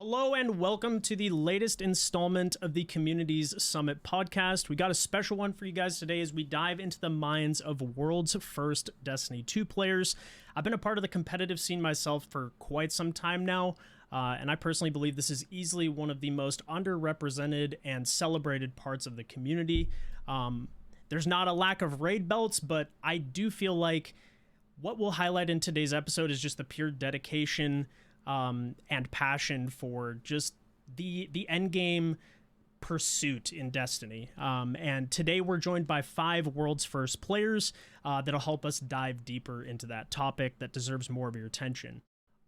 Hello and welcome to the latest installment of the Communities Summit podcast. We got a special one for you guys today as we dive into the minds of world's first Destiny 2 players. I've been a part of the competitive scene myself for quite some time now, and I personally believe this is easily one of the most underrepresented and celebrated parts of the community. There's not a lack of raid belts, but I do feel like what we'll highlight in today's episode is just the pure dedication and passion for just the end game pursuit in Destiny. And today we're joined by 5 world's first players that'll help us dive deeper into that topic that deserves more of your attention.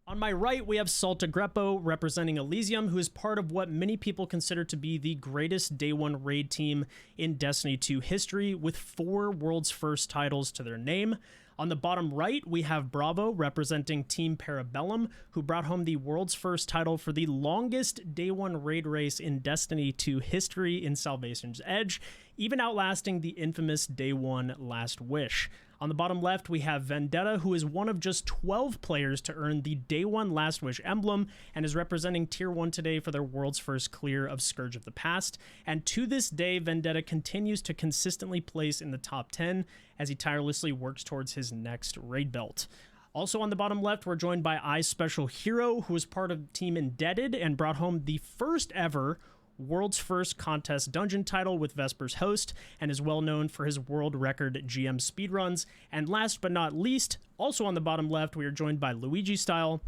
On my right, we have Saltagreppo representing Elysium, who is part of what many people consider to be the greatest Day 1 raid team in Destiny 2 history, with 4 world's first titles to their name. On the bottom right, we have Bravo representing Team Parabellum, who brought home the world's first title for the longest Day 1 raid race in Destiny 2 history in Salvation's Edge, even outlasting the infamous Day 1 Last Wish. On the bottom left, we have Vendetta, who is one of just 12 players to earn the Day 1 Last Wish emblem and is representing Tier 1 today for their world's first clear of Scourge of the Past. And to this day, Vendetta continues to consistently place in the top 10 as he tirelessly works towards his next raid belt. Also on the bottom left, we're joined by iSpecialHero, who is part of Team Indebted and brought home the first ever world's first contest dungeon title with Vesper's Host, and is well known for his world record GM speedruns. And last but not least, also on the bottom left, we are joined by LuigiStyle,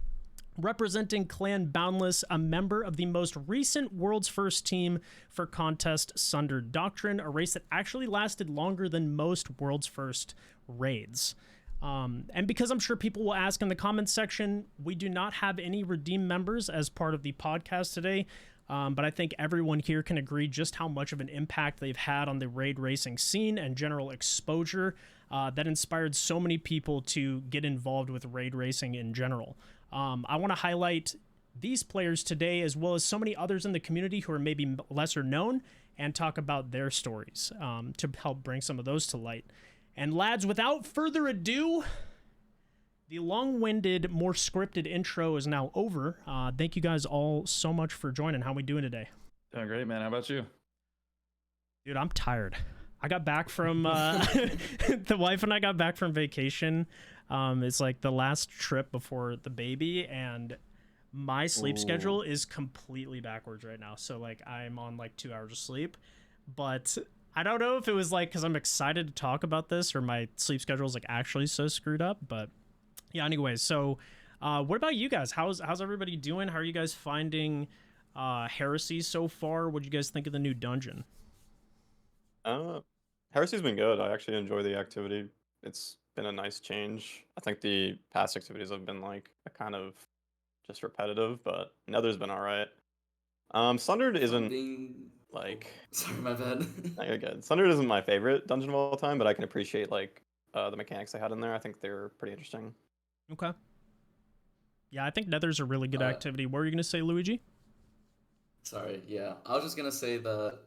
representing Clan Boundless, a member of the most recent world's first team for contest Sundered Doctrine, a race that actually lasted longer than most world's first raids. And because I'm sure people will ask in the comments section, we do not have any redeemed members as part of the podcast today. But I think everyone here can agree just how much of an impact they've had on the raid racing scene and general exposure that inspired so many people to get involved with raid racing in general. I want to highlight these players today, as well as so many others in the community who are maybe lesser known, and talk about their stories to help bring some of those to light. And lads, without further ado, the long-winded, more scripted intro is now over. Thank you guys all so much for joining. How are we doing today? Doing great, man. How about you? Dude, I'm tired. I got back from the wife and I got back from vacation. It's like the last trip before the baby, and my sleep schedule is completely backwards right now. So like I'm on like 2 hours of sleep, but I don't know if it was like because I'm excited to talk about this or my sleep schedule is like actually so screwed up, but yeah, anyways, so what about you guys? How's everybody doing? How are you guys finding Heresy so far? What do you guys think of the new dungeon? Heresy's been good. I actually enjoy the activity. It's been a nice change. I think the past activities have been like a kind of just repetitive, but Nether's been alright. Sundered isn't like Sorry, my bad. no, you're good. Sundered isn't my favorite dungeon of all time, but I can appreciate like the mechanics they had in there. I think they're pretty interesting. Okay. Yeah, I think Nether's a really good activity. What were you going to say, Luigi? Sorry, yeah. I was just going to say that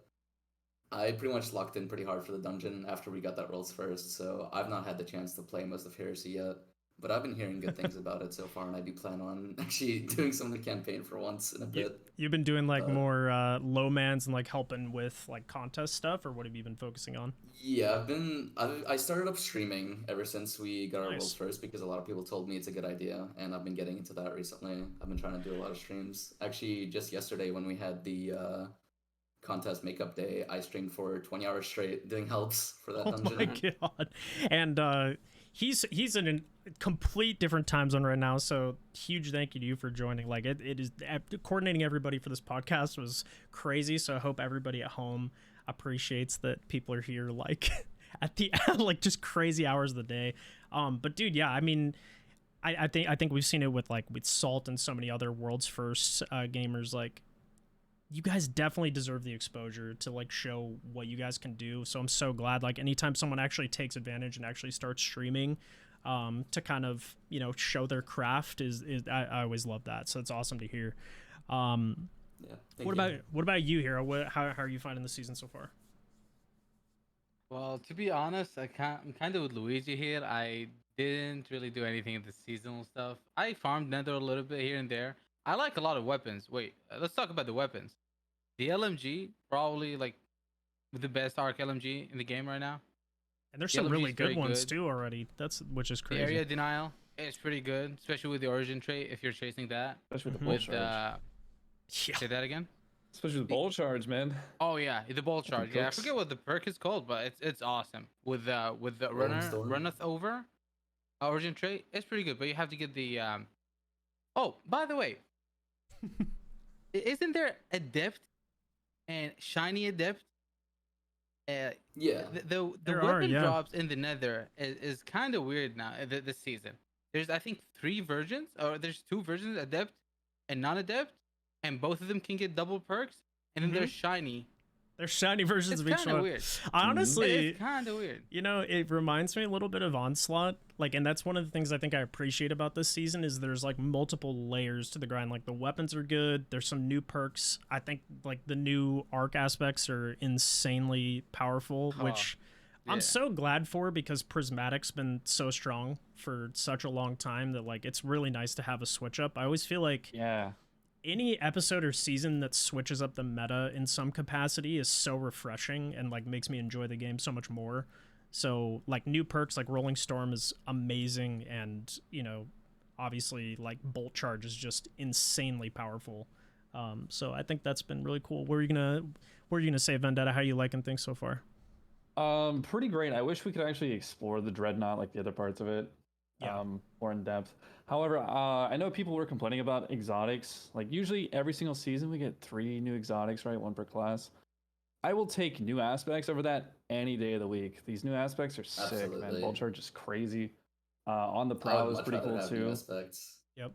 I pretty much locked in pretty hard for the dungeon after we got that rolls first, so I've not had the chance to play most of Heresy yet. But I've been hearing good things about it so far, and I do plan on actually doing some of the campaign for once in a bit. You've been doing like more low mans and like helping with like contest stuff, or what have you been focusing on? Yeah, I started up streaming ever since we got our rolls first because a lot of people told me it's a good idea, and I've been getting into that recently. I've been trying to do a lot of streams. Actually, just yesterday when we had the contest makeup day, I streamed for 20 hours straight doing helps for that dungeon. Oh my god! And he's in a complete different time zone right now, so huge thank you to you for joining. Like it is coordinating everybody for this podcast was crazy, so I hope everybody at home appreciates that people are here like at the like just crazy hours of the day. But dude, yeah, I mean, I think we've seen it with Salt and so many other world's first gamers. Like, you guys definitely deserve the exposure to like show what you guys can do. So I'm so glad like anytime someone actually takes advantage and actually starts streaming to kind of, you know, show their craft is I always love that. So it's awesome to hear. Yeah. What about you, Hero? How are you finding the season so far? Well, to be honest, I'm kind of with Luigi here. I didn't really do anything in the seasonal stuff. I farmed Nether a little bit here and there. I like a lot of weapons. Wait, let's talk about the weapons. The LMG probably like the best arc LMG in the game right now. And there's The some LMG really is good very ones good. too already. Which is The crazy. area denial is pretty good, especially with the origin trait if you're chasing that. Especially with the Mhm. bolt With charge. Yeah. say that again. Especially with the bolt charge, man. Oh yeah, the bolt charge. Yeah, I cooks. forget what the perk is called, but it's awesome. With the Rolling Storm. runneth over origin trait, it's pretty good. But you have to get the Oh, by the way, isn't there adept and shiny adept? Yeah. The There weapon are, yeah. drops in the Nether is kind of weird now this season. There's I think 3 versions, or there's 2 versions, adept and non-adept, and both of them can get double perks. And then there's shiny. There's shiny versions It's of each kind of one. weird. Honestly, It's kind of weird. you know, it reminds me a little bit of Onslaught. Like, and that's one of the things I think I appreciate about this season is there's like multiple layers to the grind. Like the weapons are good. There's some new perks. I think like the new arc aspects are insanely powerful, which I'm yeah. so glad for because Prismatic's been so strong for such a long time that like it's really nice to have a switch up. I always feel like Yeah. any episode or season that switches up the meta in some capacity is so refreshing and like makes me enjoy the game so much more. So like new perks like Rolling Storm is amazing, and you know obviously like Bolt Charge is just insanely powerful. So I think that's been really cool. What are you gonna say, Vendetta? How you liking things so far? Pretty great. I wish we could actually explore the Dreadnought, like the other parts of it, Yeah. more in depth. However, I know people were complaining about exotics. Like usually every single season we get 3 new exotics, right? 1 per class. I will take new aspects over that any day of the week. These new aspects are sick, man. Absolutely. Bolt Charge is crazy. On the I prow would is much pretty rather cool have new too. aspects. Yep.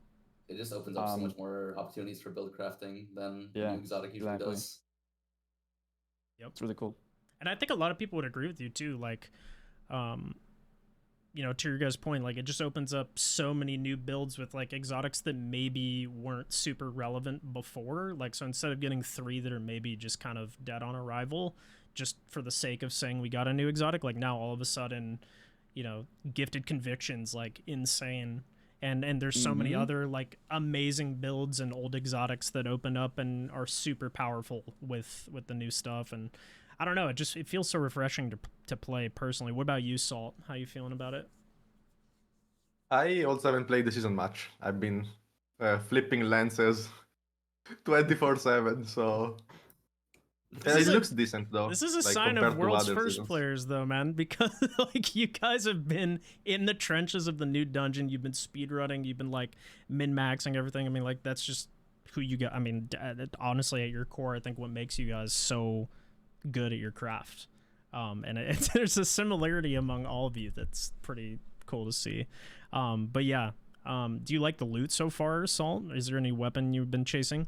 It just opens up so much more opportunities for build crafting than Yeah, new exotic usually exactly. does. It's really cool. And I think a lot of people would agree with you too. Like, you know, to your guys' point, like it just opens up so many new builds with like exotics that maybe weren't super relevant before. Like, so instead of getting 3 that are maybe just kind of dead on arrival, just for the sake of saying we got a new exotic, like now all of a sudden, you know, gifted convictions, like insane. And there's so many other like amazing builds and old exotics that open up and are super powerful with the new stuff. And I don't know, it feels so refreshing to play personally. What about you, Salt? How you feeling about it? I also haven't played the season much. I've been flipping lenses 24/7, so it looks decent though. This is a like, sign compared of to world's other first seasons. players though, man, because like you guys have been in the trenches of the new dungeon. You've been speedrunning, you've been like min-maxing everything. I mean, like that's just who you got. I mean, honestly, at your core, I think what makes you guys so good at your craft. And there's a similarity among all of you that's pretty cool to see. But yeah, do you like the loot so far, Salt? Is there any weapon you've been chasing?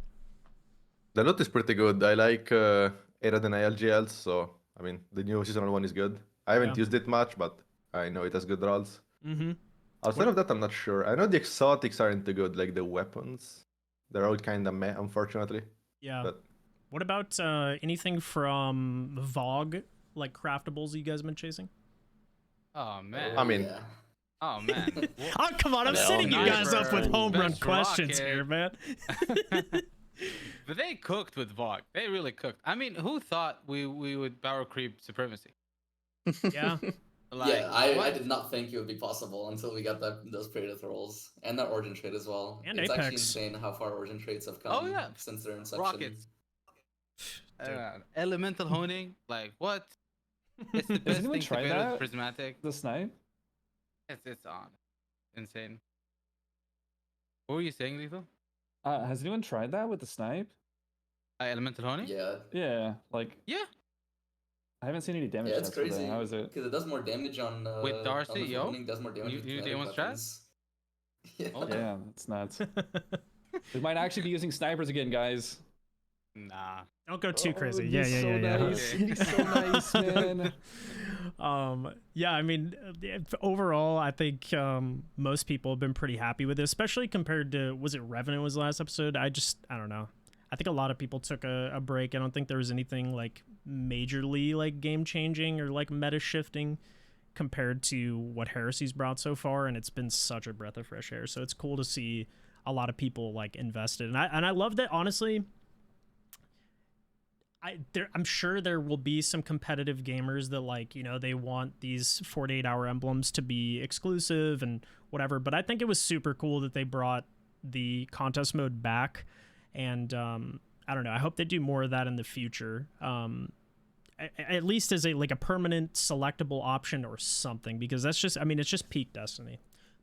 The loot is pretty good. I like Era Denial GLs, so I mean the new seasonal one is good. I haven't Yeah. used it much, but I know it has good rolls. Mm-hmm. Outside of that, I'm not sure. I know the exotics aren't too good, like the weapons. They're all kind of meh, unfortunately. Yeah. But What about anything from VOG, like craftables you guys been chasing? Oh man. I mean, yeah. Oh man. Oh, come on. I'm No, setting you guys up with Sniper, home run best questions rocket. here, man. But they cooked with VOG. They really cooked. I mean, who thought we would power creep supremacy? Yeah. Like, Yeah, I what? did not think it would be possible until we got those Predator rolls and that Origin trait as well. And it's actually Apex. insane how far Origin traits have come Oh, yeah. since their inception. Rockets. Dude. Elemental honing. Like what? It's the best anyone thing to tried pair with that? prismatic. The snipe? It's on. Insane. What were you saying, Lethal? Has anyone tried that with the snipe? Elemental honing? Yeah, Yeah, like Yeah. I haven't seen any damage yeah, it's tests for that. crazy. How is it? Because it does more damage on With Darcy, elemental yo? honing, does more damage You- with you kinetic demonstrate? weapons. Yeah. Oh. Yeah, that's nuts. We might actually be using snipers again, guys. Nah. Don't go too Oh, crazy. it'd Yeah, be yeah, so yeah, yeah. nice. It'd be so nice, man. Yeah, I mean, overall, I think most people have been pretty happy with it, especially compared to, was it Revenant was the last episode? I don't know. I think a lot of people took a break. I don't think there was anything like majorly like game changing or like meta shifting compared to what Heresy's brought so far, and it's been such a breath of fresh air. So it's cool to see a lot of people like invested. And I love that, honestly. I'm sure there will be some competitive gamers that, like, you know, they want these 48-hour emblems to be exclusive and whatever, but I think it was super cool that they brought the contest mode back, and I don't know, I hope they do more of that in the future, at least as a permanent selectable option or something, because that's just, I mean, it's just peak Destiny.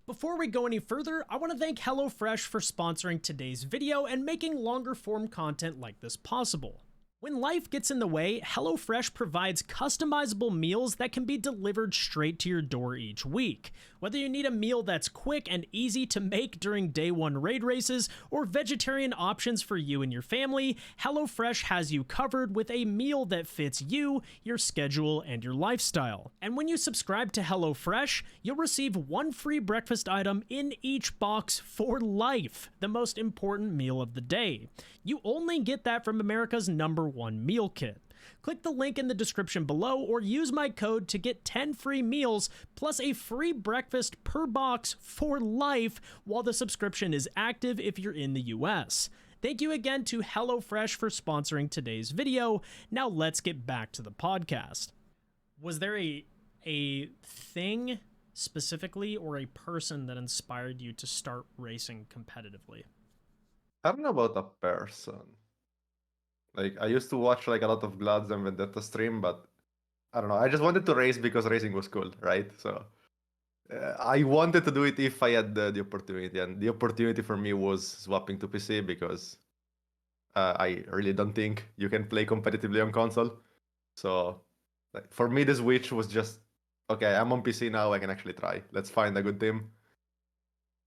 Before we go any further, I want to thank HelloFresh for sponsoring today's video and making longer form content like this possible. When life gets in the way, HelloFresh provides customizable meals that can be delivered straight to your door each week. Whether you need a meal that's quick and easy to make during day one raid races, or vegetarian options for you and your family, HelloFresh has you covered with a meal that fits you, your schedule, and your lifestyle. And when you subscribe to HelloFresh, you'll receive one free breakfast item in each box for life, the most important meal of the day. You only get that from America's #1 meal kit. Click the link in the description below or use my code to get 10 free meals plus a free breakfast per box for life while the subscription is active if you're in the US. Thank you again to HelloFresh for sponsoring today's video. Now let's get back to the podcast. Was there a thing specifically or a person that inspired you to start racing competitively? I don't know about a person. Like, I used to watch like a lot of Gloods and Vendetta stream, but I don't know. I just wanted to race because racing was cool, right? So I wanted to do it if I had the opportunity, and the opportunity for me was swapping to PC because I really don't think you can play competitively on console. So like, for me, the switch was just, okay, I'm on PC now, I can actually try. Let's find a good team.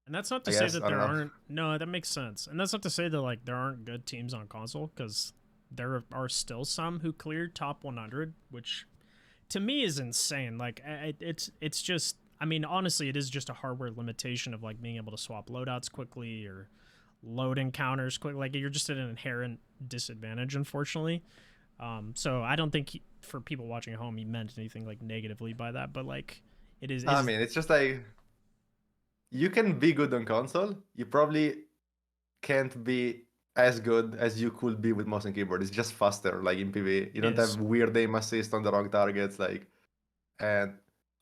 And that's not to say that there aren't... No, that makes sense. And that's not to say that, like, there aren't good teams on console, because there are still some who cleared top 100, which to me is insane. Like, it's just... I mean, honestly, it is just a hardware limitation of, like, being able to swap loadouts quickly or load encounters quick. Like, you're just at an inherent disadvantage, unfortunately. So I don't think for people watching at home he meant anything, like, negatively by that, but, like, it is... I mean, it's just like... You can be good on console. You probably can't be as good as you could be with mouse and keyboard. It's just faster, like in PvE. You don't have weird aim assist on the wrong targets, like. And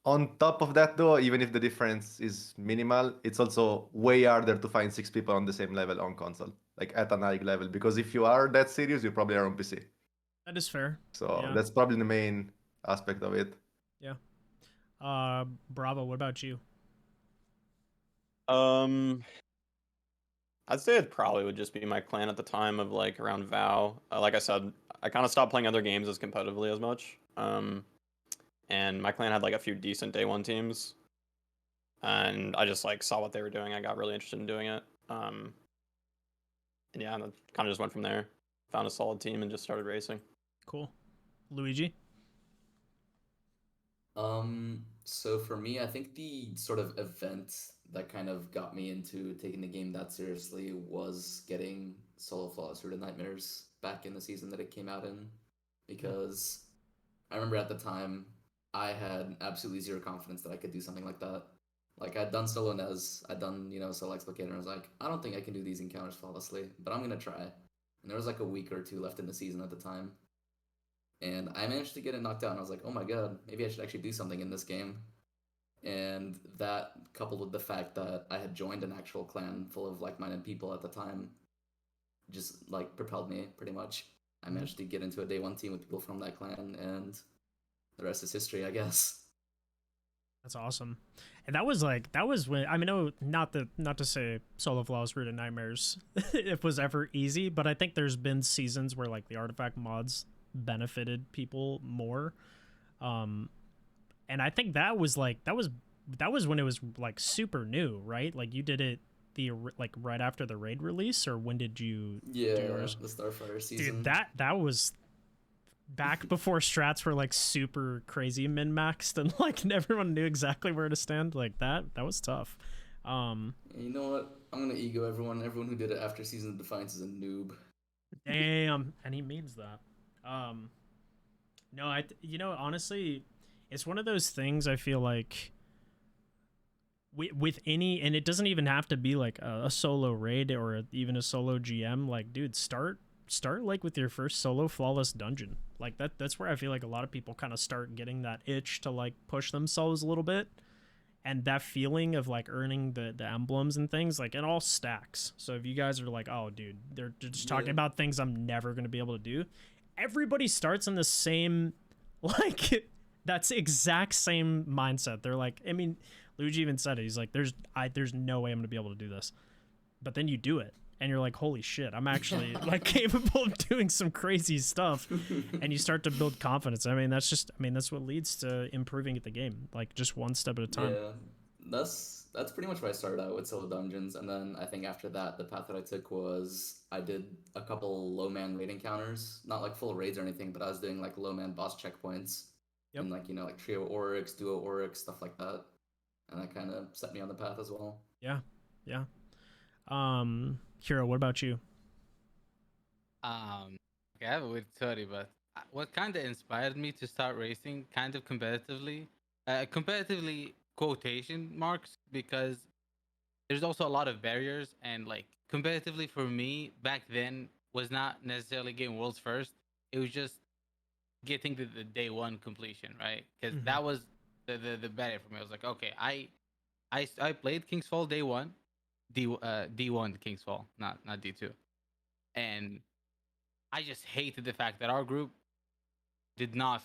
on top of that, though, even if the difference is minimal, it's also way harder to find 6 people on the same level on console, like at an high level. Because if you are that serious, you probably are on PC. That is fair. So yeah. That's probably the main aspect of it. Yeah. Bravo, what about you? I'd say it probably would just be my clan at the time of like around VOW. Like I said, I kind of stopped playing other games as competitively as much. And my clan had like a few decent day one teams, and I just like saw what they were doing. I got really interested in doing it. And yeah, and it kind of just went from there. Found a solid team and just started racing. Cool. Luigi? So for me, I think the sort of event that kind of got me into taking the game that seriously was getting Solo Flawless Rooted Nightmares back in the season that it came out in. Because I remember at the time, I had absolutely zero confidence that I could do something like that. Like, I'd done Solo Nez, I'd done, Solo Explicator, and I was like, I don't think I can do these encounters flawlessly, but I'm going to try. And there was like a week or two left in the season at the time. And I managed to get it knocked out, and I was like, oh my god, maybe I should actually do something in this game. And that, coupled with the fact that I had joined an actual clan full of like-minded people at the time, just like propelled me pretty much. I managed to get into a day one team with people from that clan, and the rest is history, I guess. That's awesome. And that was when, I mean, no, not to say Solo Flawless Rooted Nightmares it was ever easy, but I think there's been seasons where like the artifact mods benefited people more. And I think that was when it was like super new, right? Like you did it like right after the raid release, or when did you do yours? The Starfire season. Dude, that was back before strats were like super crazy min-maxed and like everyone knew exactly where to stand. Like that was tough. You know what? I'm gonna ego everyone. Everyone who did it after Season of Defiance is a noob. Damn, and he means that. No, honestly, it's one of those things I feel like with any, and it doesn't even have to be like a solo raid or even a solo GM. Like, dude, start like with your first solo flawless dungeon. Like that's where I feel like a lot of people kind of start getting that itch to like push themselves a little bit, and that feeling of like earning the emblems and things, like it all stacks. So if you guys are like, oh dude, they're just talking about things I'm never going to be able to do, everybody starts in the same like that's exact same mindset. They're like, I mean, Luigi even said it, he's like, there's no way I'm going to be able to do this. But then you do it and you're like, holy shit, I'm actually like capable of doing some crazy stuff. And you start to build confidence. I mean, that's what leads to improving at the game, like just one step at a time. Yeah, that's pretty much where I started out with solo dungeons, and then I think after that, the path that I took was I did a couple low man raid encounters, not like full raids or anything, but I was doing like low man boss checkpoints, and like like trio oryx, duo oryx, stuff like that, and that kind of set me on the path as well. Yeah. Hero, what about you? Okay, I have a weird story, but what kind of inspired me to start racing kind of competitively, quotation marks, because there's also a lot of barriers, and like competitively for me back then was not necessarily getting worlds first. It was just getting the day one completion, right? Because that was the barrier for me. I was like, okay, I played King's Fall day one, D1 King's Fall, not D2, and I just hated the fact that our group did not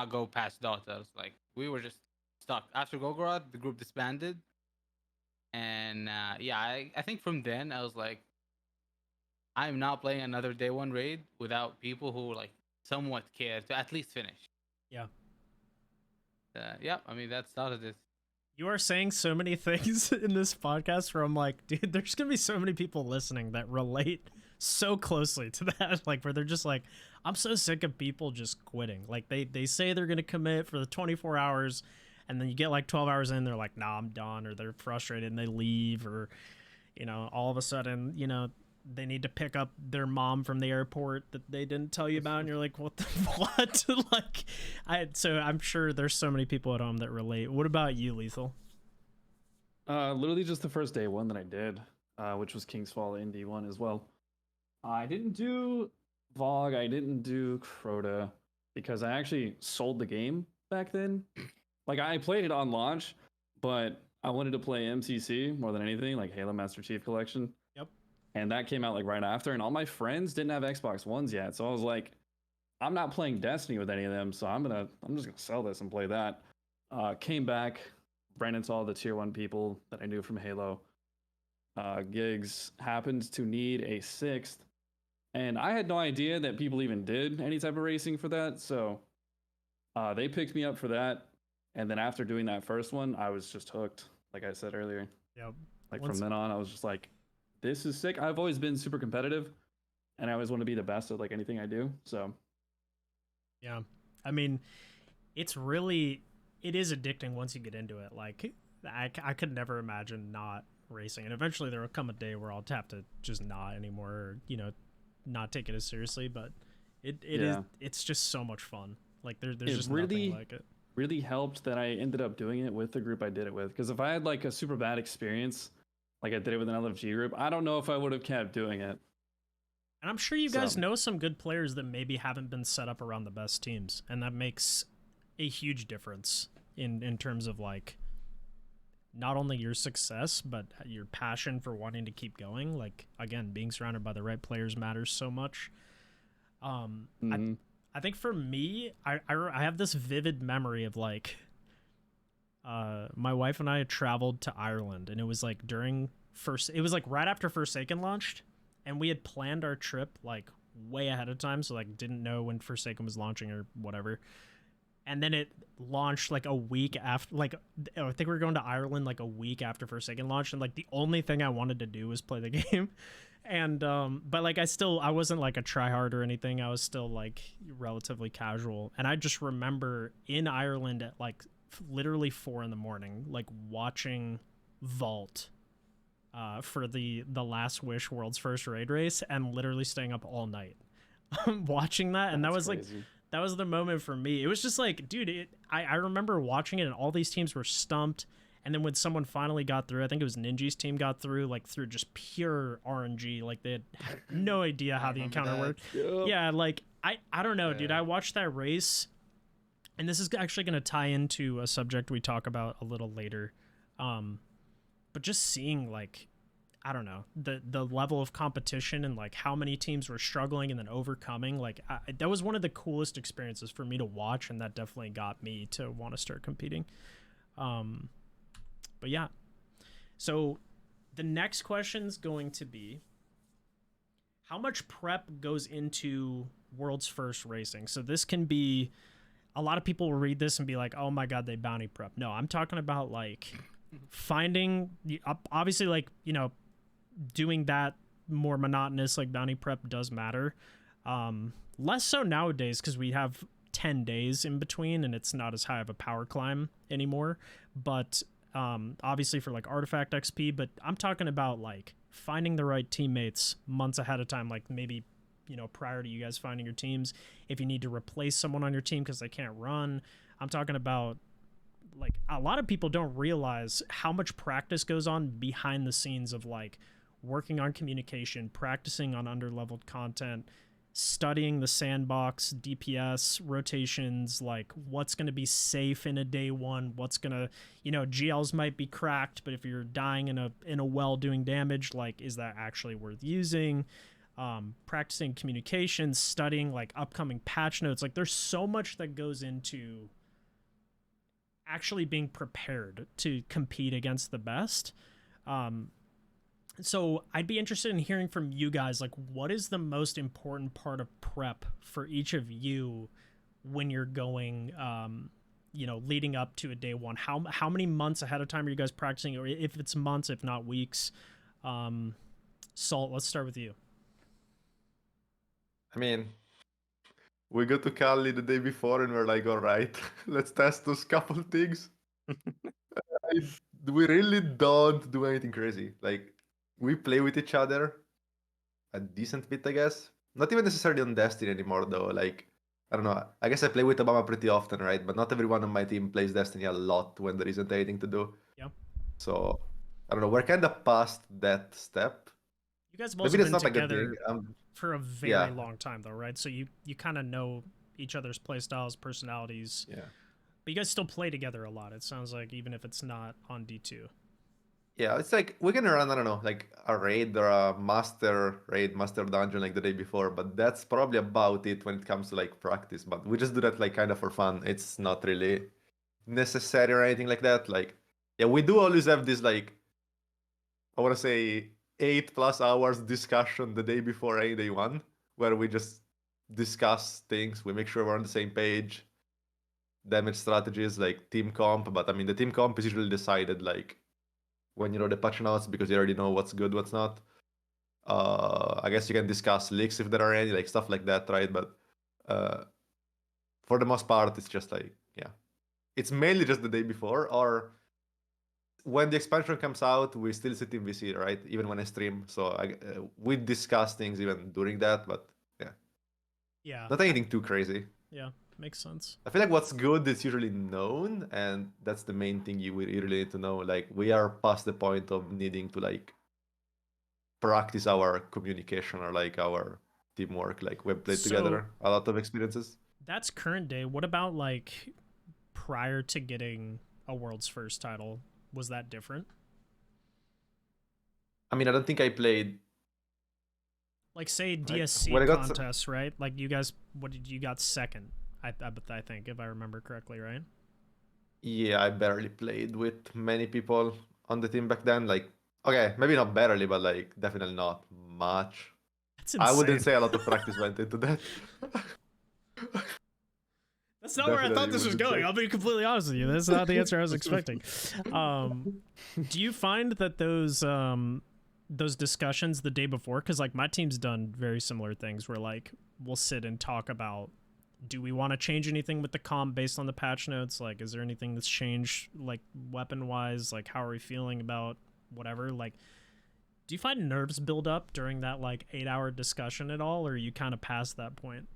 go past Dota. It was like we were just stuck. After Golgoroth, the group disbanded, and I think from then I was like, I'm not playing another day one raid without people who like somewhat care to at least finish. Yeah. I mean, that started it. You are saying so many things in this podcast where I'm like, dude, there's gonna be so many people listening that relate so closely to that, like where they're just like, I'm so sick of people just quitting. Like they say they're gonna commit for the 24 hours, and then you get like 12 hours in, they're like, nah, I'm done, or they're frustrated and they leave, or all of a sudden they need to pick up their mom from the airport that they didn't tell you about, and you're like, what the what? So I'm sure there's so many people at home that relate. What about you, Lethal? Literally just the first day one that I did, which was King's Fall in D1 as well. I didn't do Vogue, I didn't do Crota, because I actually sold the game back then. Like, I played it on launch, but I wanted to play MCC more than anything, like Halo Master Chief Collection. Yep. And that came out like right after, and all my friends didn't have Xbox Ones yet, so I was like, I'm not playing Destiny with any of them, so I'm just gonna sell this and play that. Came back, ran into all the tier 1 people that I knew from Halo. Gigs happened to need a 6th, and I had no idea that people even did any type of racing for that, so they picked me up for that. And then after doing that first one, I was just hooked, like I said earlier. Yep. Like from then on, I was just like, this is sick. I've always been super competitive, and I always want to be the best at like anything I do. So yeah, I mean, it is addicting once you get into it. Like I could never imagine not racing, and eventually there will come a day where I'll have to just not anymore, or not take it as seriously. But it's just so much fun. Like there's just nothing like it. Really helped that I ended up doing it with the group I did it with, because if I had like a super bad experience, like I did it with an LFG group, I don't know if I would have kept doing it. And I'm sure you guys know some good players that maybe haven't been set up around the best teams, and that makes a huge difference in terms of like not only your success but your passion for wanting to keep going. Like again, being surrounded by the right players matters so much. I think for me, I have this vivid memory of like my wife and I had traveled to Ireland, and it was like it was like right after Forsaken launched, and we had planned our trip like way ahead of time, so like didn't know when Forsaken was launching or whatever. And then it launched like a week after, like I think we were going to Ireland like a week after Forsaken launched, and like the only thing I wanted to do was play the game. And but like I wasn't like a tryhard or anything. I was still like relatively casual. And I just remember in Ireland at like literally 4 a.m, like watching Vault for the Last Wish World's First Raid race, and literally staying up all night watching that. And that was crazy. Like that was the moment for me. It was just like, dude, I remember watching it, and all these teams were stumped, And then when someone finally got through, I think it was Ninja's team got through, like through just pure RNG. Like they had no idea how the encounter worked. Yep. Yeah, like I don't know, dude. I watched that race, and this is actually going to tie into a subject we talk about a little later. But just seeing like, I don't know, the level of competition and like how many teams were struggling and then overcoming, like that was one of the coolest experiences for me to watch, and that definitely got me to want to start competing. But yeah, so the next question's going to be, how much prep goes into world's first racing? So this can be, a lot of people will read this and be like, oh my god, they bounty prep. No, I'm talking about like finding, obviously, like, you know, doing that more monotonous, like bounty prep does matter. Less so nowadays because we have 10 days in between and it's not as high of a power climb anymore. But obviously for like artifact XP, but I'm talking about like finding the right teammates months ahead of time, like maybe, you know, prior to you guys finding your teams, if you need to replace someone on your team because they can't run. I'm talking about, like, a lot of people don't realize how much practice goes on behind the scenes of like working on communication, practicing on underleveled content, studying the sandbox, DPS, rotations, like what's going to be safe in a day one, what's going to, you know, GLs might be cracked, but if you're dying in a well doing damage, like, is that actually worth using? Practicing communication, studying like upcoming patch notes. Like there's so much that goes into actually being prepared to compete against the best. So I'd be interested in hearing from you guys, like, what is the most important part of prep for each of you when you're going, you know, leading up to a day one? How many months ahead of time are you guys practicing? Or if it's months, if not weeks? Salt, let's start with you. I mean, we go to Cali the day before and we're like, all right, let's test those couple things. We really don't do anything crazy. Like, we play with each other a decent bit, I guess. Not even necessarily on Destiny anymore, though. Like, I don't know. I guess I play with Obama pretty often, right? But not everyone on my team plays Destiny a lot when there isn't anything to do. Yeah. So, I don't know. We're kind of past that step. You guys have also Maybe that's been not a good together thing. for a very long time, though, right? So you kind of know each other's playstyles, personalities. Yeah. But you guys still play together a lot, it sounds like, even if it's not on D2. Yeah, it's like we can run, I don't know, like a raid or a master raid, master dungeon like the day before, but that's probably about it when it comes to like practice. But we just do that like kind of for fun. It's not really necessary or anything like that. Like, yeah, we do always have this like, I want to say 8+ hours discussion the day before any day one, where we just discuss things. We make sure we're on the same page. Damage strategies, like team comp. But I mean, the team comp is usually decided like when you know the patch notes because you already know what's good, what's not. I guess you can discuss leaks if there are any, like stuff like that, right? But for the most part, it's just like, yeah, it's mainly just the day before, or when the expansion comes out, we still sit in VC, right? Even when I stream, so we discuss things even during that. But Yeah. not anything too crazy. Yeah, makes sense. I feel like what's good is usually known, and that's the main thing you really need to know. Like, we are past the point of needing to like practice our communication or like our teamwork. Like, we've played together a lot of experiences. That's current day. What about like prior to getting a world's first title? Was that different? I mean, I don't think I played. Like, say DSC when I got contests, right? Like, you guys, what did you got second? I think, if I remember correctly, right? Yeah, I barely played with many people on the team back then. Like, okay, maybe not barely, but like definitely not much. That's insane. I wouldn't say a lot of practice went into that. That's not where I thought this was going. I'll be completely honest with you. That's not the answer I was expecting. Do you find that those discussions the day before, because like my team's done very similar things where like we'll sit and talk about, do we want to change anything with the comp based on the patch notes? Like, is there anything that's changed, like weapon wise? Like, how are we feeling about whatever? Like, do you find nerves build up during that like 8-hour discussion at all, or are you kind of past that point?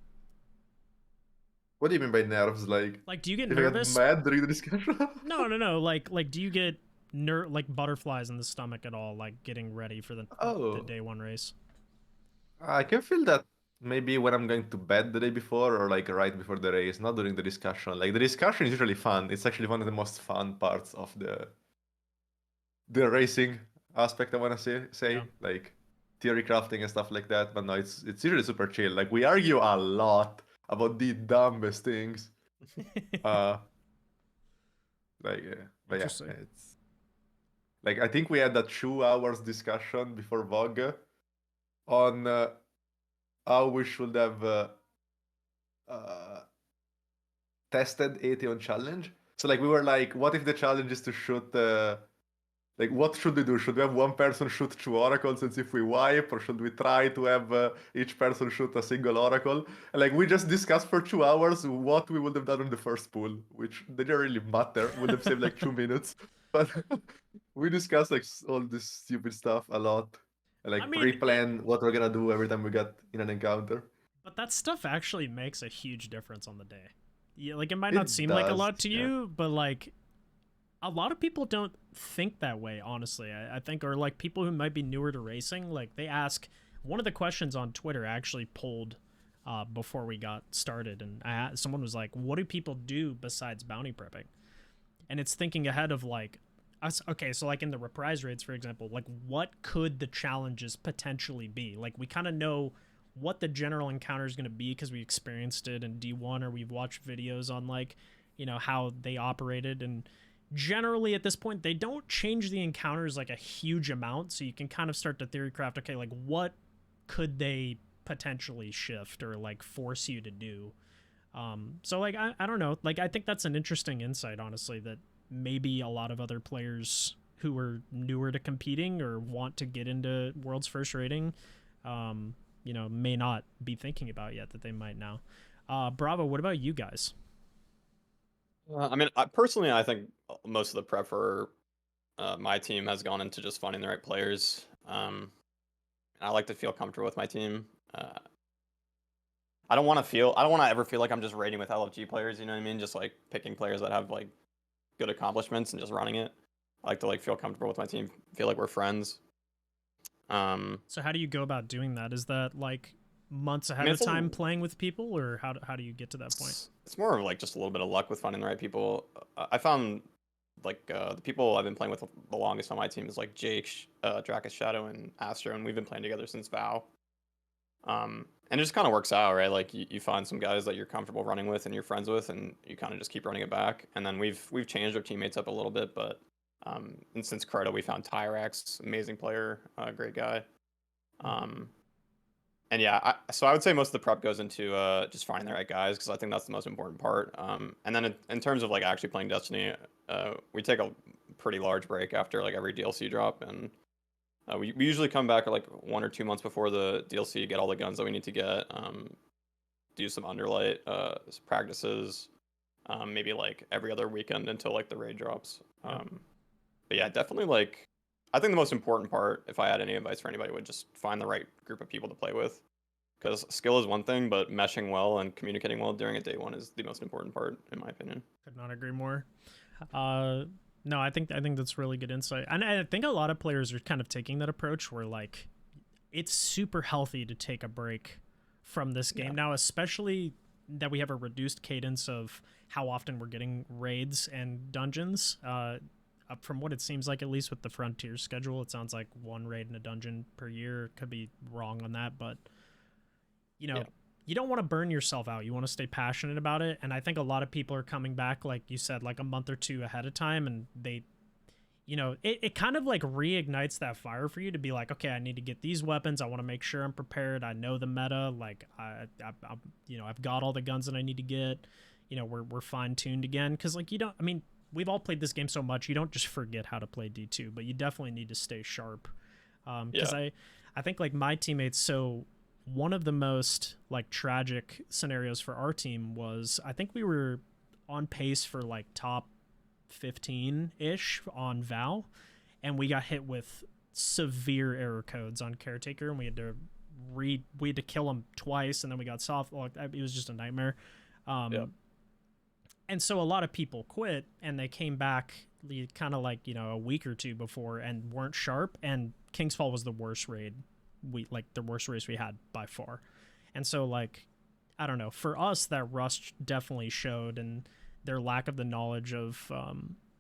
What do you mean by nerves? Like do you get if I nervous? get mad during the discussion? No. Like, do you get like butterflies in the stomach at all, like getting ready for the Oh, day one race? I can feel that maybe when I'm going to bed the day before or like right before the race, not during the discussion. Like the discussion is usually fun. It's actually one of the most fun parts of the racing aspect. I want to say Yeah. like theory crafting and stuff like that. But no, it's usually super chill. Like we argue a lot about the dumbest things. Uh, but yeah, Interesting. it's like I think we had a 2 hours discussion before VOG on how we should have uh, tested Atheon challenge. So like we were like, what if the challenge is to shoot like what should we do? Should we have one person shoot 2 oracles and see if we wipe, or should we try to have each person shoot a single oracle? And like we just discussed for 2 hours what we would have done in the first pool, which didn't really matter. Would have saved like 2 minutes, but we discussed like all this stupid stuff a lot. And, I like mean, pre-plan what we're gonna do every time we get in an encounter. but that stuff actually makes a huge difference on the day. Yeah, like it might not It seem like a does, lot to yeah. you, but like a lot of people don't think that way, honestly. I think, or like people who might be newer to racing, like they ask one of the questions on Twitter I actually pulled before we got started, and someone was like, "What do people do besides bounty prepping?" And it's thinking ahead of like us. Okay, so like in the reprise raids, for example, like what could the challenges potentially be? Like we kind of know what the general encounter is going to be because we experienced it in D1, or we've watched videos on like, you know, how they operated. And generally at this point, they don't change the encounters like a huge amount. So you can kind of start to theory craft, okay, like what could they potentially shift or like force you to do? So like, I don't know. Like, I think that's an interesting insight, honestly, that maybe a lot of other players who are newer to competing or want to get into world's first rating, you know, may not be thinking about yet that they might now. Bravo, what about you guys? I mean, personally, I think most of the prep for my team has gone into just finding the right players. I like to feel comfortable with my team. I don't want to ever feel like I'm just raiding with LFG players. You know what I mean? Just like picking players that have like good accomplishments and just running it. I like to like feel comfortable with my team, feel like we're friends. So how do you go about doing that? Is that like months ahead mean, of it's a time little- playing with people, or how do you get to that point? It's more of like just a little bit of luck with finding the right people. I found like the people I've been playing with the longest on my team is like Jake, Dracus Shadow, and Astro, and we've been playing together since VOW. And it just kind of works out, right? Like you find some guys that you're comfortable running with and you're friends with, and you kind of just keep running it back. And then we've changed our teammates up a little bit, but and since Crota, we found Tyrax, amazing player, great guy. And yeah, so I would say most of the prep goes into just finding the right guys, because I think that's the most important part. And then in terms of like actually playing Destiny, we take a pretty large break after like every DLC drop, and we usually come back like 1 or 2 months before the DLC, get all the guns that we need to get, do some underlight practices, maybe like every other weekend until like the raid drops. But yeah, definitely like I think the most important part, if I had any advice for anybody, would just find the right group of people to play with. Because skill is one thing, but meshing well and communicating well during a day one is the most important part, in my opinion. Could not agree more. No, I think that's really good insight, and I think a lot of players are kind of taking that approach where like it's super healthy to take a break from this game now, especially that we have a reduced cadence of how often we're getting raids and dungeons. From what it seems like, at least with the Frontier schedule, it sounds like 1 raid and a dungeon per year. Could be wrong on that, but you know, you don't want to burn yourself out. You want to stay passionate about it. And I think a lot of people are coming back, like you said, like a month or 2 ahead of time. And they, you know, it kind of like reignites that fire for you to be like, okay, I need to get these weapons. I want to make sure I'm prepared. I know the meta. Like you know, I've got all the guns that I need to get. You know, we're fine tuned again. Cause like, I mean, we've all played this game so much. You don't just forget how to play D2, but you definitely need to stay sharp. Cause I think like my teammates, so one of the most like tragic scenarios for our team was I think we were on pace for like top 15-ish on VOW, and we got hit with severe error codes on Caretaker, and we had to kill him twice, and then we got soft locked. It was just a nightmare. And so a lot of people quit, and they came back kind of like, you know, a week or two before and weren't sharp, and Kingsfall was the worst raid the worst race we had by far. And so like, I don't know, for us that rust definitely showed, and their lack of the knowledge of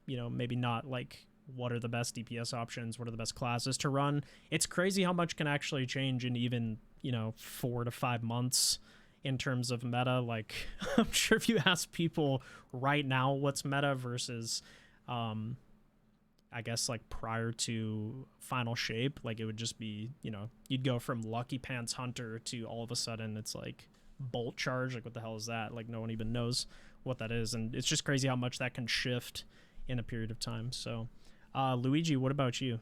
you know, maybe not like what are the best DPS options, what are the best classes to run. It's crazy how much can actually change in even, you know, 4 to 5 months in terms of meta. Like, I'm sure if you ask people right now what's meta versus I guess like prior to final shape, like it would just be, you know, you'd go from Lucky Pants Hunter to all of a sudden it's like Bolt Charge. Like, what the hell is that? Like, no one even knows what that is, and it's just crazy how much that can shift in a period of time. So Luigi, what about you?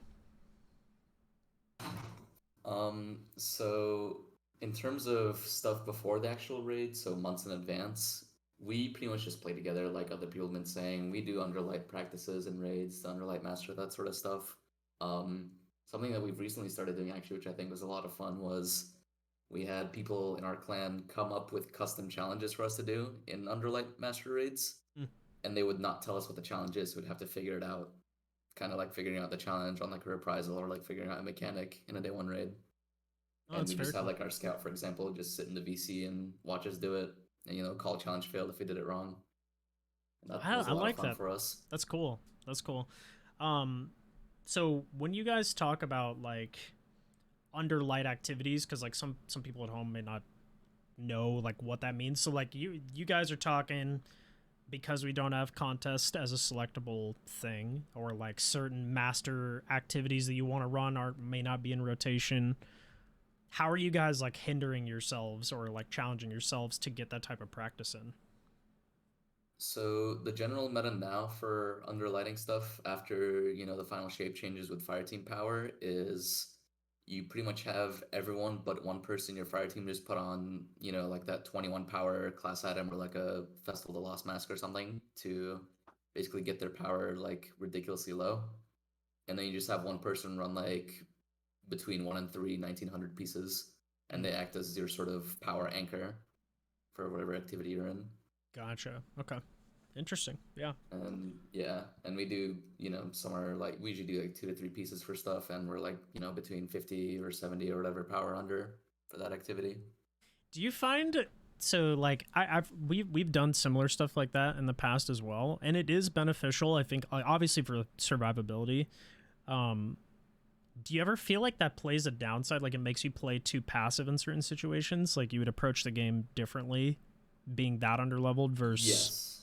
So in terms of stuff before the actual raid, so months in advance, we pretty much just play together like other people have been saying. We do underlight practices and raids, the underlight master, that sort of stuff. Something that we've recently started doing actually, which I think was a lot of fun, was we had people in our clan come up with custom challenges for us to do in underlight master raids. And they would not tell us what the challenge is, so we'd have to figure it out. Kind of like figuring out the challenge on like a reprisal, or like figuring out a mechanic in a day one raid. And we just have like our scout, for example, just sit in the VC and watch us do it, and, you know, call challenge failed if we did it wrong. And that was a lot of fun for us. That's cool. That's cool. So when you guys talk about like underlight activities, because like some people at home may not know like what that means. So like you guys are talking, because we don't have contest as a selectable thing, or like certain master activities that you want to run may not be in rotation. How are you guys like hindering yourselves or like challenging yourselves to get that type of practice in? So the general meta now for underlighting stuff after, you know, the final shape changes with fireteam power is you pretty much have everyone but one person in your fire team just put on, you know, like that 21 power class item, or like a Festival of the Lost Mask or something, to basically get their power like ridiculously low. And then you just have one person run like between 1 and 3 1900 pieces, and they act as your sort of power anchor for whatever activity you're in. Gotcha. Okay. Interesting. Yeah. And we do, you know, somewhere like we usually do like 2 to 3 pieces for stuff, and we're like, you know, between 50 or 70 or whatever power under for that activity. Do you find, so like we've done similar stuff like that in the past as well, and it is beneficial, I think, obviously for survivability. Do you ever feel like that plays a downside, like it makes you play too passive in certain situations, like you would approach the game differently being that underleveled versus? Yes.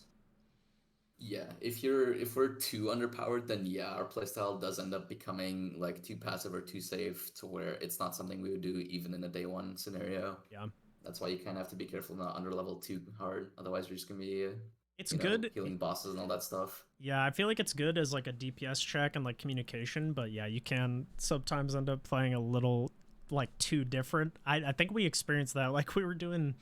Yeah, if we're too underpowered, then yeah, our playstyle does end up becoming like too passive or too safe, to where it's not something we would do even in a day one scenario. Yeah. That's why you kind of have to be careful not underlevel too hard. Otherwise, you're just gonna be it's good killing bosses and all that stuff. Yeah, I feel like it's good as like a DPS check and like communication, but yeah, you can sometimes end up playing a little like too different. I think we experienced that, like we were doing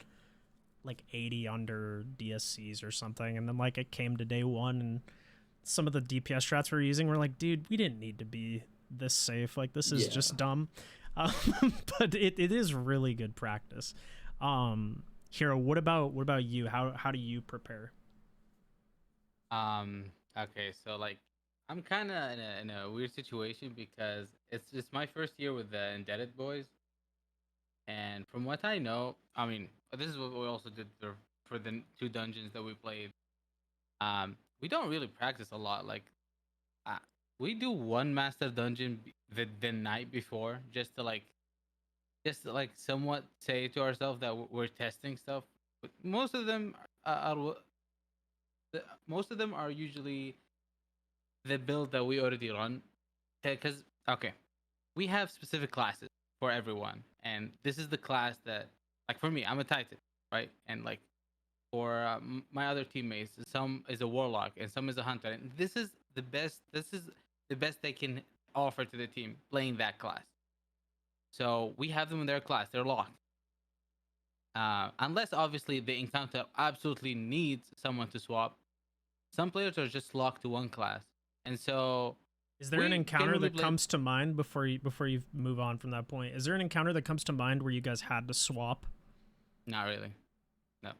like 80 under DSCs or something, and then like it came to day one and some of the DPS strats we were using were like, dude, we didn't need to be this safe, like this is just dumb. But it is really good practice. Hero, what about you? How do you prepare? Okay, so like I'm kind of in a weird situation because it's my first year with the Indebted boys. And from what I know, I mean, this is what we also did for the 2 dungeons that we played. We don't really practice a lot. Like, we do 1 master dungeon the night before, just to like somewhat say to ourselves that we're testing stuff. But most of them are usually the build that we already run. Because okay, we have specific classes for everyone, and this is the class that, like, for me, I'm a Titan, right? And like for my other teammates, some is a Warlock and some is a Hunter, and this is the best they can offer to the team playing that class. So we have them in their class, they're locked, unless obviously the encounter absolutely needs someone to swap. Some players are just locked to one class, and so is there an encounter that comes to mind before you move on from that point? Is there an encounter that comes to mind where you guys had to swap? Not really. No.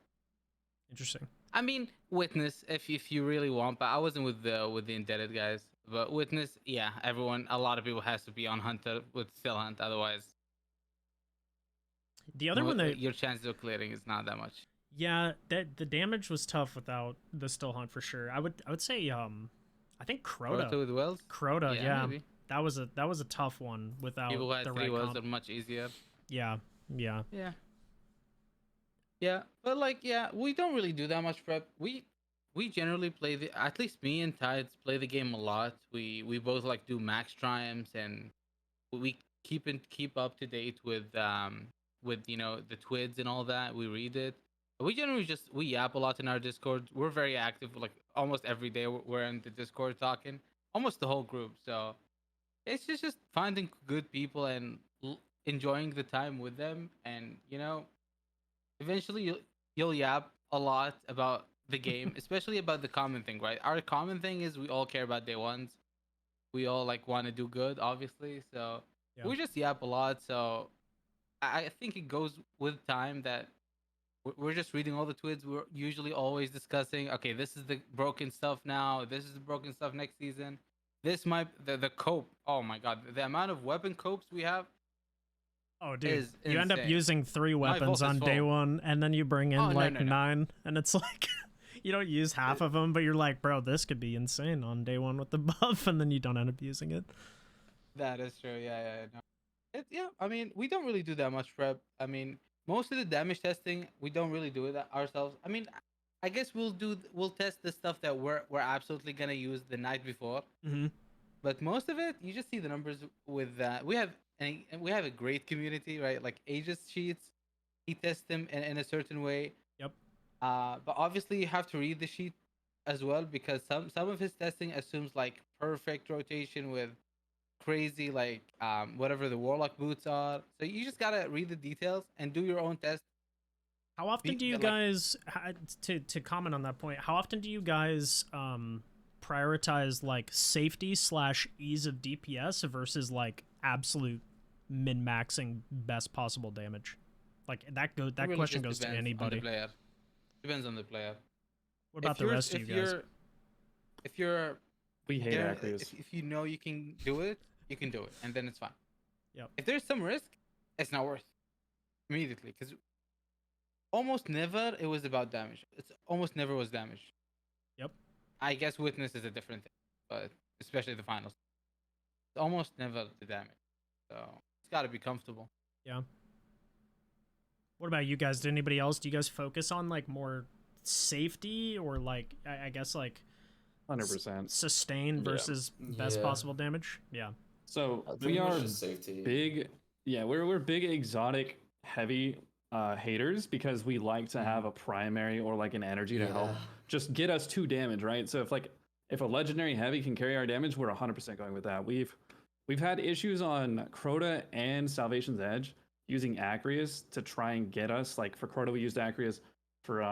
Interesting. I mean, Witness, if you really want, but I wasn't with the Indebted guys. But Witness, yeah, a lot of people has to be on Hunter with Still Hunt, otherwise, The other one that your chances of clearing is not that much. yeah, that the damage was tough without the Still Hunt for sure. I would say I think Crota Crota. with Wells, Crota, yeah. maybe. That was a tough one without People who had the three right Wells comp. are much easier. Yeah. Yeah. Yeah. Yeah, but like, yeah, we don't really do that much prep. We generally play at least me and Tides play the game a lot. We both like do max triumphs, and we keep up to date with the twids and all that. We read it. We generally we yap a lot in our Discord. We're very active. Like almost every day we're in the Discord talking. Almost the whole group. So it's just finding good people and enjoying the time with them, and eventually you'll yap a lot about the game, especially about the common thing, right? Our common thing is we all care about day ones. We all like want to do good, obviously. So Yeah. we just yap a lot. So I think it goes with time that we're just reading all the twids. We're usually always discussing, okay, this is the broken stuff now. This is the broken stuff next season. This might the cope. Oh my god, the amount of weapon copes we have. Oh, dude, Is you end up insane. using 3 My weapons vault is on day full. 1, and then you bring in Oh, no, like no, no. 9, and it's like you don't use half of them, but you're like, bro, this could be insane on day 1 with the buff, and then you don't end up using it. That is true. Yeah. No. Yeah. I mean, we don't really do that much prep. I mean, most of the damage testing we don't really do it ourselves. I mean, I guess we'll test the stuff that we're absolutely gonna use the night before. Mm-hmm. But most of it, you just see the numbers with that. We have a great community, right? Like Aegis sheets, he tests them in a certain way. Yep. But obviously you have to read the sheet as well, because some of his testing assumes like perfect rotation with crazy like whatever the warlock boots are. So you just gotta read the details and do your own test. How often do you like- guys to comment on that point? How often do you guys prioritize like safety / ease of DPS versus like absolute min maxing best possible damage? Like that It really question just goes to depends on anybody. the player. Depends on the player. What about If the you're- rest of you if guys? if you're We hate there, Acreus. if you know you can do it, you can do it, and then it's fine. Yep. If there's some risk, it's not worth immediately, because almost never it was about damage. It's almost never was damage. Yep. I guess Witness is a different thing, but especially the finals, it's almost never the damage. So it's got to be comfortable. Yeah. What about you guys? Did anybody else? Do you guys focus on like more safety or like I guess like 100%. sustain Yeah. versus best Yeah. possible damage? Yeah. So Pretty we much are just safety. big. Yeah, we're big exotic heavy haters, because we like to have a primary or like an energy to help Yeah. just get us 2 damage, right? So if a legendary heavy can carry our damage, we're 100% going with that. We've had issues on Crota and Salvation's Edge using Acreus to try and get us. Like for Crota we used Acreus, for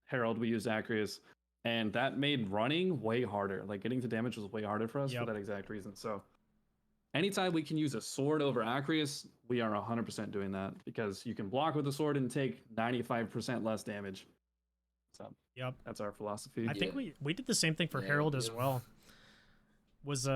Herald we used Acreus, and that made running way harder. Like getting to damage was way harder for us Yep. for that exact reason. So anytime we can use a sword over Acreus, we are 100% doing that, because you can block with the sword and take 95% less damage. So Yep. that's our philosophy. I think Yeah. we did the same thing for Yeah, Herald as yeah. well. Was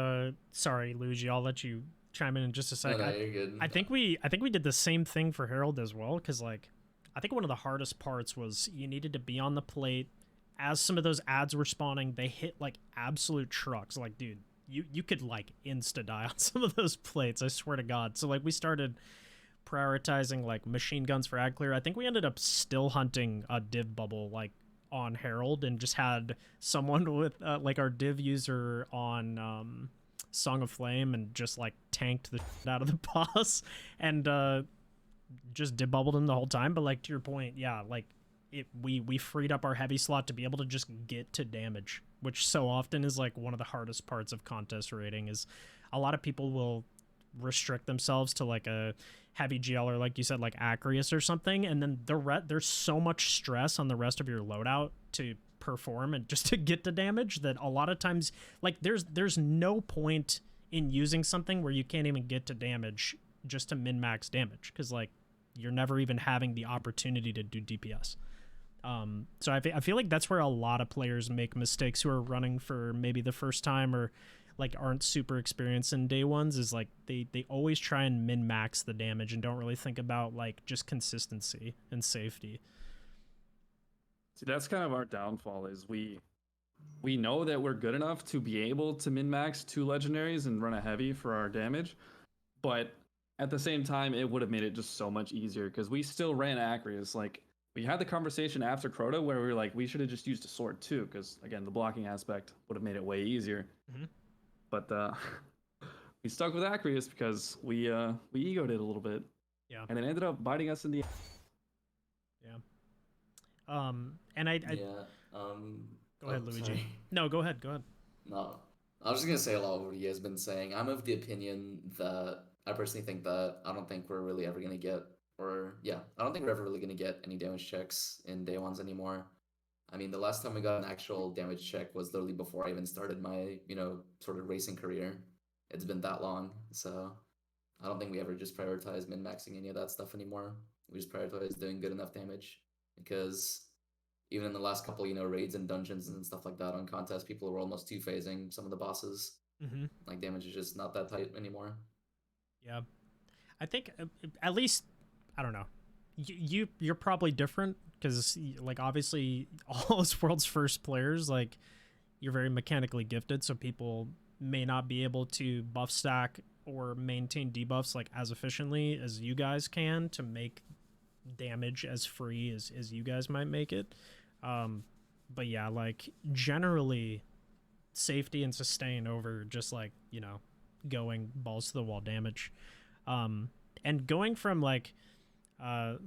sorry, Luigi, I'll let you chime in just a No, second. no, you're good. I think we did the same thing for Herald as well, because like I think one of the hardest parts was you needed to be on the plate as some of those ads were spawning. They hit like absolute trucks. Like, dude, you could like insta die on some of those plates. I swear to God. So like we started prioritizing like machine guns for ad clear. I think we ended up still hunting a div bubble like on Herald, and just had someone with like our div user on Song of Flame, and just like tanked the shit out of the boss, and just div bubbled him the whole time. But like to your point, yeah, like we freed up our heavy slot to be able to just get to damage, which so often is like one of the hardest parts of contest rating. Is a lot of people will restrict themselves to like a heavy GL, or like you said, like Acreus or something, and then there's so much stress on the rest of your loadout to perform and just to get the damage, that a lot of times like there's no point in using something where you can't even get to damage just to min max damage, because like you're never even having the opportunity to do DPS. So I feel like that's where a lot of players make mistakes who are running for maybe the first time or like aren't super experienced in day ones, is like they always try and min max the damage and don't really think about like just consistency and safety. See, that's kind of our downfall is we know that we're good enough to be able to min max 2 legendaries and run a heavy for our damage, but at the same time it would have made it just so much easier because we still ran Acreus. Like, we had the conversation after Crota where we were like, we should have just used a sword too, because again, the blocking aspect would have made it way easier. But we stuck with Acreus because we egoed it a little bit. Yeah. And it ended up biting us in the And I go ahead, Luigi. Sorry. No, go ahead. No, I was just gonna say a lot of what you guys been saying. I'm of the opinion that I personally think that I don't think we're really ever gonna get, I don't think we're ever really gonna get any damage checks in day ones anymore. I mean, the last time we got an actual damage check was literally before I even started my, sort of racing career. It's been that long, so I don't think we ever just prioritize min-maxing any of that stuff anymore. We just prioritize doing good enough damage, because even in the last couple, raids and dungeons and stuff like that on contests, people were almost two-phasing some of the bosses. Like, damage is just not that tight anymore. Yeah, I think at least, I don't know, you're probably different because like obviously all those world's first players, like, you're very mechanically gifted, so people may not be able to buff stack or maintain debuffs like as efficiently as you guys can to make damage as free as you guys might make it. But yeah, like generally safety and sustain over just like, going balls to the wall damage. And going from like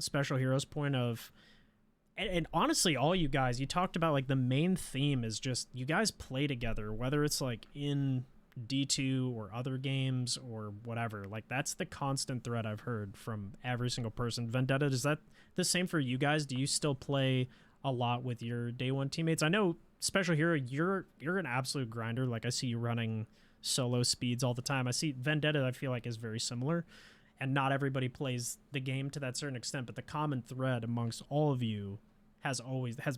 Special Hero's point of, and honestly, all you guys, you talked about like the main theme is just you guys play together, whether it's like in D2 or other games or whatever. Like, that's the constant thread I've heard from every single person. Vendetta, is that the same for you guys? Do you still play a lot with your day one teammates? I know Special Hero, you're an absolute grinder. Like, I see you running solo speeds all the time. I see Vendetta, I feel like, is very similar, and not everybody plays the game to that certain extent, but the common thread amongst all of you has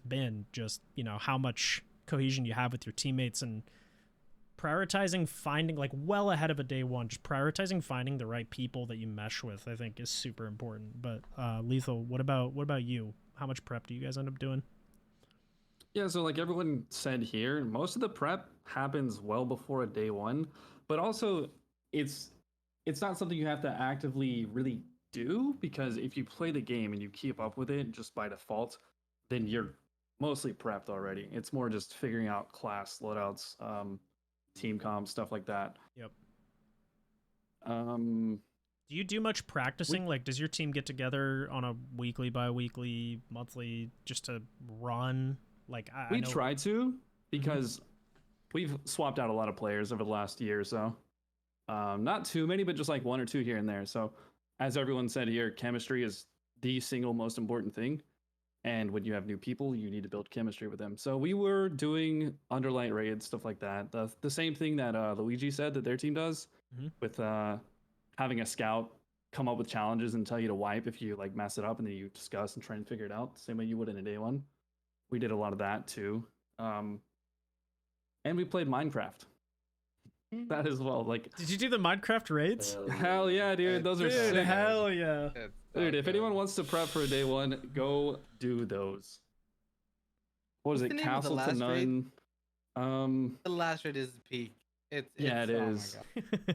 been just, how much cohesion you have with your teammates, and prioritizing finding, like, well ahead of a day one, just prioritizing finding the right people that you mesh with, I think is super important. But Lethal, what about you? How much prep do you guys end up doing? Yeah, so like everyone said here, most of the prep happens well before a day one, but also it's not something you have to actively really do, because if you play the game and you keep up with it just by default, then you're mostly prepped already. It's more just figuring out class loadouts, team comp, stuff like that. Yep. Do you do much practicing? Like, does your team get together on a weekly, bi-weekly, monthly, just to run? Like, we try to, because we've swapped out a lot of players over the last year or so. Not too many, but just like one or two here and there. So, as everyone said here, chemistry is the single most important thing. And when you have new people, you need to build chemistry with them. So we were doing underlight raids, stuff like that. The same thing that Luigi said that their team does, with having a scout come up with challenges and tell you to wipe if you like mess it up, and then you discuss and try and figure it out the same way you would in a day one. We did a lot of that too. And we played Minecraft. That as well. Like, did you do the Minecraft raids? Hell yeah, dude. Those are sick. Hell yeah. Dude, if anyone wants to prep for a day one, go do those. What is it? Castle to None. The last raid is the peak. It is.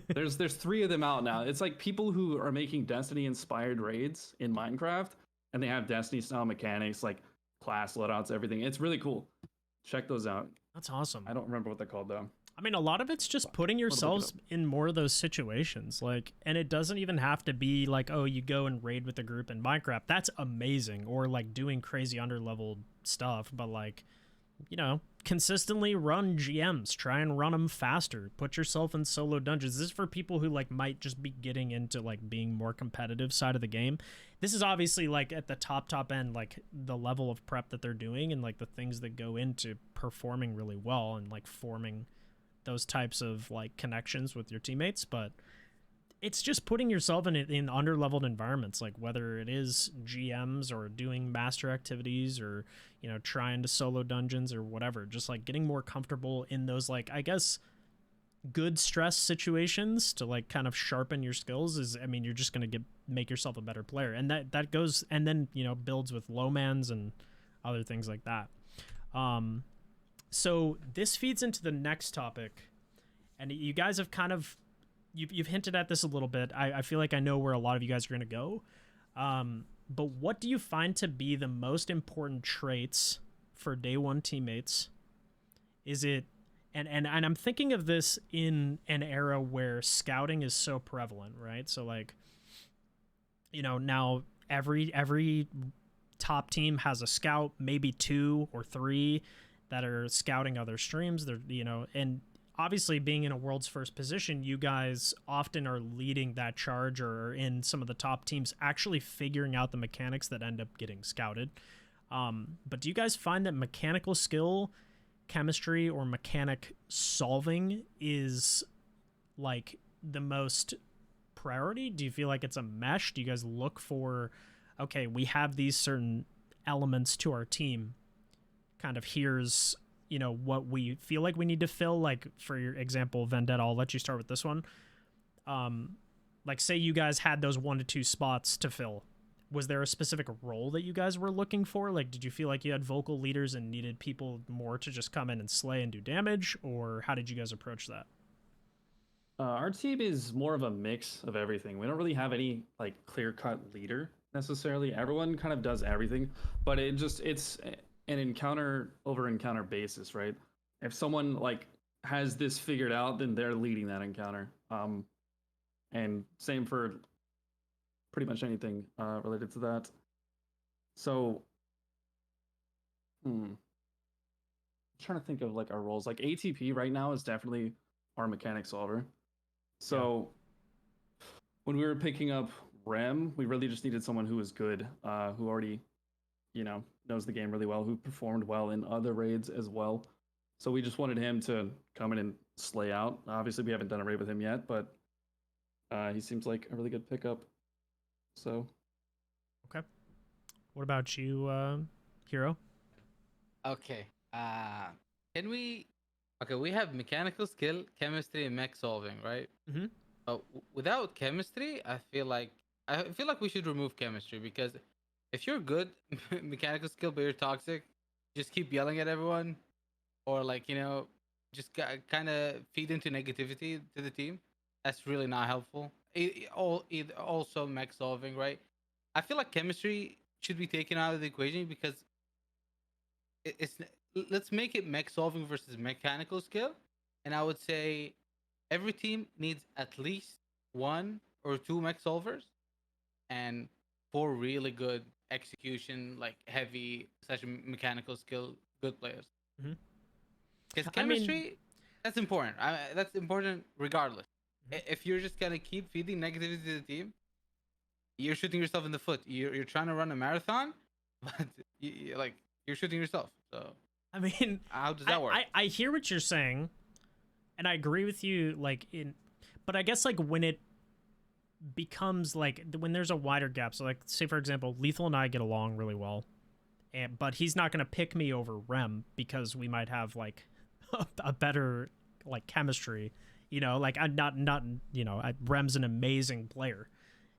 There's 3 of them out now. It's like people who are making Destiny inspired raids in Minecraft, and they have Destiny style mechanics like class loadouts, everything. It's really cool. Check those out. That's awesome. I don't remember what they're called though. I mean, a lot of it's just putting yourselves in more of those situations, like, and it doesn't even have to be like, oh, you go and raid with a group in Minecraft. That's amazing. Or like doing crazy underleveled stuff, but like, consistently run GMs, try and run them faster, put yourself in solo dungeons. This is for people who like might just be getting into like being more competitive side of the game. This is obviously like at the top end, like the level of prep that they're doing and like the things that go into performing really well and like forming those types of like connections with your teammates. But it's just putting yourself in under-leveled environments, like whether it is GMs or doing master activities or, you know, trying to solo dungeons or whatever, just like getting more comfortable in those, like, I guess, good stress situations to like kind of sharpen your skills is, I mean, you're just going to make yourself a better player. And that goes, and then, you know, builds with low mans and other things like that. So this feeds into the next topic, and you guys have kind of, you've hinted at this a little bit. I feel like I know where a lot of you guys are going to go. But what do you find to be the most important traits for day one teammates? Is it, and I'm thinking of this in an era where scouting is so prevalent, right? So like, you know, now every top team has a scout, maybe 2 or 3 that are scouting other streams. They're, you know, and obviously being in a world's first position, you guys often are leading that charge or are in some of the top teams actually figuring out the mechanics that end up getting scouted. But do you guys find that mechanical skill, chemistry, or mechanic solving is like the most priority? Do you feel like it's a mesh? Do you guys look for, okay, we have these certain elements to our team, kind of here's, you know, what we feel like we need to fill? Like, for your example, Vendetta, I'll let you start with this one. Like, say you guys had those 1 to 2 spots to fill. Was there a specific role that you guys were looking for? Like, did you feel like you had vocal leaders and needed people more to just come in and slay and do damage? Or how did you guys approach that? Our team is more of a mix of everything. We don't really have any like clear-cut leader necessarily. Everyone kind of does everything, but it's an encounter over encounter basis, right? If someone like has this figured out, then they're leading that encounter. And same for pretty much anything related to that. So, I'm trying to think of like our roles. Like ATP right now is definitely our mechanic solver. So when we were picking up Rem, we really just needed someone who was good, who already, you know, knows the game really well, who performed well in other raids as well. So we just wanted him to come in and slay out. Obviously, we haven't done a raid with him yet, but he seems like a really good pickup. So, okay. What about you, Hero? Okay. Can we? Okay, we have mechanical skill, chemistry, and mech solving, right? Mm-hmm. Without chemistry, I feel like we should remove chemistry, because if you're good mechanical skill but you're toxic, just keep yelling at everyone, or like, you know, just kind of feed into negativity to the team. That's really not helpful. Also mech solving, right? I feel like chemistry should be taken out of the equation, because it's let's make it mech solving versus mechanical skill, and I would say every team needs at least 1 or 2 mech solvers and 4 really good execution, like heavy such mechanical skill good players. Because chemistry, that's important. That's important regardless. If you're just gonna keep feeding negativity to the team, you're shooting yourself in the foot. You're trying to run a marathon, but you're shooting yourself. So I mean, how does that work? I hear what you're saying, and I agree with you. Like but I guess like when it becomes like when there's a wider gap. So like, say for example, Lethal and I get along really well, but he's not gonna pick me over Rem because we might have like a better like chemistry. You know, like I'm not you know, Rem's an amazing player.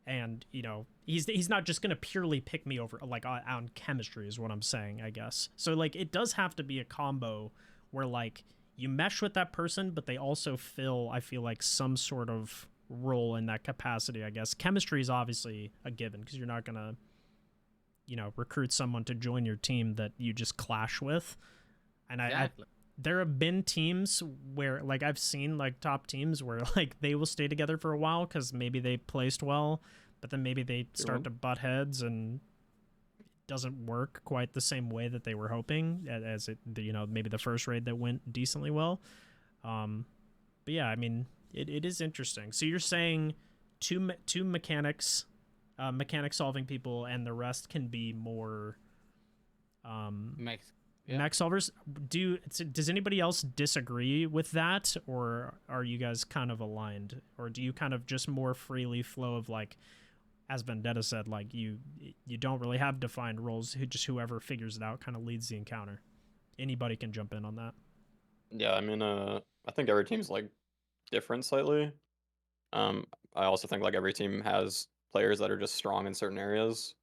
And, you know, he's not just going to purely pick me over, like, on chemistry is what I'm saying, I guess. So, like, it does have to be a combo where, like, you mesh with that person, but they also fill, I feel like, some sort of role in that capacity, I guess. Chemistry is obviously a given, because you're not going to, you know, recruit someone to join your team that you just clash with. And exactly. There have been teams where, like, I've seen, like, top teams where, like, they will stay together for a while because maybe they placed well, but then maybe they start to butt heads and it doesn't work quite the same way that they were hoping, as it, you know, maybe the first raid that went decently well. But yeah, I mean, it is interesting. So you're saying two mechanics, mechanic solving people, and the rest can be more Yeah. mech solvers. Does anybody else disagree with that, or are you guys kind of aligned, or do you kind of just more freely flow of like, as Vendetta said, like you don't really have defined roles, just whoever figures it out kind of leads the encounter? Anybody can jump in on that. Yeah, I mean, I think every team's like different slightly. I also think like every team has players that are just strong in certain areas.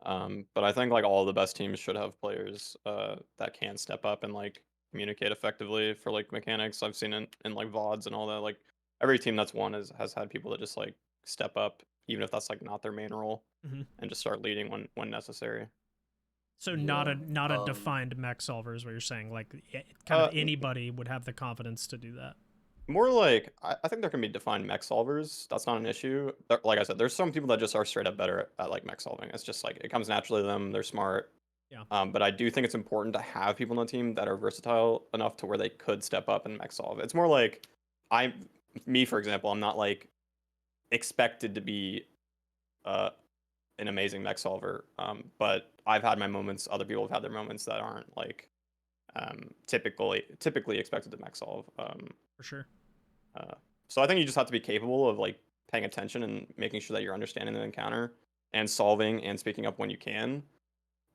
But I think like all the best teams should have players that can step up and like communicate effectively for like mechanics. I've seen in like VODs and all that. Like every team that's won has had people that just like step up, even if that's like not their main role, Mm-hmm. and just start leading when necessary. So Yeah, not a defined mech solver is what you're saying. Like kind of anybody would have the confidence to do that. More like I think there can be defined mech solvers. That's not an issue. Like I said, there's some people that just are straight up better at like mech solving. It's just like it comes naturally to them. They're smart. Yeah. But I do think it's important to have people on the team that are versatile enough to where they could step up and mech solve. It's more like me for example, I'm not like expected to be an amazing mech solver. But I've had my moments. Other people have had their moments that aren't like typically expected to mech solve. For sure. So I think you just have to be capable of like paying attention and making sure that you're understanding the encounter and solving and speaking up when you can.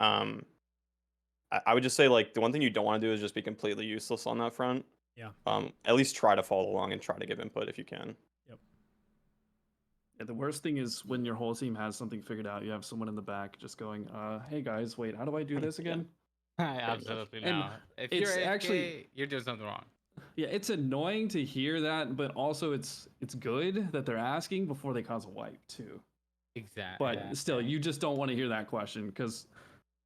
I would just say like the one thing you don't want to do is just be completely useless on that front. Yeah. At least try to follow along and try to give input if you can. Yep. Yeah, the worst thing is when your whole team has something figured out, you have someone in the back just going, "Hey guys, wait, how do I do this again?" Absolutely And not. If it's you're AFK, actually- you're doing something wrong. Yeah, it's annoying to hear that, but also it's good that they're asking before they cause a wipe too. Exactly. But still, you just don't want to hear that question because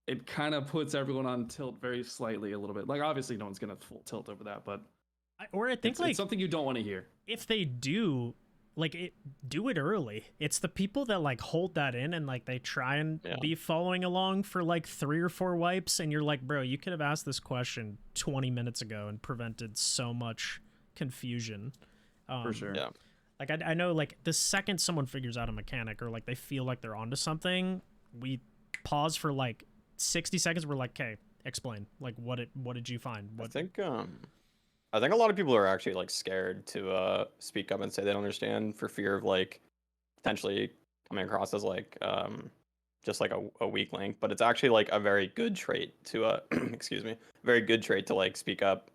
it kind of puts everyone on tilt very slightly a little bit. Like obviously, no one's gonna full tilt over that, but I think it's, like it's something you don't want to hear. if they do, like do it early. It's the people that like hold that in and like they try and be following along for like 3 or 4 wipes, and you're like, bro, you could have asked this question 20 minutes ago and prevented so much confusion. For sure. Yeah. Like I know like the second someone figures out a mechanic or like they feel like they're onto something, we pause for like 60 seconds. We're like, okay, explain. Like what did you find? What... I think a lot of people are actually like scared to speak up and say they don't understand for fear of like potentially coming across as like just like a weak link. But it's actually like a very good trait to excuse me, very good trait to like speak up.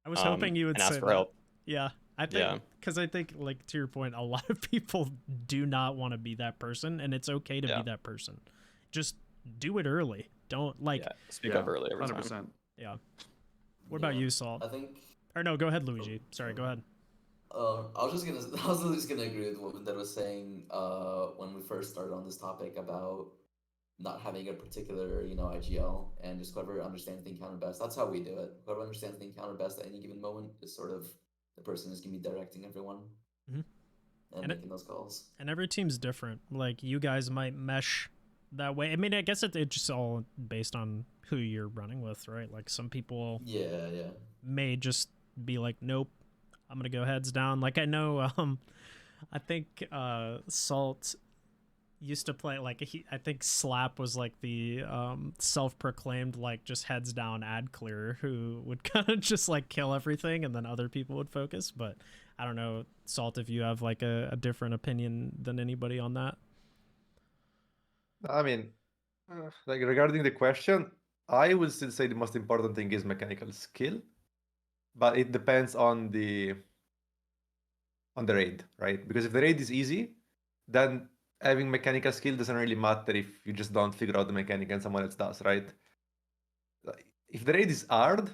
I was hoping you would and ask say for that. help. Yeah, I think because I think like to your point, a lot of people do not want to be that person, and it's okay to be that person. Just do it early. Don't like speak up early every 100%. time. Yeah. What about you, Salt? I think. Or no, go ahead, Luigi. Sorry, go ahead. I was just gonna agree with what that was saying. When we first started on this topic about not having a particular, IGL, and just whoever understands the encounter best. That's how we do it. Whoever understands the encounter best at any given moment is sort of the person who's gonna be directing everyone and making those calls. And every team's different. Like you guys might mesh that way. I mean, I guess it's just all based on who you're running with, right? Like some people may just be like, nope, I'm gonna go heads down. Like I know I think Salt used to play like I think Slap was like the self-proclaimed like just heads down ad clearer who would kind of just like kill everything and then other people would focus. But I don't know, Salt, if you have like a different opinion than anybody on that. I mean, like regarding the question, I would still say the most important thing is mechanical skill, but it depends on the raid, right? Because if the raid is easy, then having mechanical skill doesn't really matter if you just don't figure out the mechanic and someone else does, right? If the raid is hard,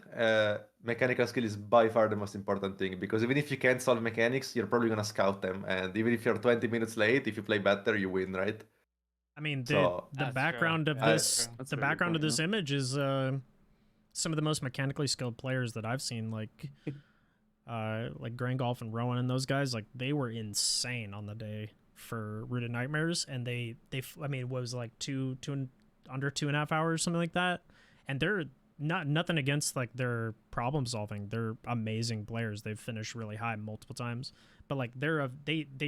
mechanical skill is by far the most important thing, because even if you can't solve mechanics, you're probably gonna scout them, and even if you're 20 minutes late, if you play better, you win, right? I mean, So- the background of this, That's the a very good background of point, this image is some of the most mechanically skilled players that I've seen, like Grain Golf and Rowan and those guys. Like they were insane on the day for Rooted Nightmares, and they I mean, it was like under 2.5 hours, something like that. And they're nothing against like their problem solving. They're amazing players. They've finished really high multiple times, but like they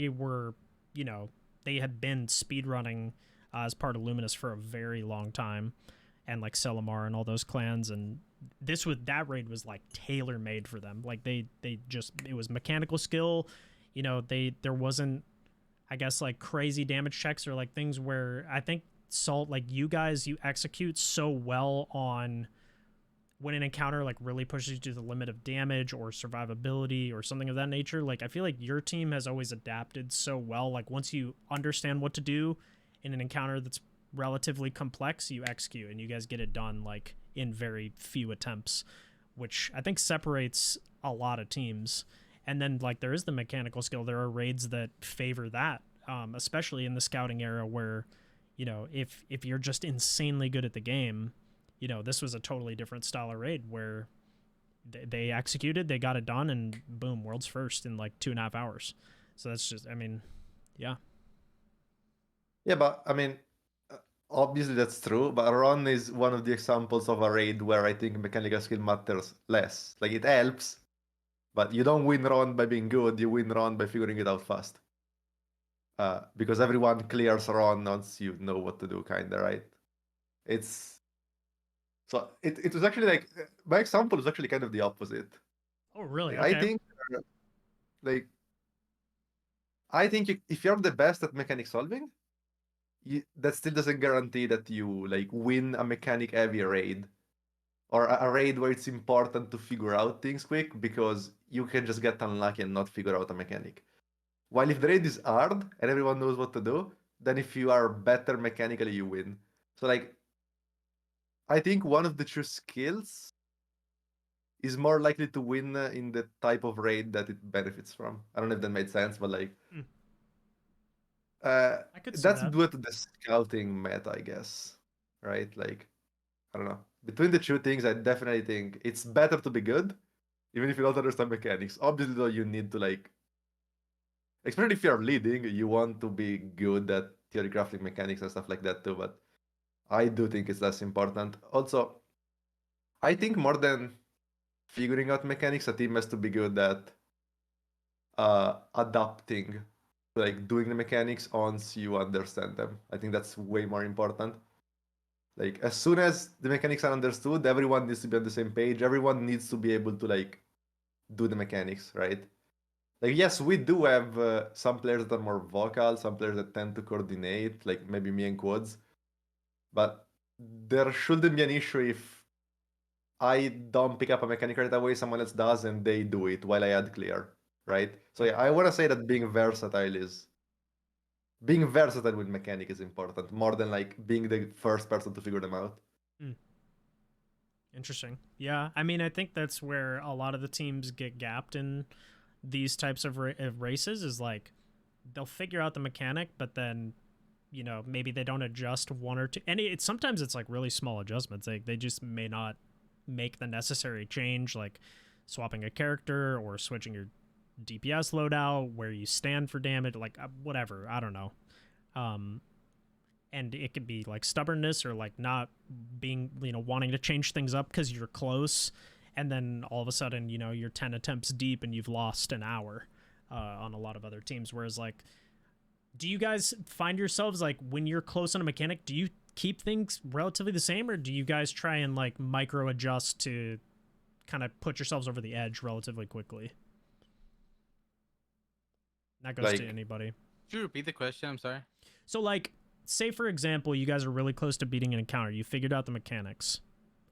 were, they had been speedrunning as part of Luminous for a very long time, and like Selimar and all those clans, and that raid was like tailor made for them. Like they just, it was mechanical skill. You know, there wasn't, I guess, like crazy damage checks or like things where I think Salt, like you guys, you execute so well on when an encounter like really pushes you to the limit of damage or survivability or something of that nature. Like I feel like your team has always adapted so well. Like once you understand what to do in an encounter that's relatively complex, you execute and you guys get it done like in very few attempts, which I think separates a lot of teams. And then like there is the mechanical skill. There are raids that favor that, especially in the scouting era where, you know, if you're just insanely good at the game, you know, this was a totally different style of raid where they executed, they got it done, and boom, world's first in like 2.5 hours. So that's just, I mean, yeah. Yeah, but I mean, obviously that's true. But Ron is one of the examples of a raid where I think mechanical skill matters less. Like it helps, but you don't win Ron by being good. You win Ron by figuring it out fast. Because everyone clears Ron once you know what to do, kinda, right? It's so it was actually like my example is actually kind of the opposite. Oh, really? Like, Okay. like I think if you're the best at mechanic solving, that still doesn't guarantee that you like win a mechanic heavy raid or a raid where it's important to figure out things quick because you can just get unlucky and not figure out a mechanic. While if the raid is hard and everyone knows what to do, then if you are better mechanically, you win. So like, I think one of the true skills is more likely to win in the type of raid that it benefits from. I don't know if that made sense, but like, I could see that's that. due to the scouting meta, I guess. Right? Like, I don't know. Between the two things, I definitely think it's better to be good, even if you don't understand mechanics. Obviously, though, you need to like, especially if you're leading, you want to be good at theory crafting mechanics and stuff like that too. But I do think it's less important. Also, I think more than figuring out mechanics, a team has to be good at adapting, like doing the mechanics once you understand them. I think that's way more important. Like as soon as the mechanics are understood, everyone needs to be on the same page. Everyone needs to be able to like do the mechanics, right? Like yes, we do have some players that are more vocal, some players that tend to coordinate, like maybe me and Quads. But there shouldn't be an issue if I don't pick up a mechanic right away, someone else does, and they do it while I add clear, right? So yeah, I want to say that being versatile with mechanic is important more than like being the first person to figure them out. Interesting. Yeah, I mean, I think that's where a lot of the teams get gapped in these types of races is like they'll figure out the mechanic, but then, you know, maybe they don't adjust one or two. And sometimes it's like really small adjustments. Like they just may not make the necessary change, like swapping a character or switching your DPS loadout, where you stand for damage, like whatever. I don't know. And it could be like stubbornness or like not being, you know, wanting to change things up because you're close, and then all of a sudden, you know, you're 10 attempts deep and you've lost an hour on a lot of other teams. Whereas like, do you guys find yourselves like when you're close on a mechanic, do you keep things relatively the same, or do you guys try and like micro adjust to kind of put yourselves over the edge relatively quickly? That goes to Like, anybody. Could you repeat the question? I'm sorry. So like, say for example, you guys are really close to beating an encounter. You figured out the mechanics.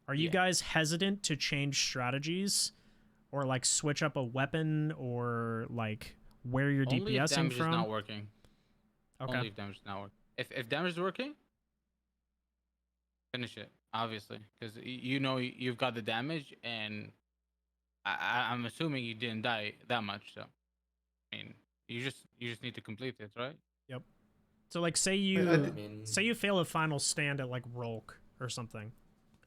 Are you guys hesitant to change strategies or like switch up a weapon or like where you're Only if DPSing damage from? is not working. Okay. Only if damage is not working. If damage is working, finish it. Obviously, because you know you've got the damage, and I'm assuming you didn't die that much. So, I mean, you just need to complete it, right? Yep. So like, say I you mean, fail a final stand at like Rolk or something.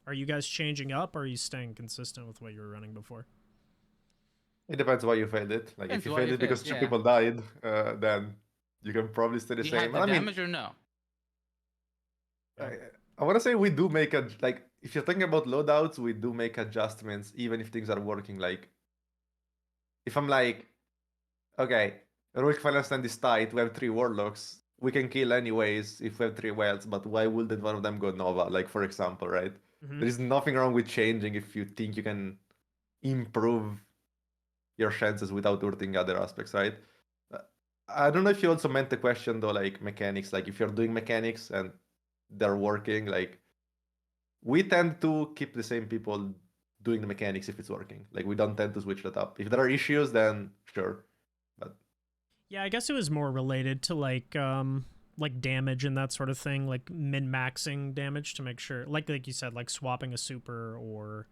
Are you guys changing up, or are you staying consistent with what you were running before? it depends why you failed it. Like if Depends you why failed you it failed. because two Yeah. people died, then you can probably stay the Do you same. have the I mean, damage or no? Yeah. I want to say we do make like if you're talking about loadouts, we do make adjustments even if things are working. Like if I'm like, okay, Heroic Final Stand is tight, we have 3 Warlocks, we can kill anyways if we have 3 Wells, but why wouldn't one of them go Nova? Like for example, right? Mhm. There is nothing wrong with changing if you think you can improve your chances without hurting other aspects, right? Uh, I don't know if you also meant the question though, like mechanics, like if you're doing mechanics and they're working, like we tend to keep the same people doing the mechanics if it's working. Like we don't tend to switch that up. If there are issues, then sure. But Yeah, I guess it was more related to like damage and that sort of thing, like min-maxing damage to make sure like you said, like swapping a super, or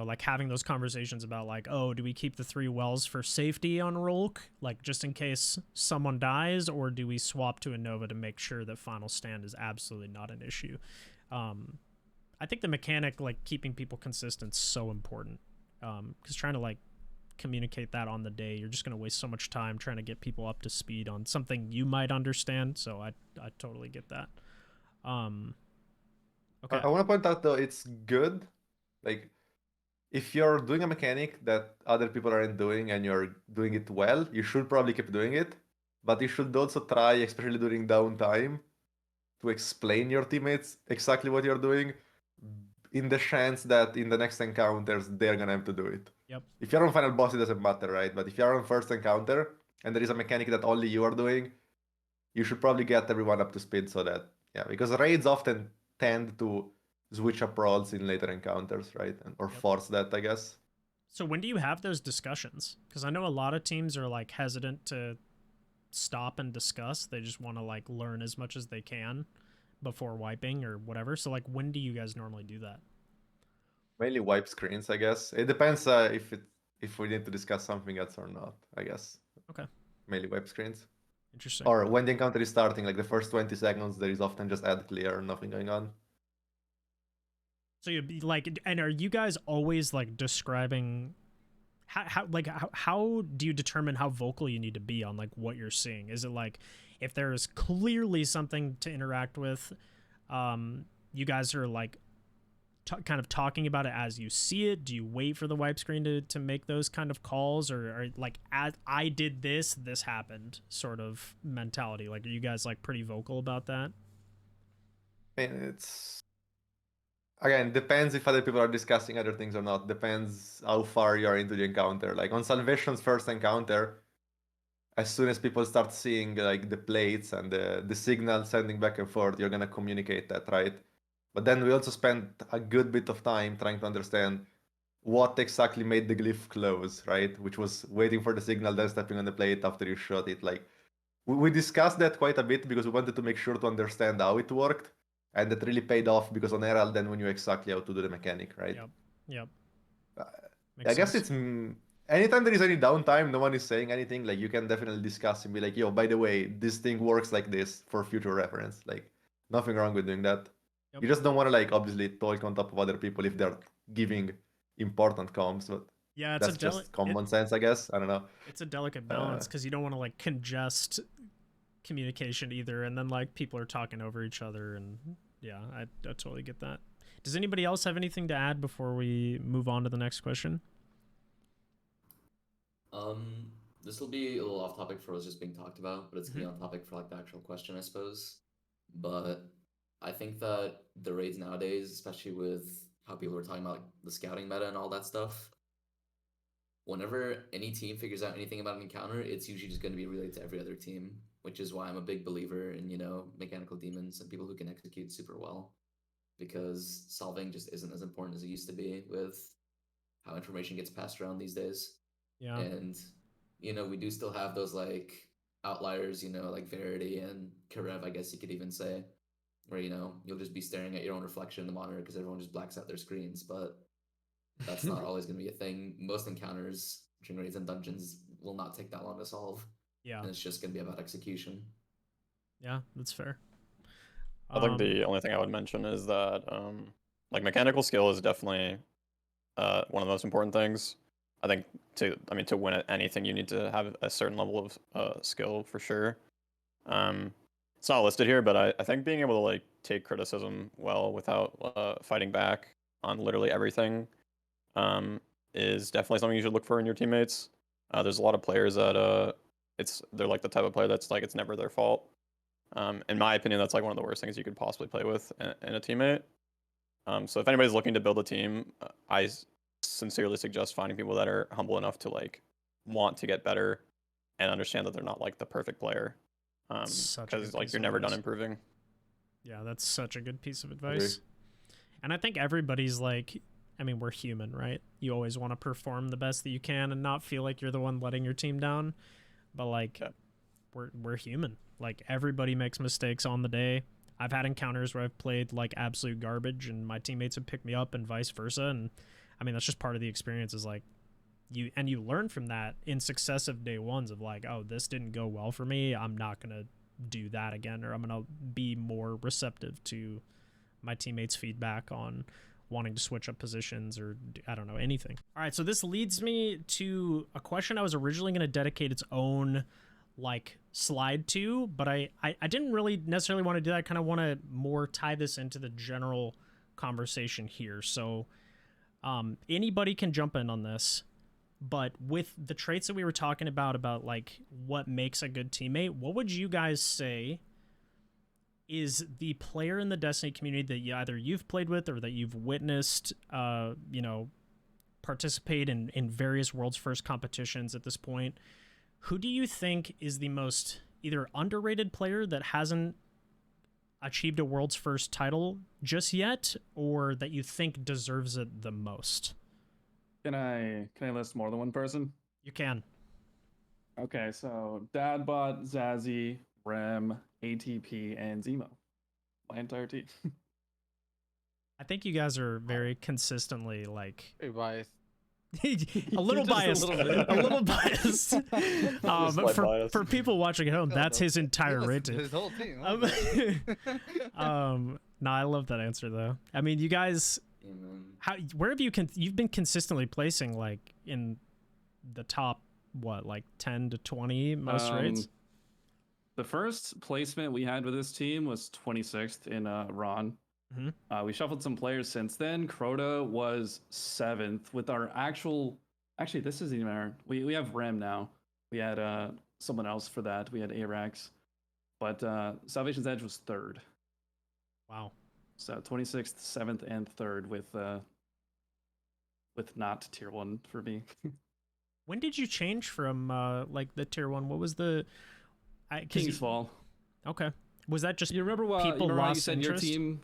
like having those conversations about like, oh, do we keep the 3 wells for safety on Rolk, like just in case someone dies, or do we swap to a Nova to make sure that final stand is absolutely not an issue? I think the mechanic, like keeping people consistent, is so important, because trying to like communicate that on the day, you're just going to waste so much time trying to get people up to speed on something you might understand. So I totally get that. Okay. I want to point out though, it's good. Like if you're doing a mechanic that other people aren't doing and you're doing it well, you should probably keep doing it. But you should also try, especially during downtime, to explain your teammates exactly what you're doing, in the chance that in the next encounters they're gonna have to do it. Yep. If you're on final boss, it doesn't matter, right? But if you're on first encounter and there is a mechanic that only you are doing, you should probably get everyone up to speed so that, yeah, because raids often tend to switch up roles in later encounters, right? Or Yep. force that, I guess. So when do you have those discussions? Because I know a lot of teams are like hesitant to stop and discuss. They just want to like learn as much as they can before wiping or whatever. So like, when do you guys normally do that? Mainly wipe screens, I guess. It depends if we need to discuss something else or not, I guess. Okay. Mainly wipe screens. Interesting. Or when the encounter is starting, like the first 20 seconds, there is often just ad clear, nothing going on. So you'd be like, and are you guys always like describing how do you determine how vocal you need to be on like what you're seeing? Is it like if there is clearly something to interact with, you guys are like kind of talking about it as you see it? Do you wait for the wipe screen to make those kind of calls, or like, as I did this happened sort of mentality? Like, are you guys like pretty vocal about that? I mean, it's again, depends if other people are discussing other things or not. Depends how far you are into the encounter. Like on Salvation's first encounter, as soon as people start seeing like the plates and the signal sending back and forth, you're gonna communicate that, right? But then we also spent a good bit of time trying to understand what exactly made the glyph close, right? Which was waiting for the signal, then stepping on the plate after you shot it. Like we discussed that quite a bit because we wanted to make sure to understand how it worked, and that really paid off because on Herald then we knew exactly how to do the mechanic, right? Yep. Yep. Uh, Makes I guess sense. it's anytime there is any downtime, no one is saying anything. Like you can definitely discuss and be like, "Yo, by the way, this thing works like this for future reference." Like nothing wrong with doing that. Yep. You just don't want to like obviously talk on top of other people if they're giving important comms, but Yeah, that's just common sense, I guess. I don't know. it's a delicate balance because you don't want to like congest communication either, and then like people are talking over each other, and yeah, I totally get that. Does anybody else have anything to add before we move on to the next question? This will be a little off topic for what's just being talked about, but it's gonna be on topic for like the actual question, I suppose. But I think that the raids nowadays, especially with how people are talking about like, the scouting meta and all that stuff, whenever any team figures out anything about an encounter, it's usually just going to be relayed to every other team, which is why I'm a big believer in, mechanical demons and people who can execute super well, because solving just isn't as important as it used to be with how information gets passed around these days. Yeah. And, we do still have those like outliers, like Verity and Karev, I guess you could even say, where, you'll just be staring at your own reflection in the monitor because everyone just blacks out their screens. But that's not always going to be a thing. Most encounters during raids and dungeons will not take that long to solve. Yeah. And it's just going to be about execution. Yeah, that's fair. I think the only thing I would mention is that like mechanical skill is definitely one of the most important things. I think to win at anything you need to have a certain level of skill for sure. It's not listed here, but I think being able to like take criticism well without fighting back on literally everything is definitely something you should look for in your teammates. There's a lot of players that they're like the type of player that's like it's never their fault. In my opinion, that's like one of the worst things you could possibly play with in a teammate. So if anybody's looking to build a team, sincerely suggest finding people that are humble enough to like want to get better and understand that they're not like the perfect player. Such a Because good like piece you're of never done advice. improving. Yeah, that's such a good piece of Agree. advice. And I think everybody's like, I mean, we're human, right? You always want to perform the best that you can and not feel like you're the one letting your team down. But like, Yeah. we're human. Like everybody makes mistakes on the day. I've had encounters where I've played like absolute garbage and my teammates have picked me up and vice versa. And I mean, that's just part of the experience is like you learn from that in successive day ones of like, oh, this didn't go well for me. I'm not going to do that again, or I'm going to be more receptive to my teammates' feedback on wanting to switch up positions or I don't know, anything. All right, so this leads me to a question I was originally going to dedicate its own like slide to, but I didn't really necessarily want to do that. I kind of want to more tie this into the general conversation here. So anybody can jump in on this, but with the traits that we were talking about like what makes a good teammate, what would you guys say is the player in the Destiny community that either you've played with or that you've witnessed, participate in various world's first competitions at this point? Who do you think is the most either underrated player that hasn't achieved a world's first title just yet, or that you think deserves it the most? Can I list more than one person? You can. Okay, so Dadbot, Zazzy, Rem, ATP, and Zemo. My entire team. I think you guys are very consistently like Very biased. a little Just a biased, little bit. a little biased. Slight bias. For people watching at home, that's his entire He rating. listened to his whole team. No, I love that answer though. I mean, you guys, Yeah, man. where have you've been consistently placing like in the top what, like 10 to 20 most rates? The first placement we had with this team was 26th in Ron. Mhm. We shuffled some players since then. Crota was 7th with our actual. Actually, this isn't even our. We have Rem now. We had someone else for that. We had Arax, but Salvation's Edge was 3rd. Wow. So 26th, 7th, and 3rd with not tier 1 for me. When did you change from like the tier 1? What was the King's Fall. Okay. Was that just You remember what people you remember how you lost said interest? your team?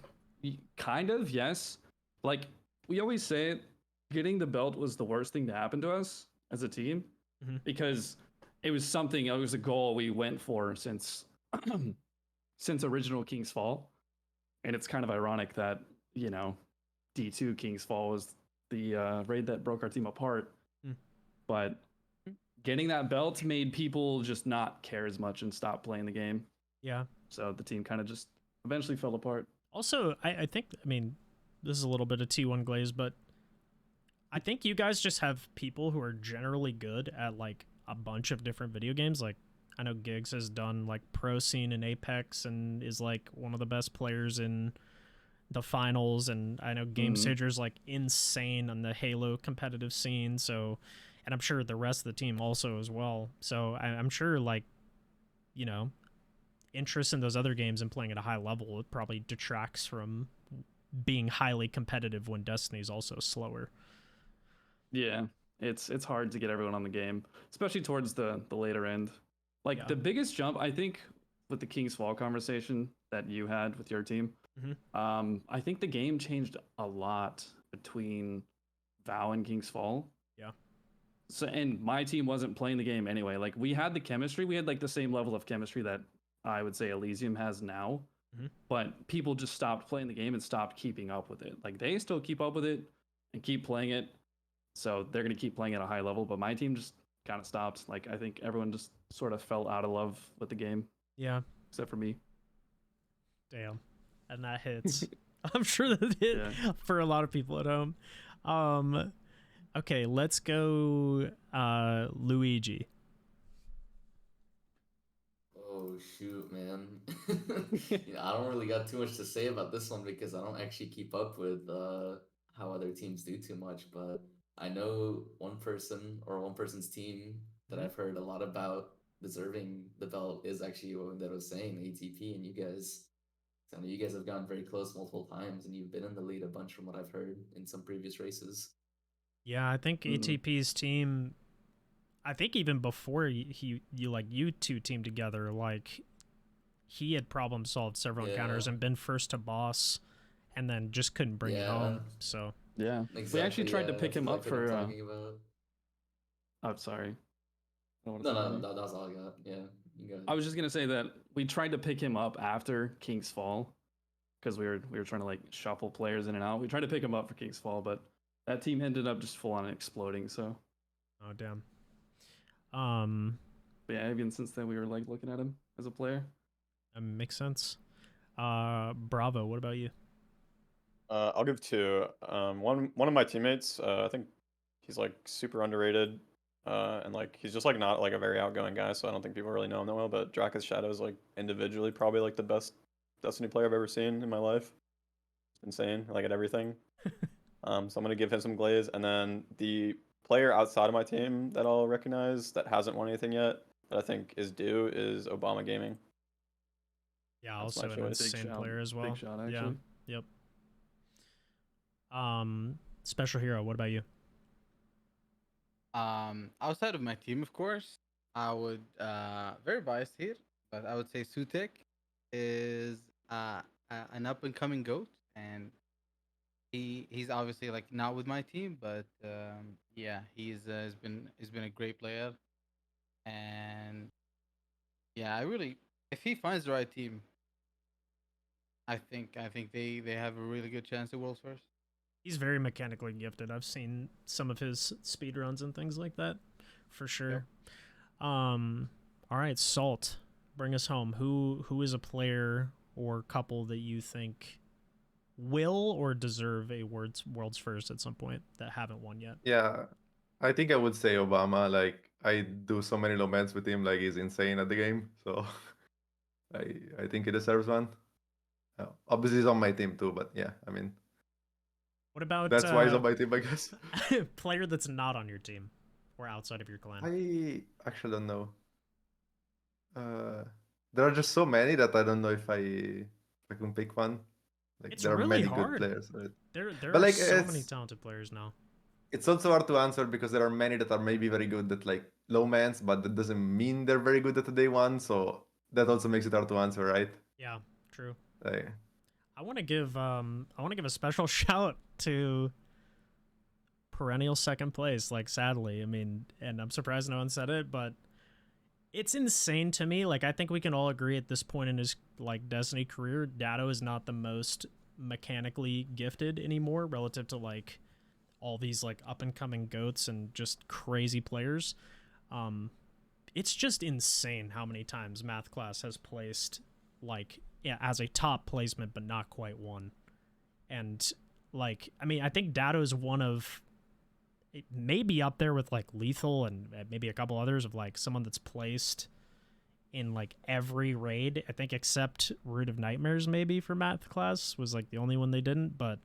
Kind of, yes. Like we always say, getting the belt was the worst thing to happen to us as a team Mhm. because it was something. It was a goal we went for since since original King's Fall, and it's kind of ironic that D2 King's Fall was the raid that broke our team apart. Mm. But getting that belt made people just not care as much and stop playing the game. Yeah. So the team kind of just eventually fell apart. Also, I think, I mean, this is a little bit of T1 glaze, but I think you guys just have people who are generally good at like a bunch of different video games. Like, I know Giggs has done like pro scene in Apex and is like one of the best players in the finals. And I know Game Sager's like insane on the Halo competitive scene. So, and I'm sure the rest of the team also as well. So I'm sure like, interest in those other games and playing at a high level, it probably detracts from being highly competitive when Destiny's also slower. Yeah, it's hard to get everyone on the game, especially towards the later end. Like Yeah. the biggest jump, I think, with the King's Fall conversation that you had with your team, I think the game changed a lot between Vow and King's Fall. Yeah. So, and my team wasn't playing the game anyway. Like we had the chemistry, we had like the same level of chemistry that I would say Elysium has now, but people just stopped playing the game and stopped keeping up with it. Like they still keep up with it and keep playing it, so they're gonna keep playing at a high level. But my team just kind of stopped. Like I think everyone just sort of fell out of love with the game. Yeah. Except for me. Damn. And that hits. I'm sure that hit for a lot of people at home. Okay, let's go Luigi. Oh shoot, man. I don't really got too much to say about this one because I don't actually keep up with how other teams do too much. But I know one person or one person's team that I've heard a lot about deserving the belt is actually what Vendetta was saying, ATP and you guys. I know you guys have gotten very close multiple times, and you've been in the lead a bunch from what I've heard in some previous races. Yeah, I think ATP's team. I think even before you two teamed together, like he had problem solved several encounters and been first to boss, and then just couldn't bring it home. So yeah, exactly, we actually tried to pick him up exactly what for. I'm talking about. I'm sorry. I don't wanna No, say no, anything. that was all I got. Yeah, you got it. I was just gonna say that we tried to pick him up after King's Fall because we were trying to like shuffle players in and out. We tried to pick him up for King's Fall, but that team ended up just full on exploding. So oh damn. but yeah, even since then we were like looking at him as a player. That makes sense. Bravo, what about you? I'll give two. One of my teammates, I think he's like super underrated, and like he's just like not like a very outgoing guy, so I don't think people really know him that well. But Draka's Shadow is like individually probably like the best Destiny player I've ever seen in my life. Insane, like at everything. So I'm gonna give him some glaze, and then the player outside of my team that I'll recognize that hasn't won anything yet that I think is due is Obama Gaming. Yeah, That's also my an choice. insane player as well. Big shot, actually. Yeah. Yep. Special Hero, what about you? Outside of my team, of course, I would very biased here, but I would say Sutek is an up and coming goat, and he's obviously like not with my team, but yeah, he's been a great player, and yeah, I really if he finds the right team, I think they have a really good chance at World's First. He's very mechanically gifted. I've seen some of his speed runs and things like that, for sure. Yep. All right, Salt, bring us home. Who is a player or couple that you think will or deserve a world's first at some point that haven't won yet? Yeah, I think I would say Obama. Like I do so many moments with him, like he's insane at the game. So I think he deserves one. Obviously, he's on my team too, but yeah, I mean, what about that's why he's on my team, I guess. player that's not on your team or outside of your clan? I actually don't know. There are just so many that I don't know if I can pick one. Like It's there are really many hard. good players. Right? There But are like so many talented players now. It's also hard to answer because there are many that are maybe very good at like low mans, but that doesn't mean they're very good at the day one. So that also makes it hard to answer, right? Yeah, true. Like, I want to give a special shout to perennial second place. Like, sadly, I mean, and I'm surprised no one said it, but it's insane to me. Like, I think we can all agree at this point in his like Destiny career, Datto is not the most mechanically gifted anymore relative to like all these like up and coming goats and just crazy players. It's just insane how many times Math Class has placed like as a top placement but not quite won. And like, I mean, I think Datto is one of maybe up there with like Lethal and maybe a couple others of like someone that's placed in like every raid, I think, except Root of Nightmares maybe for Math Class was like the only one they didn't. But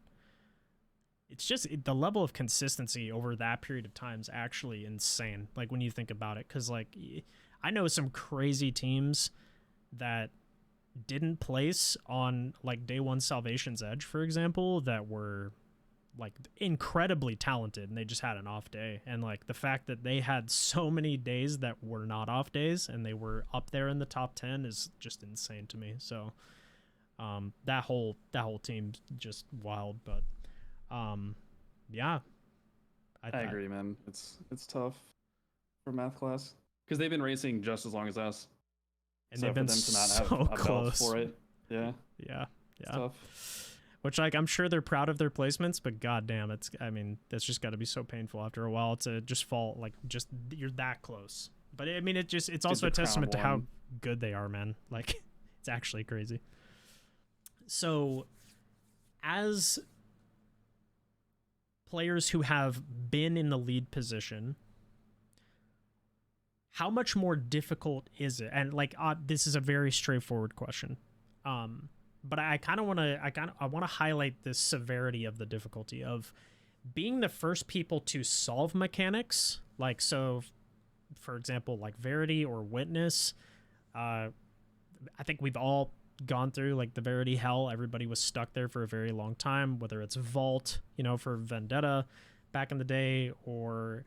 it's just the level of consistency over that period of time is actually insane. Like when you think about it, because like I know some crazy teams that didn't place on like day one Salvation's Edge, for example, that were like incredibly talented and they just had an off day. And like the fact that they had so many days that were not off days and they were up there in the top 10 is just insane to me. So that whole team's just wild. But yeah, I agree, man. It's tough for Math Class because they've been racing just as long as us, and so they've been for them to not so have a belt close for it. Yeah, it's tough. Which like I'm sure they're proud of their placements, but goddamn, that's just got to be so painful after a while to just fall like just you're that close. But I mean, it's also a testament to how good they are, man. Like it's actually crazy. So as players who have been in the lead position, how much more difficult is it? And like this is a very straightforward question. But I want to highlight the severity of the difficulty of being the first people to solve mechanics. Like, so for example, like Verity or Witness, I think we've all gone through like the Verity hell. Everybody was stuck there for a very long time, whether it's Vault, you know, for Vendetta back in the day, or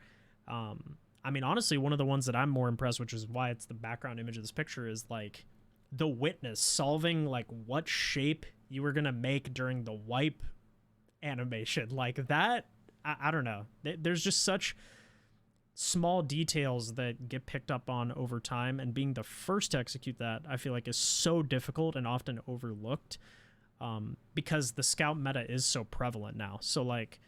I mean, honestly, one of the ones that I'm more impressed, which is why it's the background image of this picture, is like the Witness solving like what shape you were gonna make during the wipe animation. Like that, I don't know. There's just such small details that get picked up on over time, and being the first to execute that, I feel like, is so difficult and often overlooked, because the scout meta is so prevalent now. So like,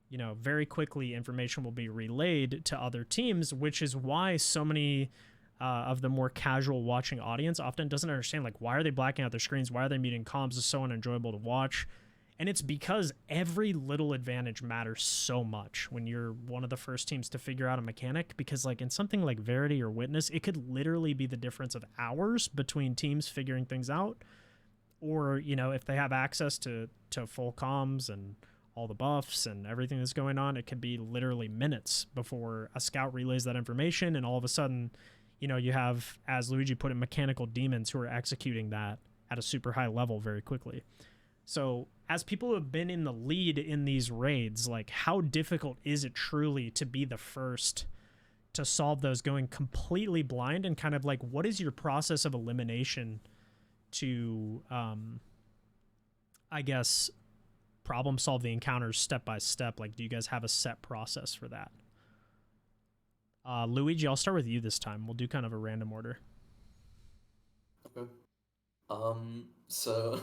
you know, very quickly information will be relayed to other teams, which is why so many of the more casual watching audience often doesn't understand, like, why are they blacking out their screens? Why are they muting comms? It's so unenjoyable to watch. And it's because every little advantage matters so much when you're one of the first teams to figure out a mechanic, because like in something like Verity or Witness, it could literally be the difference of hours between teams figuring things out. Or, you know, if they have access to full comms and all the buffs and everything that's going on, it could be literally minutes before a scout relays that information, and all of a sudden, you know, you have, as Luigi put it, mechanical demons who are executing that at a super high level very quickly. So as people who have been in the lead in these raids, like, how difficult is it truly to be the first to solve those going completely blind? And kind of like, what is your process of elimination to, I guess, problem solve the encounters step by step? Like, do you guys have a set process for that? Luigi, I'll start with you this time. We'll do kind of a random order. Okay. So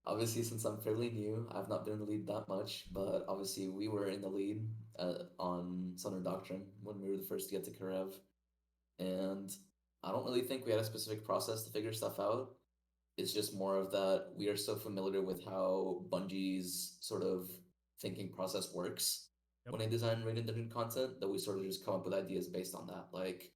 obviously, since I'm fairly new, I've not been in the lead that much, but obviously we were in the lead on Southern Doctrine when we were the first to get to Karev. And I don't really think we had a specific process to figure stuff out. It's just more of that we are so familiar with how Bungie's sort of thinking process works when they design raid and dungeon content, that we sort of just come up with ideas based on that. Like,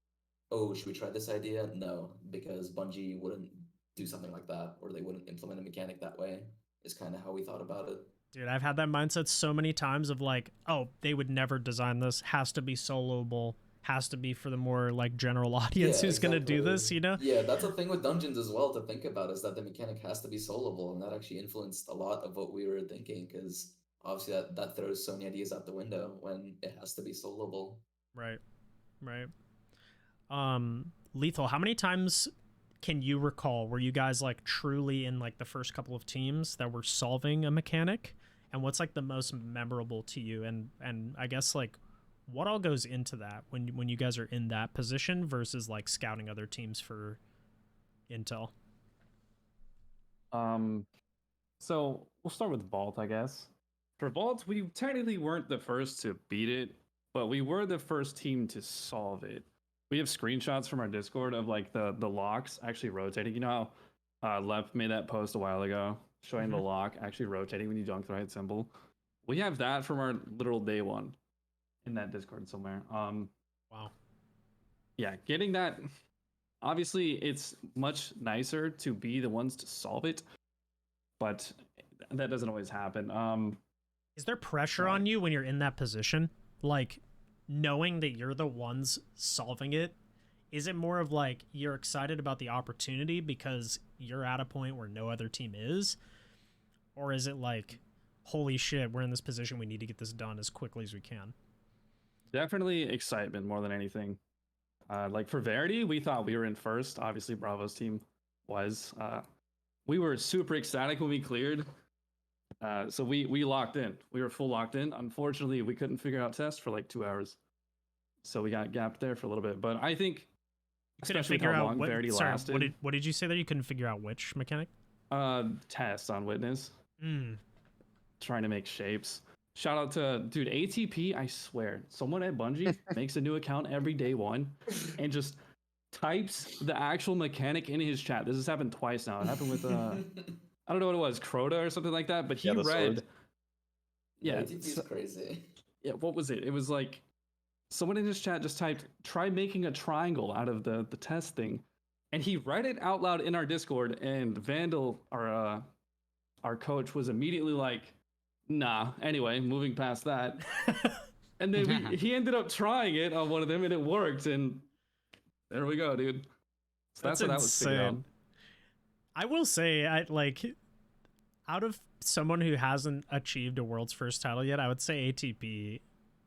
oh, should we try this idea? No, because Bungie wouldn't do something like that, or they wouldn't implement a mechanic that way, is kind of how we thought about it. Dude, I've had that mindset so many times of like, oh, they would never design this, has to be soloable, has to be for the more like general audience who's going to do this, you know? Yeah, that's a thing with dungeons as well to think about, is that the mechanic has to be soloable, and that actually influenced a lot of what we were thinking, because obviously that throws so many ideas out the window when it has to be soloable. Right. Lethal, how many times can you recall were you guys like truly in like the first couple of teams that were solving a mechanic, and what's like the most memorable to you? And I guess like what all goes into that when you guys are in that position versus like scouting other teams for intel? So we'll start with Vault, I guess. For Vault, we technically weren't the first to beat it, but we were the first team to solve it. We have screenshots from our Discord of like the locks actually rotating. You know how Lep made that post a while ago showing the lock actually rotating when you dunk the right symbol? We have that from our literal day one in that Discord somewhere. Wow. Yeah, getting that. Obviously, it's much nicer to be the ones to solve it, but that doesn't always happen. Is there pressure on you when you're in that position? Like, knowing that you're the ones solving it, is it more of like you're excited about the opportunity because you're at a point where no other team is? Or is it like, holy shit, we're in this position, we need to get this done as quickly as we can? Definitely excitement more than anything. Like for Verity, we thought we were in first. Obviously, Bravo's team was. We were super ecstatic when we cleared. So we locked in. We were full locked in. Unfortunately, we couldn't figure out test for like 2 hours. So we got gapped there for a little bit. But I think, Couldn't especially with figure how out long what, Verity sorry, lasted. what did you say there? You couldn't figure out which mechanic? Test on Witness. Mm. Trying to make shapes. Shout out to dude ATP. I swear, someone at Bungie makes a new account every day one, and just types the actual mechanic in his chat. This has happened twice now. It happened with I don't know what it was, Crota or something like that. But he read. Sword. Yeah, ATP is crazy. Yeah, what was it? It was like someone in his chat just typed, "Try making a triangle out of the test thing," and he read it out loud in our Discord. And Vandal, our coach, was immediately like, nah. Anyway, moving past that. And then he ended up trying it on one of them, and it worked. And there we go, dude. So that's what that was figured out. I will say, I like out of someone who hasn't achieved a world's first title yet, I would say ATP,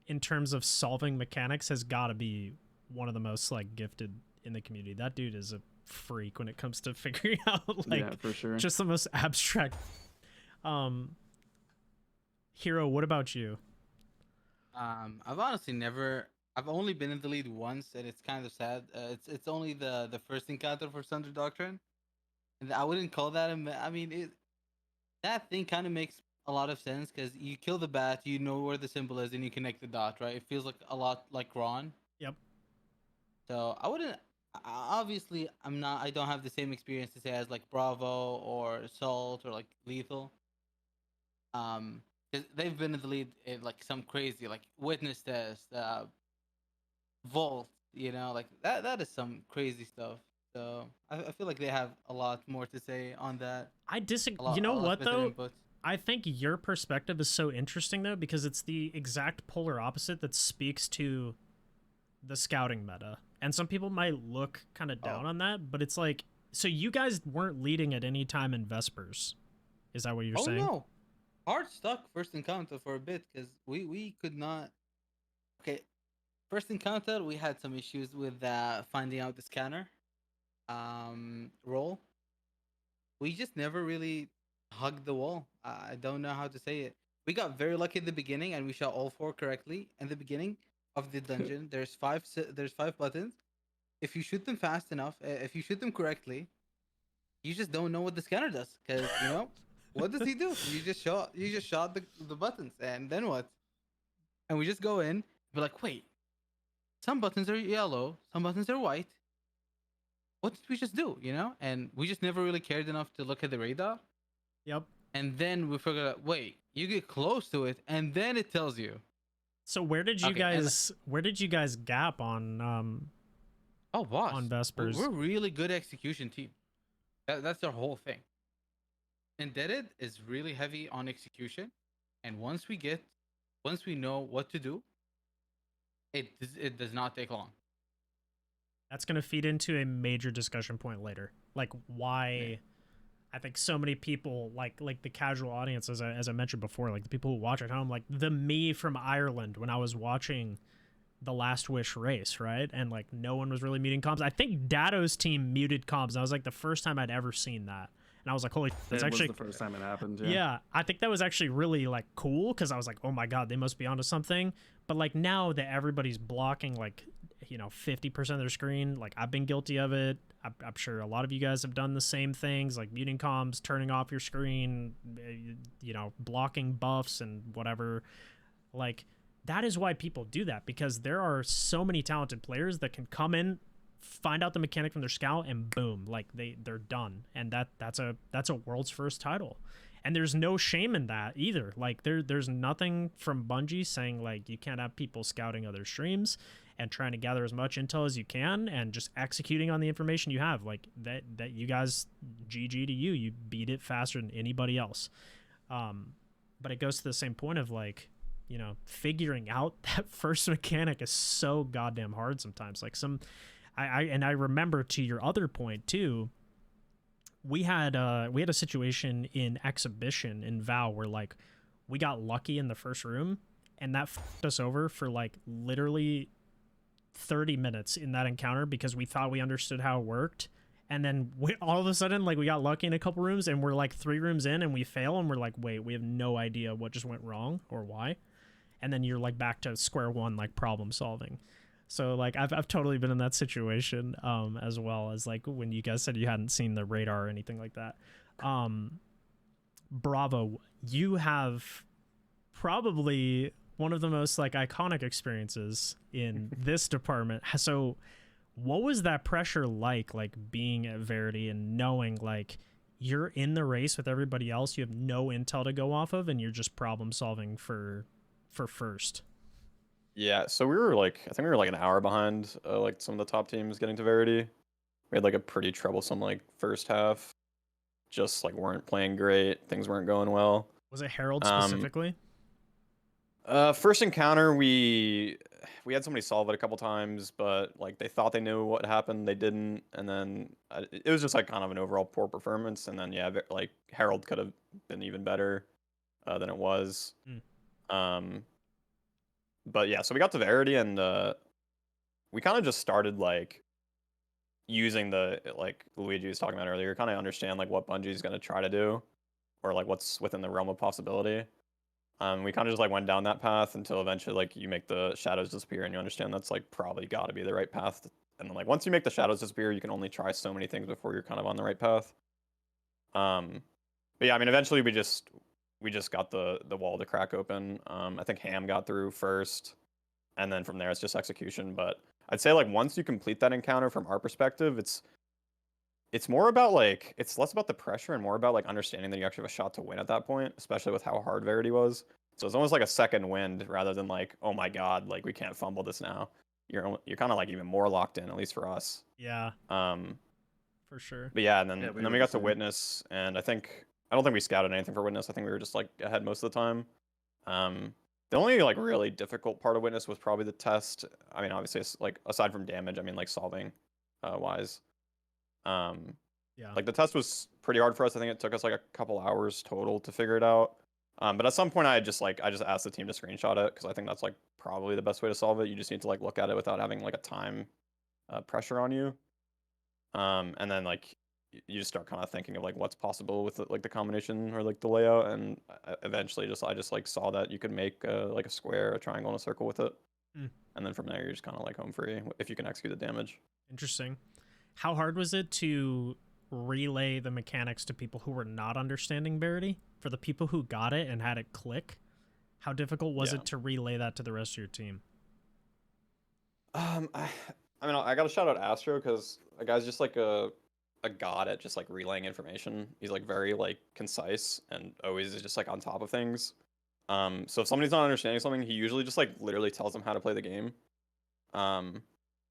in terms of solving mechanics, has got to be one of the most like gifted in the community. That dude is a freak when it comes to figuring out like Yeah, for sure. just the most abstract. Hero, what about you? I've honestly never. I've only been in the lead once, and it's kind of sad. It's only the first encounter for Thunder Doctrine, and I wouldn't call that I mean, that thing kind of makes a lot of sense because you kill the bat, you know where the symbol is, and you connect the dot, right? It feels like a lot like Ron. Yep. So I wouldn't. Obviously, I'm not. I don't have the same experience to say as like Bravo or Salt or like Lethal. 'Cause they've been in the lead in like some crazy like Witness Test, Vault. You know, like that is some crazy stuff. So I feel like they have a lot more to say on that. I disagree. A You know lot what better though? inputs. I think your perspective is so interesting though because it's the exact polar opposite that speaks to the scouting meta. And some people might look kind of down on that, but it's like, so you guys weren't leading at any time in Vespers. Is that what you're saying? No, hard stuck first encounter for a bit because we could not. Okay, first encounter we had some issues with finding out the scanner role. We just never really hugged the wall. I don't know how to say it. We got very lucky at the beginning, and we shot all 4 correctly. In the beginning of the dungeon, there's 5 buttons. If you shoot them fast enough, if you shoot them correctly, you just don't know what the scanner does. Because you know, what does he do? You just shot the buttons, and then what? And we just go in, we're like, wait, some buttons are yellow, some buttons are white. What did we just do? You know? And we just never really cared enough to look at the radar. Yep. And then we figured out, wait, you get close to it, and then it tells you. So where did you guys gap on Oh, boss. on Vespers? We're really good execution team. That's our whole thing. Indebted is really heavy on execution, and once we know what to do, it does not take long. That's going to feed into a major discussion point later. Like why I think so many people like the casual audience, as I mentioned before, like the people who watch at home, like the me from Ireland when I was watching the Last Wish race, right? And like no one was really muting comms. I think Dato's team muted comms. That was like the first time I'd ever seen that. And I was like, holy, that's It actually was the first time it happened. yeah, I think that was actually really like cool because I was like, oh my god, they must be onto something. But like now that everybody's blocking like 50% of their screen, like I've been guilty of it. I'm sure a lot of you guys have done the same things, like muting comms, turning off your screen, blocking buffs and whatever. Like that is why people do that, because there are so many talented players that can come in, find out the mechanic from their scout, and boom, like they're done. And that's a world's first title. And there's no shame in that either. Like there's nothing from Bungie saying like you can't have people scouting other streams and trying to gather as much intel as you can and just executing on the information you have. Like that you guys, GG to you beat it faster than anybody else. But it goes to the same point of like, figuring out that first mechanic is so goddamn hard sometimes. Like I remember, to your other point too, we had a situation in Exhibition in Val where like we got lucky in the first room and that fucked us over for like literally 30 minutes in that encounter because we thought we understood how it worked. And then all of a sudden, like we got lucky in a couple rooms and we're like 3 rooms in and we fail and we're like, wait, we have no idea what just went wrong or why. And then you're like back to square one, like problem solving. So like I've totally been in that situation, as well as like when you guys said you hadn't seen the radar or anything like that. Bravo, you have probably one of the most like iconic experiences in this department. So what was that pressure like being at Verity and knowing like you're in the race with everybody else, you have no intel to go off of, and you're just problem solving for first? Yeah, so we were like, I think we were like an hour behind like some of the top teams getting to Verity. We had like a pretty troublesome like first half. Just like weren't playing great. Things weren't going well. Was it Herald specifically? First encounter, we we had somebody solve it a couple times, but like they thought they knew what happened, they didn't, and then it was just like kind of an overall poor performance. And then yeah, like Harold could have been even better than it was. Um, but yeah, so we got to Verity, and we kind of just started like using the like Luigi was talking about earlier, kind of understand like what Bungie's gonna try to do, or like what's within the realm of possibility. We kind of just like went down that path until eventually like you make the shadows disappear and you understand that's like probably got to be the right path. And then like once you make the shadows disappear, you can only try so many things before you're kind of on the right path. But yeah, I mean, eventually we just got the wall to crack open. I think Ham got through first, and then from there it's just execution. But I'd say like once you complete that encounter, from our perspective, it's more about like it's less about the pressure and more about like understanding that you actually have a shot to win at that point, especially with how hard Verity was. So it's almost like a second wind rather than like, oh my god, like we can't fumble this now. You're kind of like even more locked in, at least for us. Yeah. For sure. But yeah, and Yeah, then we were got the to same. Witness, and I don't think we scouted anything for Witness. I think we were just like ahead most of the time. The only like really difficult part of Witness was probably the test. I mean, obviously, it's, like aside from damage, I mean like solving wise. Yeah. Like the test was pretty hard for us. I think it took us like a couple hours total to figure it out. But at some point, I just asked the team to screenshot it because I think that's like probably the best way to solve it. You just need to like look at it without having like a time pressure on you. And then like you just start kind of thinking of like what's possible with like the combination or like the layout. And eventually, I just like saw that you could make like a square, a triangle, and a circle with it. And then from there, you're just kind of like home free if you can execute the damage. Interesting. How hard was it to relay the mechanics to people who were not understanding Verity? For the people who got it and had it click, how difficult was it to relay that to the rest of your team? I mean, I gotta shout out Astro because the guy's just like a god at just like relaying information. He's like very like concise and always is just like on top of things. So if somebody's not understanding something, he usually just like literally tells them how to play the game.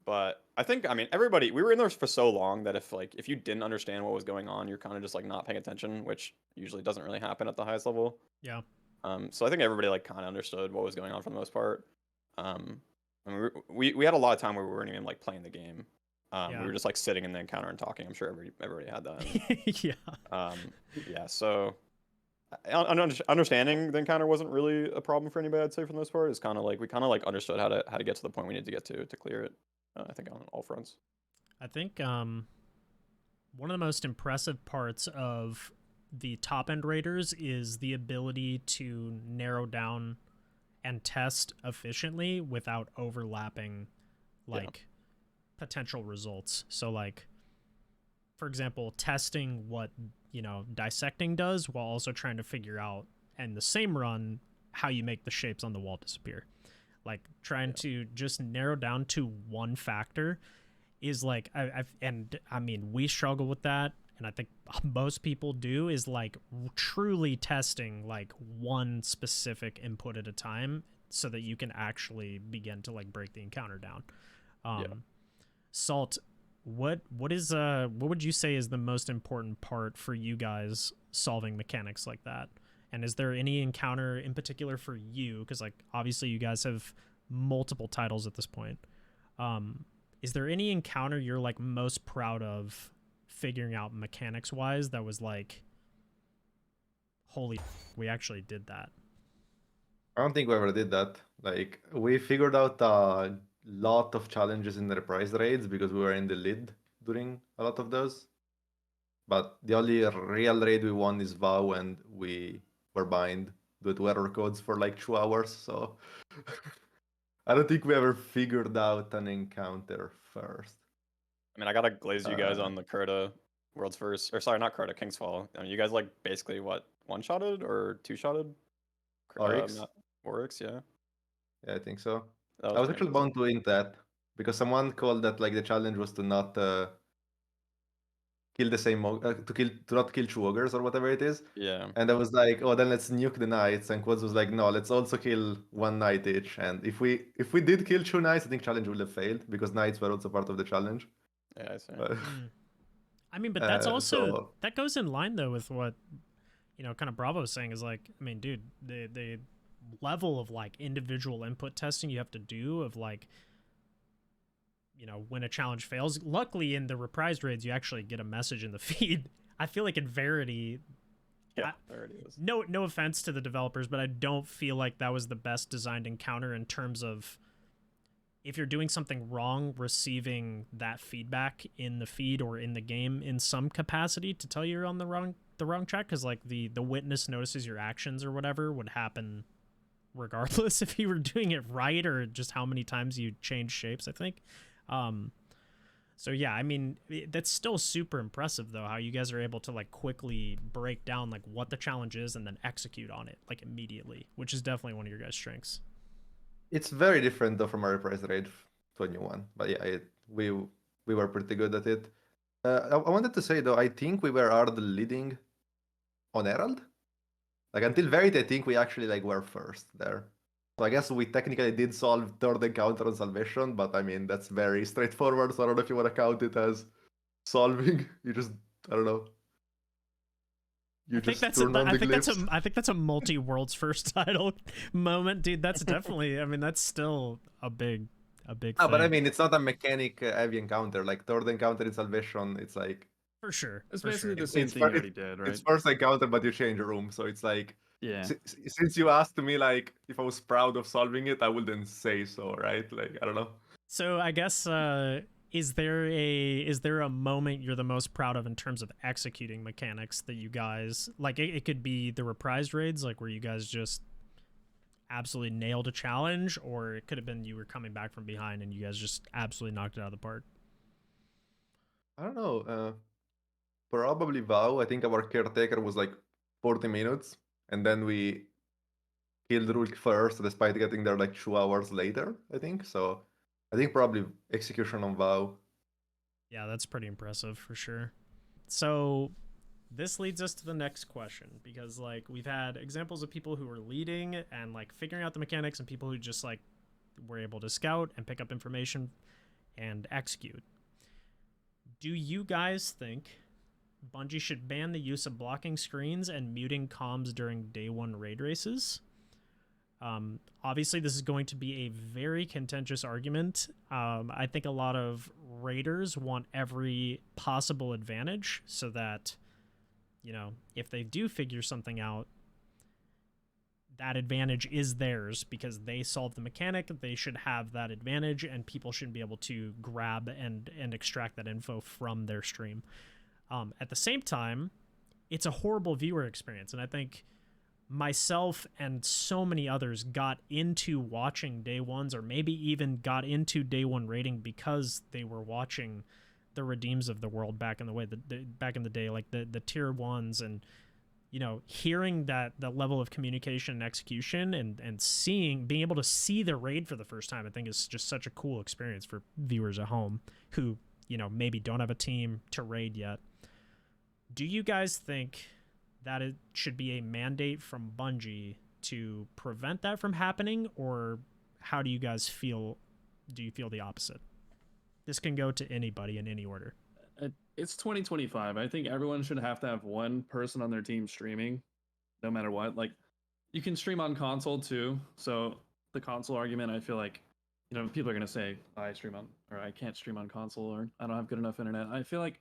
But I think, I mean, everybody, we were in there for so long that if you didn't understand what was going on, you're kind of just like not paying attention, which usually doesn't really happen at the highest level. Yeah. So I think everybody like kind of understood what was going on for the most part. I mean, we had a lot of time where we weren't even like playing the game. We were just like sitting in the encounter and talking. I'm sure everybody had that. Yeah. Yeah. So understanding the encounter wasn't really a problem for anybody. I'd say for the most part, it's kind of like we kind of like understood how to get to the point we need to get to clear it. I think on all fronts. I think one of the most impressive parts of the top end raiders is the ability to narrow down and test efficiently without overlapping like potential results. So like, for example, testing what, dissecting does while also trying to figure out in the same run how you make the shapes on the wall disappear. Like trying to just narrow down to one factor is like I mean we struggle with that, and I think most people do, is like truly testing like one specific input at a time so that you can actually begin to like break the encounter down. Salt, what would you say is the most important part for you guys solving mechanics like that? And is there any encounter in particular for you? Because like obviously you guys have multiple titles at this point. Is there any encounter you're like most proud of figuring out mechanics wise that was like, holy, we actually did that? I don't think we ever did that. Like we figured out a lot of challenges in the reprise raids because we were in the lead during a lot of those. But the only real raid we won is VOW, and we were behind due to error codes for like 2 hours. So I don't think we ever figured out an encounter first. I mean, I gotta glaze you guys on the Crota World's First, or sorry, not Crota, King's Fall. I mean, you guys like basically what, one-shotted or two-shotted? Oryx? Oryx, yeah. Yeah, I think so. That I was pretty actually impressive. bound to win that because someone called that like the challenge was to not kill the same to not kill two ogres or whatever it is. Yeah. And I was like, oh, then let's nuke the knights. And Quads was like, no, let's also kill one knight each. And if we did kill two knights, I think challenge would have failed because knights were also part of the challenge. Yeah, I see. I mean, but that's also so, that goes in line though with what kind of Bravo was saying, is like, I mean, dude, level of like individual input testing you have to do of like, you know, when a challenge fails. Luckily in the reprised raids you actually get a message in the feed. I feel like in Verity, Yeah, there it is. no offense to the developers, but I don't feel like that was the best designed encounter in terms of if you're doing something wrong, receiving that feedback in the feed or in the game in some capacity to tell you you're on the wrong track, because like the witness notices your actions or whatever would happen regardless if you were doing it right or just how many times you change shapes, I think. So yeah, I mean, that's still super impressive though, how you guys are able to like quickly break down like what the challenge is and then execute on it like immediately, which is definitely one of your guys' strengths. It's very different though from our price raid to a new one, but yeah, we were pretty good at it. I wanted to say though, I think we were hard leading on Herald. Like until Verity, I think we actually like were first there. So I guess we technically did solve third encounter on Salvation, but I mean that's very straightforward. So I don't know if you want to count it as solving. You just I don't know. You I think just that's turn on the I think that's a multi world's first title moment, dude. That's definitely. I mean, that's still a big No, thing. but I mean it's not a mechanic heavy encounter. Like third encounter in Salvation, it's like for sure. It's for basically sure. the same thing you already did, right? it's first encounter, but you change your room. So it's like Yeah. since you asked me like if I was proud of solving it, I wouldn't say so, right? Like I don't know. So I guess is there a moment you're the most proud of in terms of executing mechanics that you guys like? It could be the reprised raids, like where you guys just absolutely nailed a challenge, or it could have been you were coming back from behind and you guys just absolutely knocked it out of the park. I don't know. Probably Vow. I think our caretaker was like 40 minutes, and then we killed Rulk first, despite getting there like 2 hours later. I think so. I think probably execution on Vow. Yeah, that's pretty impressive for sure. So this leads us to the next question, because like we've had examples of people who were leading and like figuring out the mechanics and people who just like were able to scout and pick up information and execute. Do you guys think Bungie should ban the use of blocking screens and muting comms during day one raid races? Obviously, this is going to be a very contentious argument. I think a lot of raiders want every possible advantage so that, you know, if they do figure something out, that advantage is theirs because they solved the mechanic. They should have that advantage, and people shouldn't be able to grab and extract that info from their stream. At the same time, it's a horrible viewer experience, and I think myself and so many others got into watching day ones, or maybe even got into day one rating because they were watching the Redeems of the world back in the way back in the day, like the tier ones, and you know, hearing that level of communication and execution and being able to see the raid for the first time, I think is just such a cool experience for viewers at home who, you know, maybe don't have a team to raid yet. Do you guys think that it should be a mandate from Bungie to prevent that from happening, or how do you guys feel? Do you feel the opposite? This can go to anybody in any order. It's 2025. I think everyone should have to have one person on their team streaming, no matter what. Like, you can stream on console too. So the console argument, I feel like, you know, people are gonna say I can't stream on console, or I don't have good enough internet. I feel like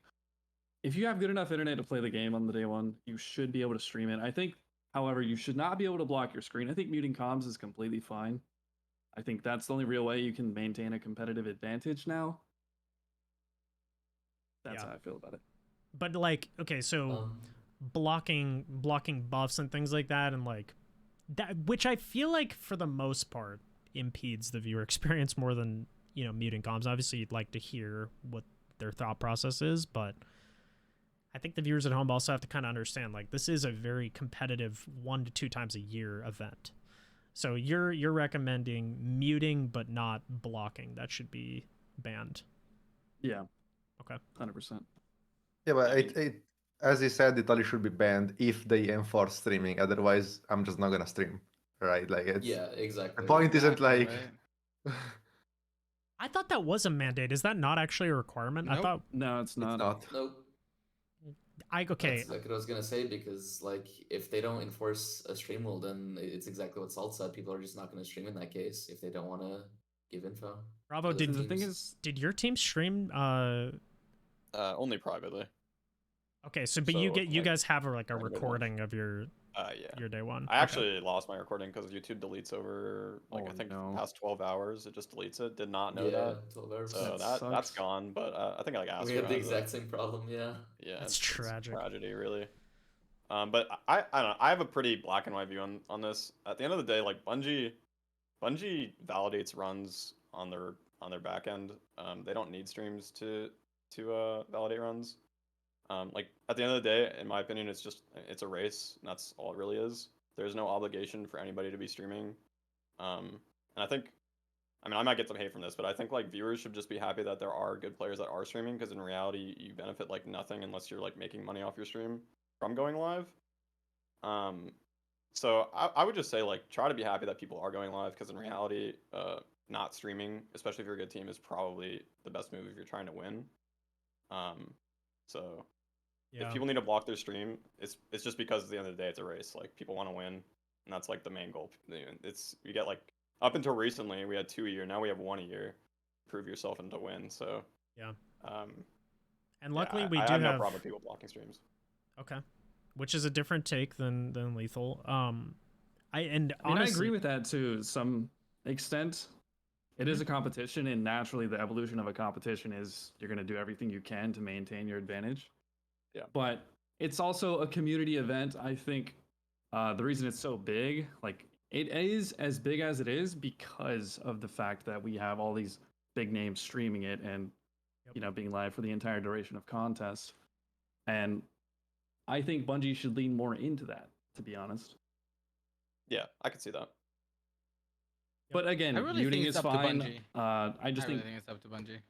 if you have good enough internet to play the game on the day one, you should be able to stream it. I think, however, you should not be able to block your screen. I think muting comms is completely fine. I think that's the only real way you can maintain a competitive advantage now. That's how I feel about it. But like, okay, so blocking buffs and things like that, and like that, which I feel like for the most part impedes the viewer experience more than, you know, muting comms. Obviously, you'd like to hear what their thought process is, but I think the viewers at home also have to kind of understand, like, this is a very competitive 1 to 2 times a year event. So you're recommending muting but not blocking. That should be banned. Yeah. Okay. 100%. Yeah, but it as you said, it only should be banned if they enforce streaming. Otherwise, I'm just not gonna stream, right? Like it's exactly. the point isn't like. Right? I thought that was a mandate. Is that not actually a requirement? Nope. I thought No, it's not. Nope. Okay. That's like what I was gonna say, because like if they don't enforce a stream rule, then it's exactly what Salt said. People are just not gonna stream in that case if they don't want to give info. Bravo, to other The thing teams. is, did your team stream? Only privately. Okay, so but So, you like, guys have like a for anybody to watch. recording of your Yeah. day one. I Okay. actually lost my recording because YouTube deletes over like I Oh, think no. past 12 hours. It just deletes it. Did not know yeah, that. 12 hours. So That that's sucks. gone. But I think I like asked. We had the exact same problem. Yeah. Yeah, That's it's tragic. tragedy, really. But I don't know. I have a pretty black and white view on this. At the end of the day, like Bungie validates runs on their back end. They don't need streams to validate runs. Like at the end of the day, in my opinion, it's a race, and that's all it really is. There's no obligation for anybody to be streaming. And I think, I mean, I might get some hate from this, but I think like viewers should just be happy that there are good players that are streaming, because in reality, you benefit like nothing unless you're like making money off your stream from going live. So I would just say like try to be happy that people are going live, because in reality, not streaming, especially if you're a good team, is probably the best move if you're trying to win. So Yeah. if people need to block their stream, it's just because at the end of the day it's a race. Like people want to win, and that's like the main goal. It's you get like up until recently we had 2 a year, now we have 1 a year. Prove yourself and to win. So Yeah. Um, And luckily yeah, we I do have no have problem with people blocking streams. Okay. Which is a different take than Lethal. I I honestly agree with that to some extent. It is a competition, and naturally, the evolution of a competition is you're going to do everything you can to maintain your advantage. Yeah. But it's also a community event. I think the reason it's so big, like it is as big as it is because of the fact that we have all these big names streaming it and being live for the entire duration of contests. And I think Bungie should lean more into that, to be honest. Yeah, I could see that. But again, I really muting think is it's up to fine. Bungie. I just really think, think it's up to Bungie.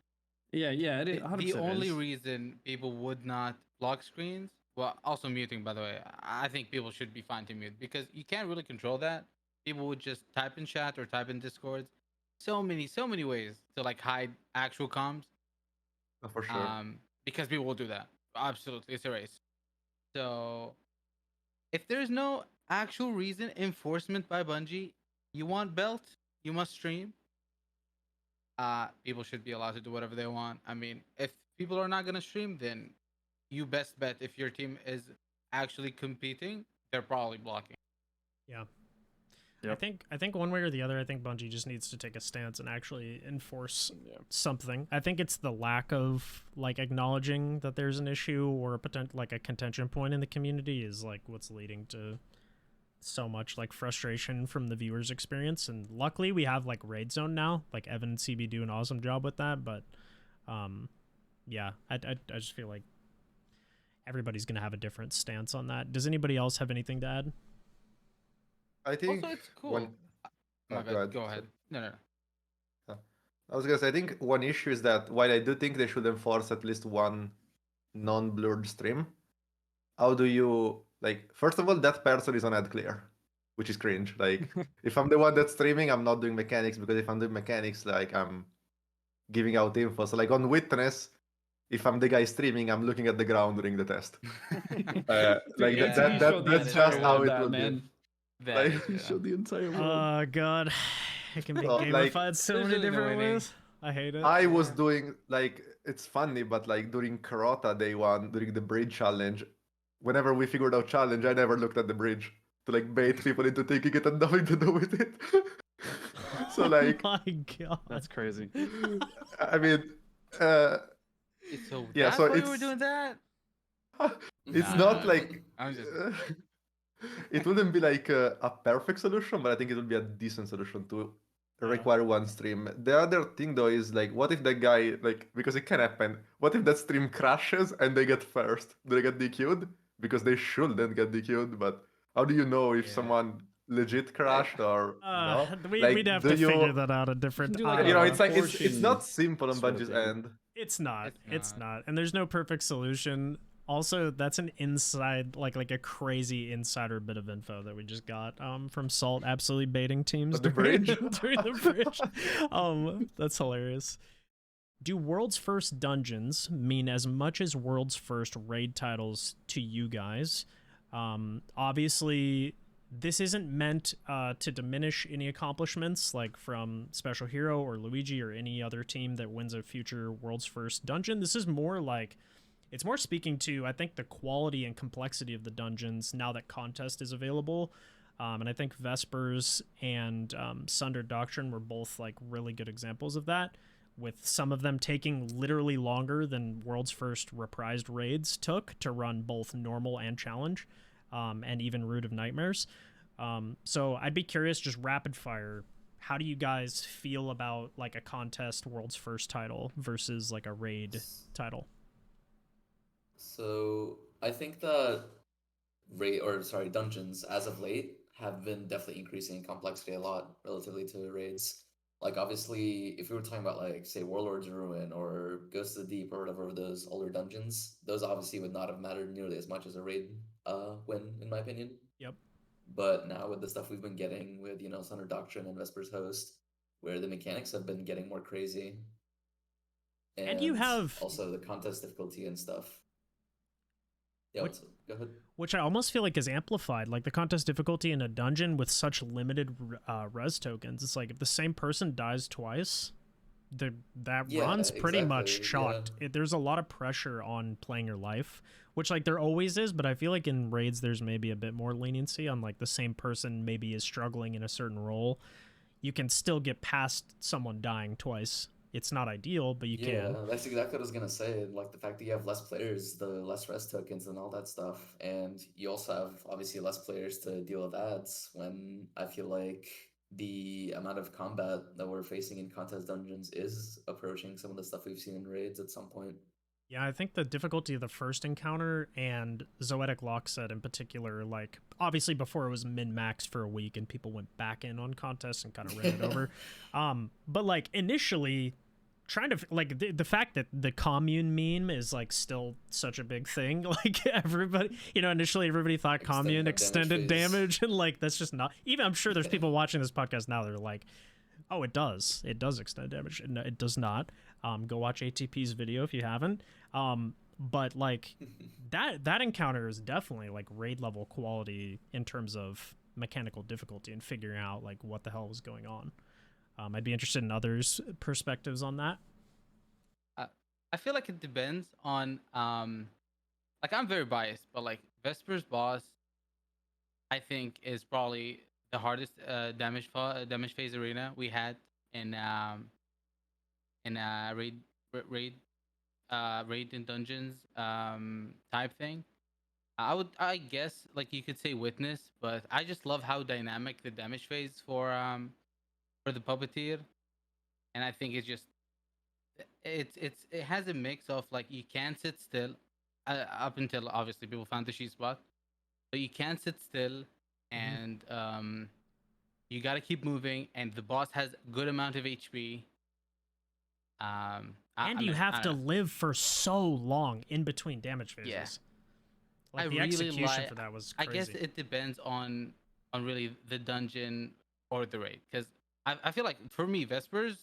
yeah, it is. The 100% only is. reason people would not block screens, well, also muting, by the way, I think people should be fine to mute, because you can't really control that. People would just type in chat or type in Discords. So many ways to like hide actual comms. For sure. Because people will do that. Absolutely, it's a race. So if there's no actual reason, enforcement by Bungie, you want belt, you must stream. People should be allowed to do whatever they want. I mean, if people are not gonna stream, then you best bet if your team is actually competing, they're probably blocking. Yeah. Yep. I think one way or the other, I think Bungie just needs to take a stance and actually enforce something. I think it's the lack of like acknowledging that there's an issue or a potential like a contention point in the community is like what's leading to so much like frustration from the viewers' experience. And luckily we have like Raid Zone now. Like Evan and CB do an awesome job with that, but yeah, I just feel like everybody's gonna have a different stance on that. Does anybody else have anything to add? I think Also, it's cool. My bad. Go ahead. No. I was gonna say, I think one issue is that while I do think they should enforce at least one non-blurred stream, how do you like? First of all, that person is on ad clear, which is cringe. Like, if I'm the one that's streaming, I'm not doing mechanics, because if I'm doing mechanics, like I'm giving out info. So like on Witness, if I'm the guy streaming, I'm looking at the ground during the test. Like yeah. that's just how it would be. That Like, You showed the entire world. Oh god, it can be Well, like, gamified so there's many really no different winning. ways. I hate it. I was doing like, it's funny, but like during Karota day one, during the bridge challenge, whenever we figured out challenge, I never looked at the bridge to like bait people into taking it and nothing to do with it. So like, oh my god, That's crazy. I mean, So yeah, that's so why you it's were doing that? it's Nah, not nah, like I'm just it wouldn't be like a perfect solution, but I think it would be a decent solution to require one stream. The other thing though is like, what if that guy, like, because it can happen, what if that stream crashes and they get first? Do they get DQ'd? Because they shouldn't get DQ'd, but how do you know if someone legit crashed or no? we'd have to figure that out a different do, like, I a You don't know, know. it's like it's portion not simple on sort of Bungie's thing. end. It's not. It's It's not. And there's no perfect solution. Also, that's an inside, like a crazy insider bit of info that we just got from Salt absolutely baiting teams At the during, bridge? during the bridge. That's hilarious. do world's first dungeons mean as much as world's first raid titles to you guys? Obviously, this isn't meant to diminish any accomplishments like from Special Hero or Luigi or any other team that wins a future world's first dungeon. This is more like, it's more speaking to, I think, the quality and complexity of the dungeons now that Contest is available. And I think Vespers and Sunder Doctrine were both like really good examples of that, with some of them taking literally longer than world's first reprised raids took to run both normal and challenge, and even Root of Nightmares. So I'd be curious, just rapid fire, how do you guys feel about like a Contest world's first title versus like a raid title? So I think that dungeons as of late have been definitely increasing in complexity a lot relatively to raids. Like obviously, if we were talking about like say Warlord's Ruin or Ghost of the Deep or whatever those older dungeons, those obviously would not have mattered nearly as much as a raid win, in my opinion. Yep. But now with the stuff we've been getting with Sunder Doctrine and Vespers Host, where the mechanics have been getting more crazy, And you have also the contest difficulty and stuff. Yeah, go ahead. Which I almost feel like is amplified, like the contest difficulty in a dungeon with such limited res tokens. It's like if the same person dies twice, run's pretty much chalked. Yeah. There's a lot of pressure on playing your life, which like there always is, but I feel like in raids there's maybe a bit more leniency on like the same person maybe is struggling in a certain role. You can still get past someone dying twice. It's not ideal, but you can. Yeah, that's exactly what I was gonna say. Like the fact that you have less players, the less rest tokens and all that stuff, and you also have obviously less players to deal with ads. When I feel like the amount of combat that we're facing in contest dungeons is approaching some of the stuff we've seen in raids at some point. Yeah, I think the difficulty of the first encounter and Zoetic Lockset in particular, like obviously before it was min-max for a week and people went back in on contests and kind of ran it over. But like initially trying to like the fact that the commune meme is like still such a big thing, like everybody, initially everybody thought commune extended damage and like that's just not, even I'm sure there's people watching this podcast now that are like, oh, it does extend damage. No, it does not. Go watch ATP's video if you haven't. But like that encounter is definitely like raid level quality in terms of mechanical difficulty and figuring out like what the hell was going on. I'd be interested in others' perspectives on that. I feel like it depends on like I'm very biased, but like Vesper's boss, I think is probably the hardest damage phase arena we had in raid and dungeons type thing. I guess like you could say Witness, but I just love how dynamic the damage phase for the puppeteer, and I think it has a mix of like you can't sit still up until obviously people found the sheet spot, but you can't sit still and you got to keep moving, and the boss has a good amount of HP. And you have to live for so long in between damage phases. Yeah. Like the execution for that was crazy. I guess it depends on really the dungeon or the raid, because I feel like for me Vespers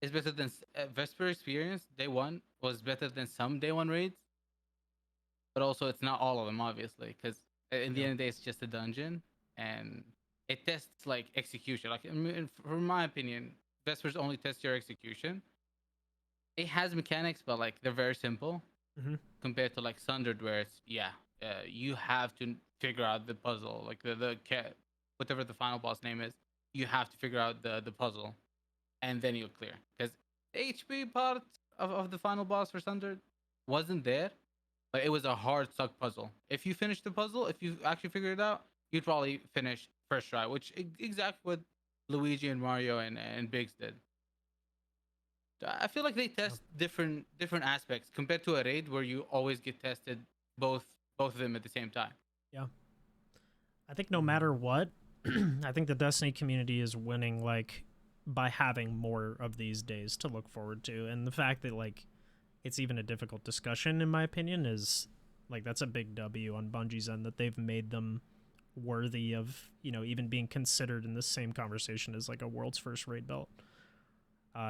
is better than Vesper experience day one was better than some day one raids, but also it's not all of them obviously, because in the end of the day it's just a dungeon and it tests like execution. Like from my opinion, Vespers only tests your execution. It has mechanics, but like they're very simple compared to like Sundered, where it's you have to figure out the puzzle, like the whatever the final boss name is, you have to figure out the puzzle, and then you'll clear. Because the HP part of the final boss for Sundered wasn't there, but it was a hard suck puzzle. If you finish the puzzle, if you actually figure it out, you'd probably finish first try, which exactly what Luigi and Mario and Biggs did. I feel like they test different aspects compared to a raid where you always get tested both of them at the same time. Yeah. I think no matter what, I think the Destiny community is winning like by having more of these days to look forward to, and the fact that like it's even a difficult discussion in my opinion is like that's a big W on Bungie's end, that they've made them worthy of even being considered in the same conversation as like a world's first raid belt.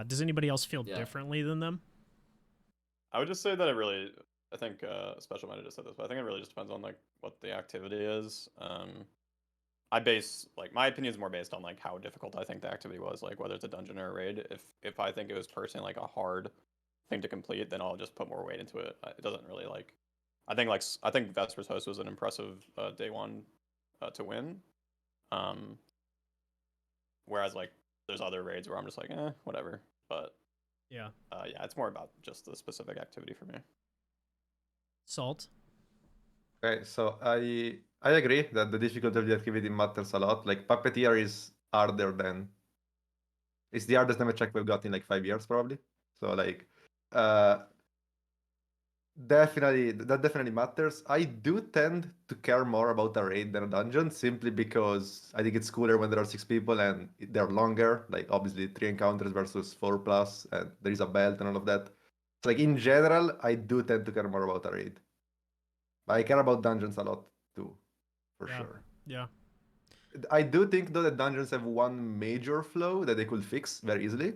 Does anybody else feel Yeah. differently than them? I would just say that I think Special might have just said this, but I think it really just depends on like what the activity is. I base like my opinion is more based on like how difficult I think the activity was, like whether it's a dungeon or a raid. If I think it was personally like a hard thing to complete, then I'll just put more weight into it. It doesn't really like. I think Vesper's Host was an impressive day one to win. Whereas like there's other raids where I'm just like whatever. But Yeah. yeah, it's more about just the specific activity for me. Salt. Okay, so I agree that the difficulty of the activity matters a lot. Like Puppeteer is harder than it's the hardest damage check we've got in like 5 years probably. So like uh definitely that definitely matters. I do tend to care more about a raid than a dungeon simply because I think it's cooler when there are 6 people and they're longer. Like obviously 3 encounters versus 4+, and there is a belt and all of that. So like in general, I do tend to care more about a raid. But I care about dungeons a lot too, for Yeah. sure. Yeah. I do think though that dungeons have one major flaw that they could fix very easily.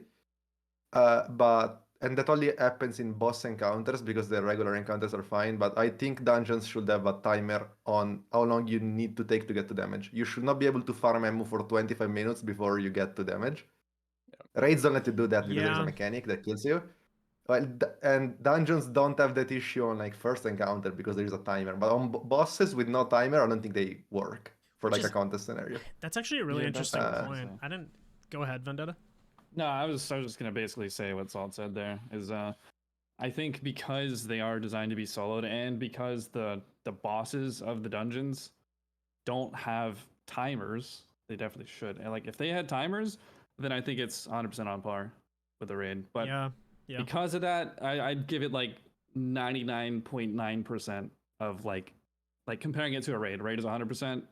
And that only happens in boss encounters because the regular encounters are fine. But I think dungeons should have a timer on how long you need to take to get to damage. You should not be able to farm ammo for 25 minutes before you get to damage. Raids don't let you do that because there is a Yeah. mechanic that kills you. Well, and dungeons don't have that issue on like first encounter because there is a timer. But on bosses with no timer, I don't think they work for Which like a is- contest scenario. That's actually a really Yeah, that's interesting what I was point. saying. I didn't. Go ahead, Vendetta. No, I was just gonna basically say what Salt said there is I think because they are designed to be soloed and because the bosses of the dungeons don't have timers, they definitely should. And like if they had timers, then I think it's 100% on par with the raid. But Yeah. Yeah. because of that, I'd give it like 99.9% of like comparing it to a raid. Raid is 100%,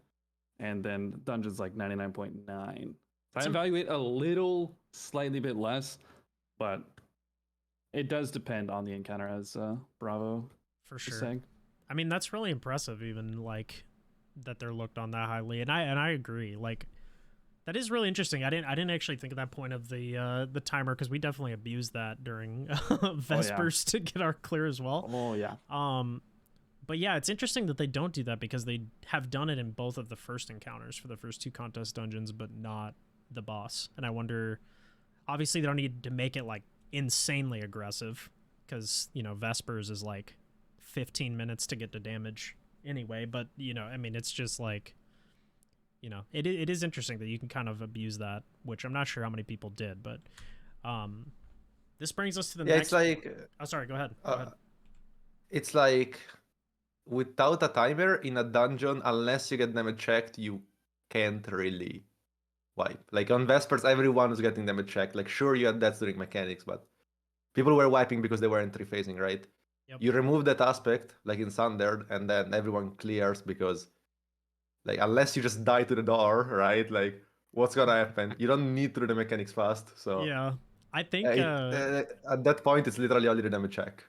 and then dungeons like 99.9. I evaluate a little, slightly bit less, but it does depend on the encounter, as Bravo For was sure. saying. I mean, that's really impressive, even like that they're looked on that highly, and I agree. Like that is really interesting. I didn't actually think of that point of the timer because we definitely abused that during Vespers to get our clear as well. Oh yeah. But yeah, it's interesting that they don't do that because they have done it in both of the first encounters for the first 2 contest dungeons, but not the boss. And I wonder, obviously they don't need to make it like insanely aggressive because, you know, Vespers is like 15 minutes to get to damage anyway. But, you know, I mean, it's just like, you know, it is interesting that you can kind of abuse that, which I'm not sure how many people did, but this brings us to the next. It's like Oh, sorry, go ahead. Go ahead. it's like without a timer in a dungeon, unless you get damage checked, you can't really wipe. Like on Vespers, everyone was getting damage checked. Like sure, you had deaths during mechanics, but people were wiping because they were entry phasing, right? Yep. You remove that aspect, like in Sundered, and then everyone clears because, like, unless you just die to the door, right? Like, what's gonna happen? You don't need to do the mechanics fast, so Yeah, I think at that point it's literally only the damage check.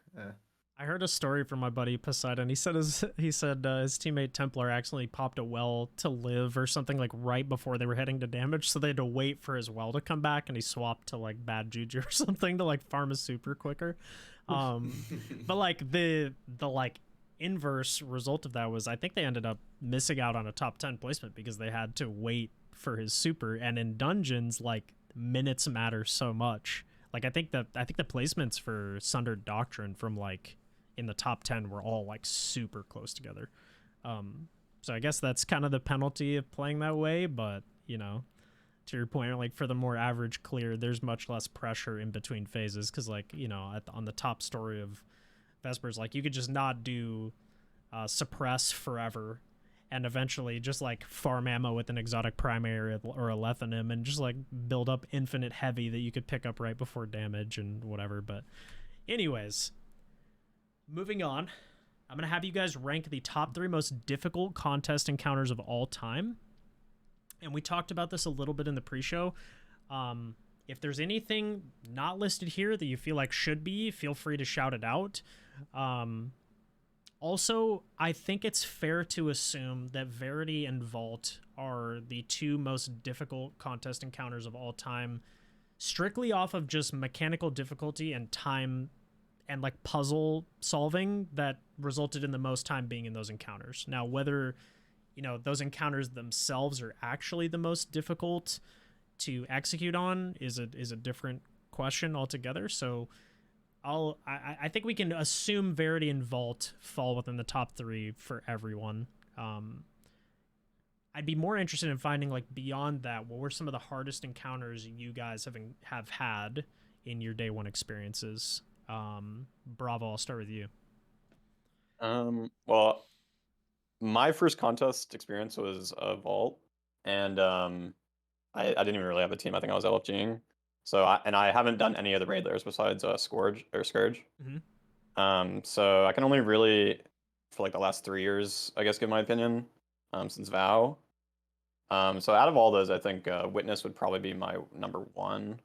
I heard a story from my buddy Poseidon. He said his teammate Templar accidentally popped a well to live or something like right before they were heading to damage, so they had to wait for his well to come back, and he swapped to like bad juju or something to like farm his super quicker. But like the like inverse result of that was I think they ended up missing out on a top 10 placement because they had to wait for his super, and in dungeons like minutes matter so much. Like I think the placements for Sundered Doctrine from like in the top 10 were all like super close together. So I guess that's kind of the penalty of playing that way, but you know, to your point, like for the more average clear, there's much less pressure in between phases because like, you know, on the top story of Vespers, like you could just not do suppress forever and eventually just like farm ammo with an exotic primary or a lethonym and just like build up infinite heavy that you could pick up right before damage and whatever. But anyways, moving on, I'm going to have you guys rank the top 3 most difficult contest encounters of all time. And we talked about this a little bit in the pre-show. If there's anything not listed here that you feel like should be, feel free to shout it out. Also, I think it's fair to assume that Verity and Vault are the 2 most difficult contest encounters of all time, strictly off of just mechanical difficulty and time and like puzzle solving that resulted in the most time being in those encounters. Now, whether those encounters themselves are actually the most difficult to execute on is a different question altogether. So I think we can assume Verity and Vault fall within the top 3 for everyone. I'd be more interested in finding, like, beyond that, what were some of the hardest encounters you guys have had in your day 1 experiences? Bravo, I'll start with you. Well, my first contest experience was a vault, and I didn't even really have a team. I think I was LFGing. So I haven't done any of the raid layers besides Scourge. So I can only really, for like the last 3 years, I guess, give my opinion. Since VOW. So out of all those, I think Witness would probably be my number 1.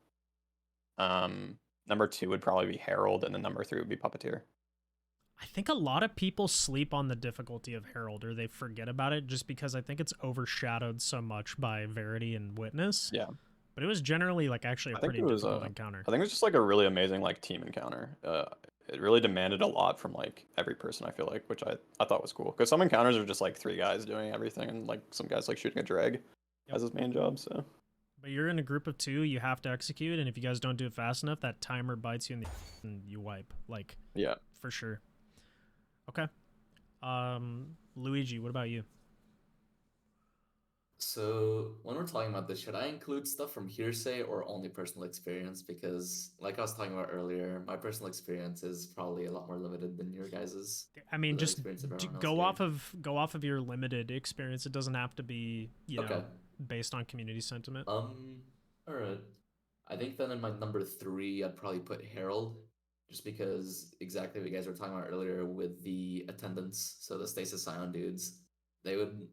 Number 2 would probably be Herald, and then number 3 would be Puppeteer. I think a lot of people sleep on the difficulty of Herald, or they forget about it just because I think it's overshadowed so much by Verity and Witness. Yeah. But it was generally like actually a pretty difficult encounter. I think it was just like a really amazing like team encounter. It really demanded a lot from like every person, I feel like, which I thought was cool. Because some encounters are just like 3 guys doing everything, and like some guys like shooting a drag as his main job. So. But you're in a group of 2, you have to execute, and if you guys don't do it fast enough, that timer bites you in the and you wipe. Like, yeah, for sure. Okay. Luigi, what about you? So when we're talking about this, should I include stuff from hearsay or only personal experience? Because like I was talking about earlier, my personal experience is probably a lot more limited than your guys's. I mean, just go off of your limited experience. It doesn't have to be, know, based on community sentiment. All right. I think then in my number 3, I'd probably put Herald, just because exactly what you guys were talking about earlier with the attendance. So the Stasis Scion dudes, they would,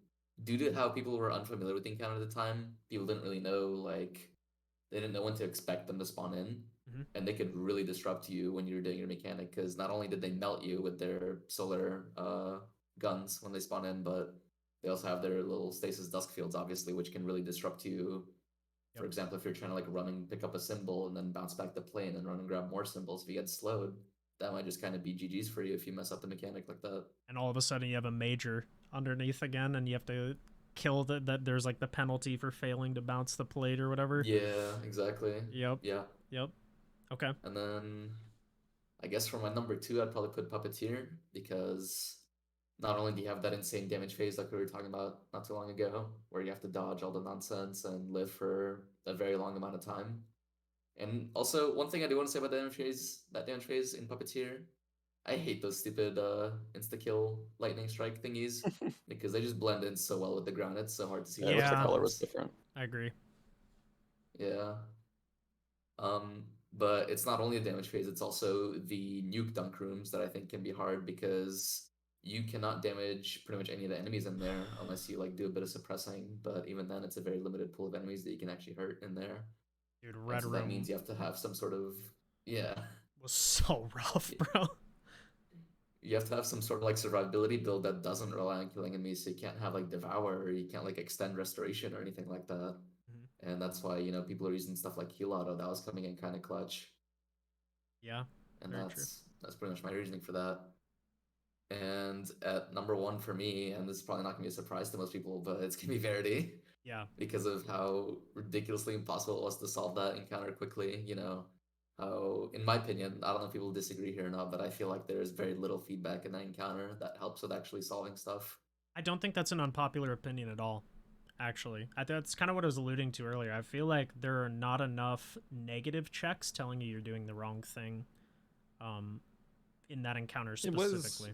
due to how people were unfamiliar with the encounter at the time, people didn't really know, like, they didn't know when to expect them to spawn in. And they could really disrupt you when you were doing your mechanic, because not only did they melt you with their solar guns when they spawn in, but they also have their little stasis dusk fields, obviously, which can really disrupt you. For example, if you're trying to like run and pick up a symbol and then bounce back the plane and run and grab more symbols, if you get slowed, that might just kind of be GG's for you if you mess up the mechanic like that. And all of a sudden you have a major underneath again, and you have to kill that. There's like the penalty for failing to bounce the plate or whatever. Yeah, exactly. Yep. Yeah. Yep. Okay. And then I guess for my number 2, I'd probably put Puppeteer, because not only do you have that insane damage phase like we were talking about not too long ago, where you have to dodge all the nonsense and live for a very long amount of time. And also, one thing I do want to say about that damage phase in Puppeteer, I hate those stupid insta-kill lightning strike thingies, because they just blend in so well with the ground. It's so hard to see. Yeah, I wish the color was different. I agree. Yeah. But it's not only the damage phase, it's also the nuke dunk rooms that I think can be hard, because you cannot damage pretty much any of the enemies in there unless you like do a bit of suppressing. But even then, it's a very limited pool of enemies that you can actually hurt in there. Dude, Red Room. That means you have to have some sort of It was so rough, bro. You have to have some sort of like survivability build that doesn't rely on killing enemies. So you can't have like Devour, or you can't like extend Restoration or anything like that. And that's why, people are using stuff like Heal Auto. That was coming in kind of clutch. Yeah. And that's pretty much my reasoning for that. And at number 1 for me, and this is probably not gonna be a surprise to most people, but it's gonna be Verity. Yeah. Because of how ridiculously impossible it was to solve that encounter quickly. How, in my opinion, I don't know if people disagree here or not, but I feel like there's very little feedback in that encounter that helps with actually solving stuff. I don't think that's an unpopular opinion at all. Actually, that's kind of what I was alluding to earlier. I feel like there are not enough negative checks telling you you're doing the wrong thing in that encounter specifically.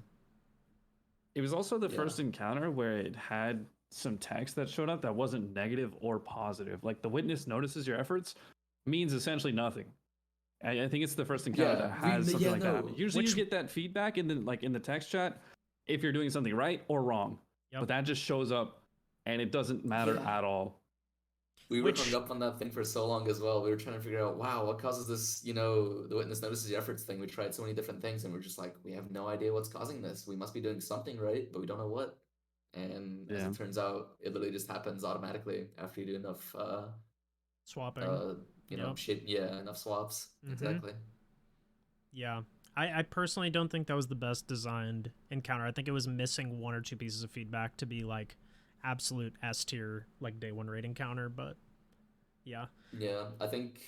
It was also the first encounter where it had some text that showed up that wasn't negative or positive. Like, the witness notices your efforts means essentially nothing. I think it's the first encounter that has something like that. Usually you get that feedback in the text chat if you're doing something right or wrong. But that just shows up, and it doesn't matter at all. We were hung up on that thing for so long as well. We were trying to figure out, wow, what causes this, the witness notices your efforts thing. We tried so many different things, and we're just like, we have no idea what's causing this. We must be doing something right, but we don't know what. And as it turns out, it literally just happens automatically after you do enough swapping. Yep. enough swaps. Mhm. Exactly. Yeah. I personally don't think that was the best designed encounter. I think it was missing one or two pieces of feedback to be like absolute S tier, like day one rating counter, but yeah. Yeah, I think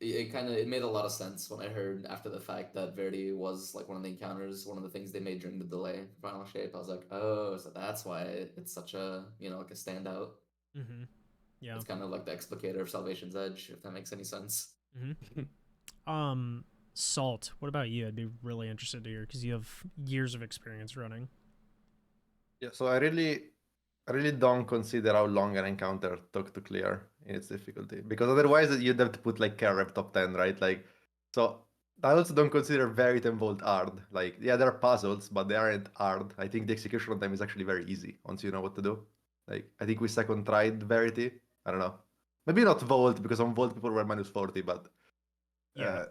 it made a lot of sense when I heard after the fact that Verdi was like one of the encounters, one of the things they made during the delay final shape. I was like, oh, so that's why it's such a like a standout. Mm-hmm. Yeah. It's kind of like the explicator of Salvation's Edge, if that makes any sense. Mm-hmm. Salt, what about you? I'd be really interested to hear because you have years of experience running. Yeah, so I really don't consider how long an encounter took to clear in its difficulty, because otherwise you'd have to put like care rep top 10, right? Like, so I also don't consider Verity and Vault hard. Like, yeah, there are puzzles, but they aren't hard. I think the execution of them is actually very easy once you know what to do. Like, I think we second tried Verity. I don't know. Maybe not Vault, because on Vault people were -40, but Yeah.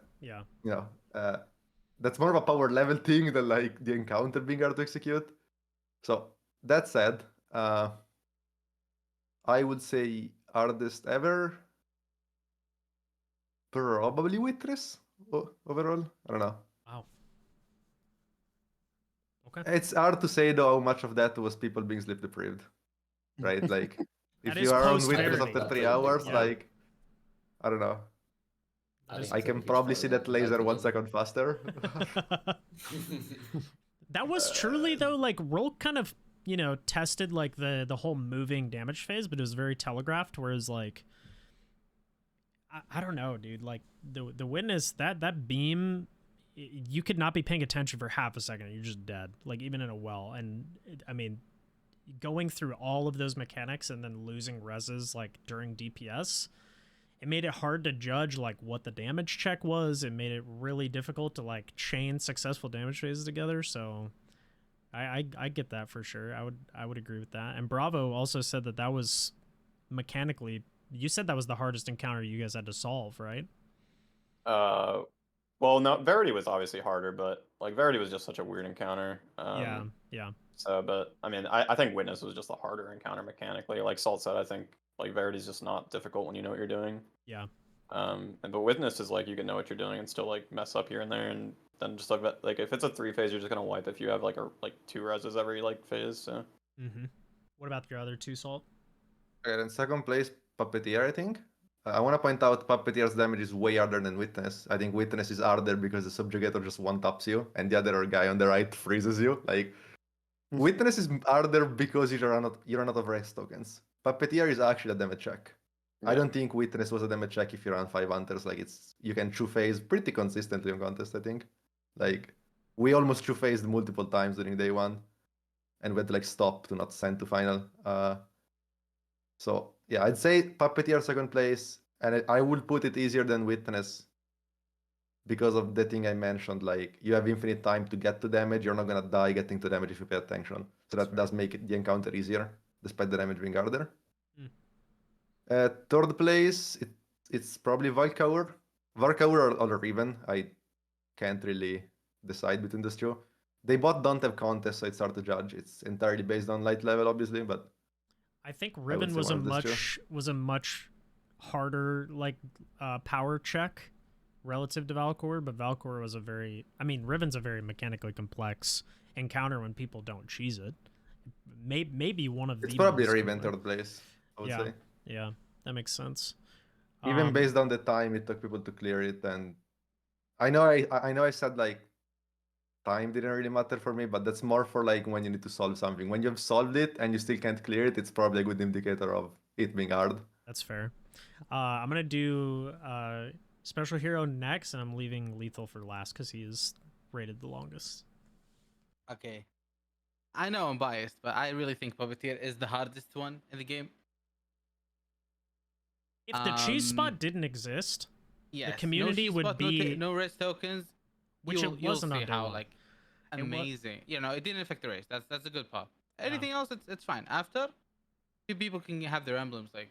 you know, that's more of a power level thing than like the encounter being hard to execute. So that said, I would say hardest ever, probably Witness overall. I don't know. Wow. Okay. It's hard to say though how much of that was people being sleep deprived, right? Like, That if is you are on post Witness Verity. after That 3 hours, Yeah. like, I don't know. That I think can it's a huge probably part see of that it, in my laser 1 opinion. second faster. That was truly though, like Roll kind of tested like the whole moving damage phase, but it was very telegraphed. Whereas like I don't know, dude. Like the witness that beam, you could not be paying attention for half a second. You're just dead. Like even in a well, and I mean, going through all of those mechanics and then losing reses like during DPS, it made it hard to judge like what the damage check was. It made it really difficult to like chain successful damage phases together. So I get that for sure. I would agree with that. And Bravo also said that was mechanically. You said that was the hardest encounter you guys had to solve, right? Well, no, Verity was obviously harder, but like Verity was just such a weird encounter. Yeah, yeah. So, but I mean, I think Witness was just a harder encounter mechanically. Like Salt said, I think like Verity's just not difficult when you know what you're doing. Yeah. But Witness is like you can know what you're doing and still like mess up here and there, and then just like if it's a 3 phase, you're just gonna wipe if you have like 2 reses every like phase. So. Mm-hmm. What about your other two, Salt? Okay, in second place, Puppeteer, I think. I want to point out Puppeteer's damage is way harder than Witness. I think Witness is harder because the Subjugator just one-taps you, and the other guy on the right freezes you. Like, Witness is harder because you run out of rest tokens. Puppeteer is actually a damage check. I don't think Witness was a damage check if you run 5 Hunters. Like, you can true phase pretty consistently on contest, I think. Like, we almost true phased multiple times during day one, and we had to like stop to not send to final. So yeah, I'd say Puppeteer second place, and I would put it easier than Witness because of the thing I mentioned. Like, you have infinite time to get to damage. You're not gonna die getting to damage if you pay attention. So that does make the encounter easier, despite the damage being harder. Third place, it's probably Valkaur. Valkaur or Riven. I can't really decide between those two. They both don't have contests, so it's hard to judge. It's entirely based on light level, obviously, but I think Riven was a much harder like power check relative to Valkor, but Valkor was Riven's a very mechanically complex encounter when people don't cheese it. Maybe one of it's the probably most Riven complex. third place, I would Yeah, say. yeah, that makes sense. Even based on the time it took people to clear it, and I know I said like time didn't really matter for me, but that's more for like when you need to solve something. When you've solved it and you still can't clear it, it's probably a good indicator of it being hard. That's fair. I'm gonna do special hero next, and I'm leaving lethal for last because he is rated the longest. Okay. I know I'm biased, but I really think Puppeteer is the hardest one in the game. If the cheese spot didn't exist, yes, the community no would spot, be no rest tokens. which you'll, it wasn't you'll on see day how one. like amazing. It didn't affect the race. That's a good pop. Anything else, it's fine. After, people can have their emblems, like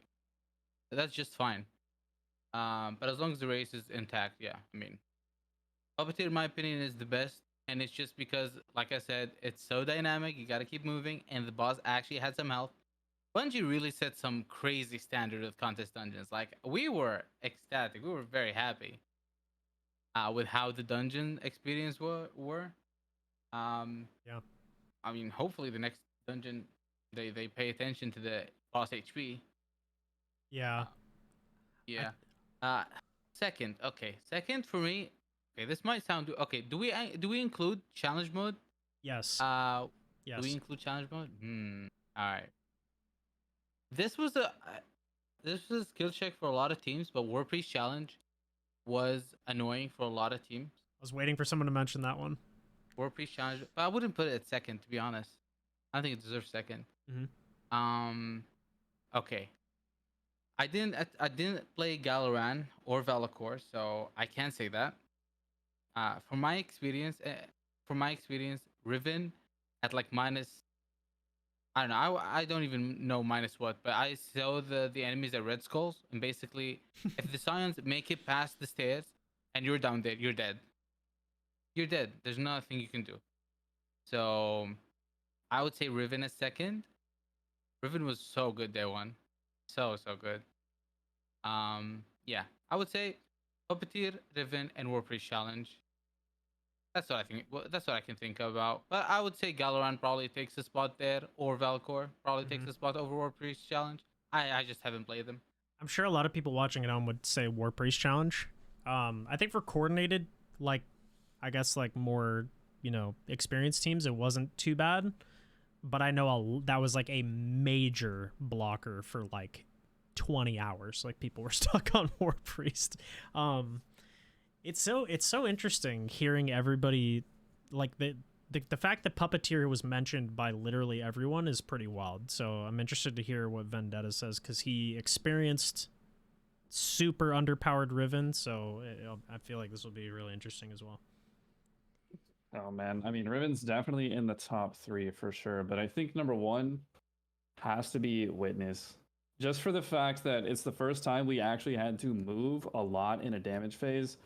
that's just fine. But as long as the race is intact, yeah. I mean, Puppeteer, in my opinion, is the best, and it's just because, like I said, it's so dynamic. You got to keep moving, and the boss actually had some health. Bungie really set some crazy standard with contest dungeons. Like we were ecstatic. We were very happy with how the dungeon experience were. Yeah. I mean, hopefully the next dungeon they pay attention to the boss HP. Yeah. Yeah. Uh, second, okay. Second for me. Okay, this might sound okay. Do we include challenge mode? Yes. Do we Yes. include challenge mode? All right. This was a this was a skill check for a lot of teams, but War Priest challenge was annoying for a lot of teams. I was waiting for someone to mention that one. War Priest challenge, but I wouldn't put it at second to be honest. I don't think it deserves second. Mm-hmm. Okay. I didn't play Galaran or Valakor, so I can't say that. From my experience, Riven at like minus. I don't know. I don't even know minus what, but I saw the enemies at Red Skulls, and basically, if the Scions make it past the stairs, and you're down there, you're dead. You're dead. There's nothing you can do. So, I would say Riven is second. Riven was so good day one, so good. Yeah, I would say Puppeteer, Riven, and War Priest challenge. That's what I think. Well, that's what I can think about. But I would say Galaran probably takes a spot there, or Valcor probably takes a spot over War Priest challenge. I just haven't played them. I'm sure a lot of people watching at home would say War Priest challenge. I think for coordinated, like, I guess like more, experienced teams, it wasn't too bad. But I know that was like a major blocker for like 20 hours. Like people were stuck on War Priest. It's so interesting hearing everybody, like the fact that Puppeteer was mentioned by literally everyone is pretty wild. So I'm interested to hear what Vendetta says, because he experienced super underpowered Riven. So I feel like this will be really interesting as well. Oh man, I mean, Riven's definitely in the top 3 for sure, but I think number 1 has to be Witness. Just for the fact that it's the first time we actually had to move a lot in a damage phase,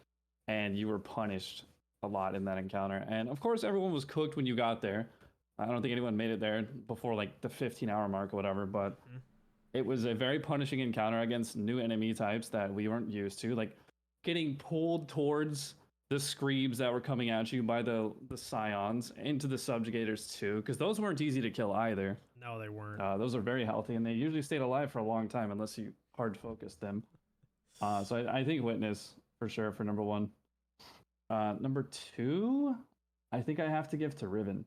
and you were punished a lot in that encounter. And of course, everyone was cooked when you got there. I don't think anyone made it there before like the 15-hour mark or whatever, but it was a very punishing encounter against new enemy types that we weren't used to, like getting pulled towards the Screebs that were coming at you by the Scions into the Subjugators too, because those weren't easy to kill either. No, they weren't. Those are very healthy, and they usually stayed alive for a long time unless you hard focused them. So I think Witness for sure for number 1. Number 2, I think I have to give to Riven.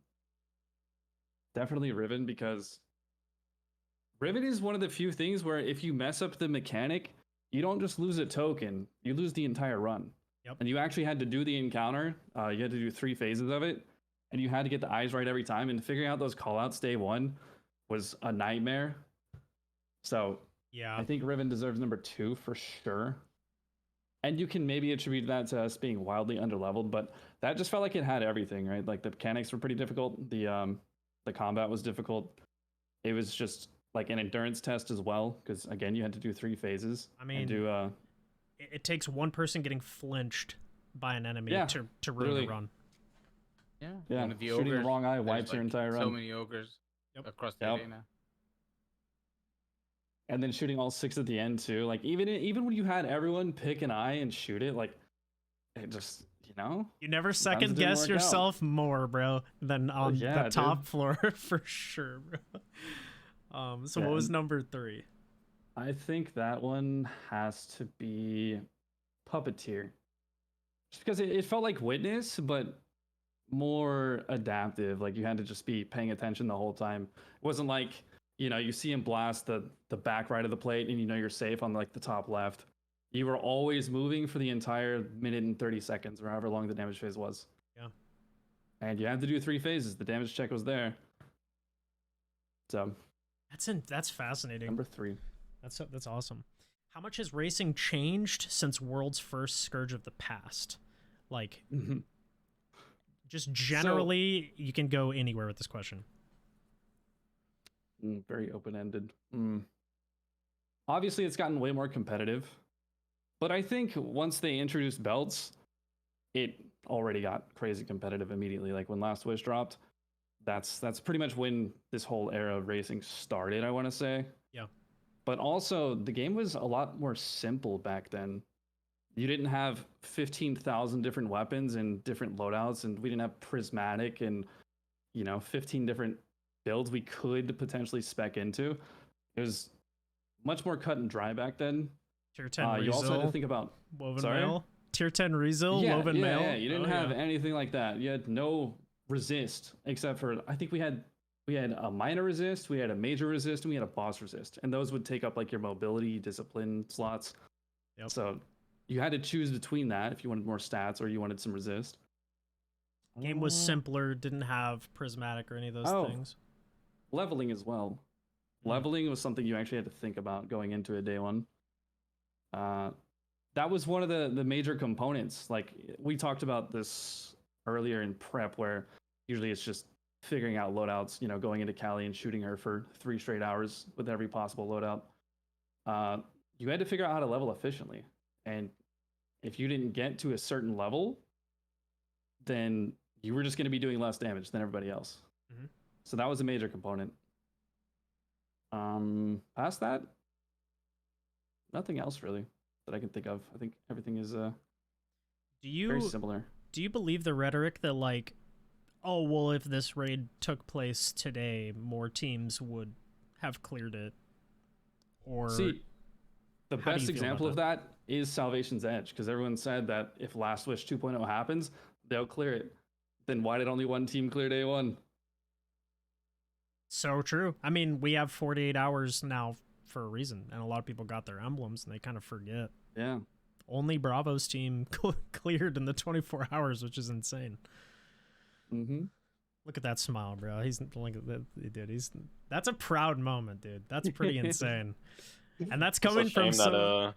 Definitely Riven, because Riven is one of the few things where if you mess up the mechanic, you don't just lose a token, you lose the entire run. Yep. And you actually had to do the encounter. You had to do 3 phases of it, and you had to get the eyes right every time. And figuring out those callouts day 1 was a nightmare. So yeah, I think Riven deserves number 2 for sure. And you can maybe attribute that to us being wildly underleveled, but that just felt like it had everything, right? Like the mechanics were pretty difficult. The combat was difficult. It was just like an endurance test as well, because again, you had to do 3 phases. I mean, it takes one person getting flinched by an enemy to ruin the run. Yeah, shooting the wrong eye wipes your entire run. So many ogres across the arena. And then shooting all 6 at the end too. Like even when you had everyone pick an eye and shoot it, like it just you never second guess yourself more, bro, than on the top floor for sure, bro. So what was number 3? I think that one has to be Puppeteer. Just because it felt like Witness, but more adaptive. Like you had to just be paying attention the whole time. It wasn't like, you see him blast the back right of the plate and you're safe on like the top left. You were always moving for the entire minute and 30 seconds or however long the damage phase was. Yeah. And you had to do 3 phases. The damage check was there. So that's fascinating. Number 3. That's awesome. How much has racing changed since World's First Scourge of the Past? Like, just generally, you can go anywhere with this question. Very open-ended. Obviously, it's gotten way more competitive. But I think once they introduced belts, it already got crazy competitive immediately. Like when Last Wish dropped, that's pretty much when this whole era of racing started, I want to say. Yeah. But also, the game was a lot more simple back then. You didn't have 15,000 different weapons and different loadouts, and we didn't have prismatic and 15 different builds we could potentially spec into. It was much more cut and dry back then. Tier 10 You also had to Rezil, think about woven sorry? mail. Tier 10 Rezil, woven mail. Yeah, you didn't Oh, have yeah. anything like that. You had no resist except for I think we had a minor resist, we had a major resist, and we had a boss resist, and those would take up like your mobility, discipline slots. Yep. So you had to choose between that if you wanted more stats or you wanted some resist. Game was simpler, didn't have prismatic or any of those things. Leveling as well. Leveling was something you actually had to think about going into a day one. That was one of the major components. Like we talked about this earlier in prep, where usually it's just figuring out loadouts, going into Cali and shooting her for 3 straight hours with every possible loadout. You had to figure out how to level efficiently. And if you didn't get to a certain level, then you were just going to be doing less damage than everybody else. Mm-hmm. So that was a major component. Past that, nothing else really that I can think of. I think everything is very similar. Do you believe the rhetoric that like, oh well, if this raid took place today, more teams would have cleared it? Or see, the how do best you feel example about of that is Salvation's Edge, because everyone said that if Last Wish 2.0 happens, they'll clear it. Then why did only one team clear day one? So true. I mean, we have 48 hours now for a reason, and a lot of people got their emblems and they kind of forget. Yeah. Only Bravo's team cleared in the 24 hours, which is insane. Mm-hmm. Look at that smile, bro. That's a proud moment, dude. That's pretty insane. And that's coming from sorry,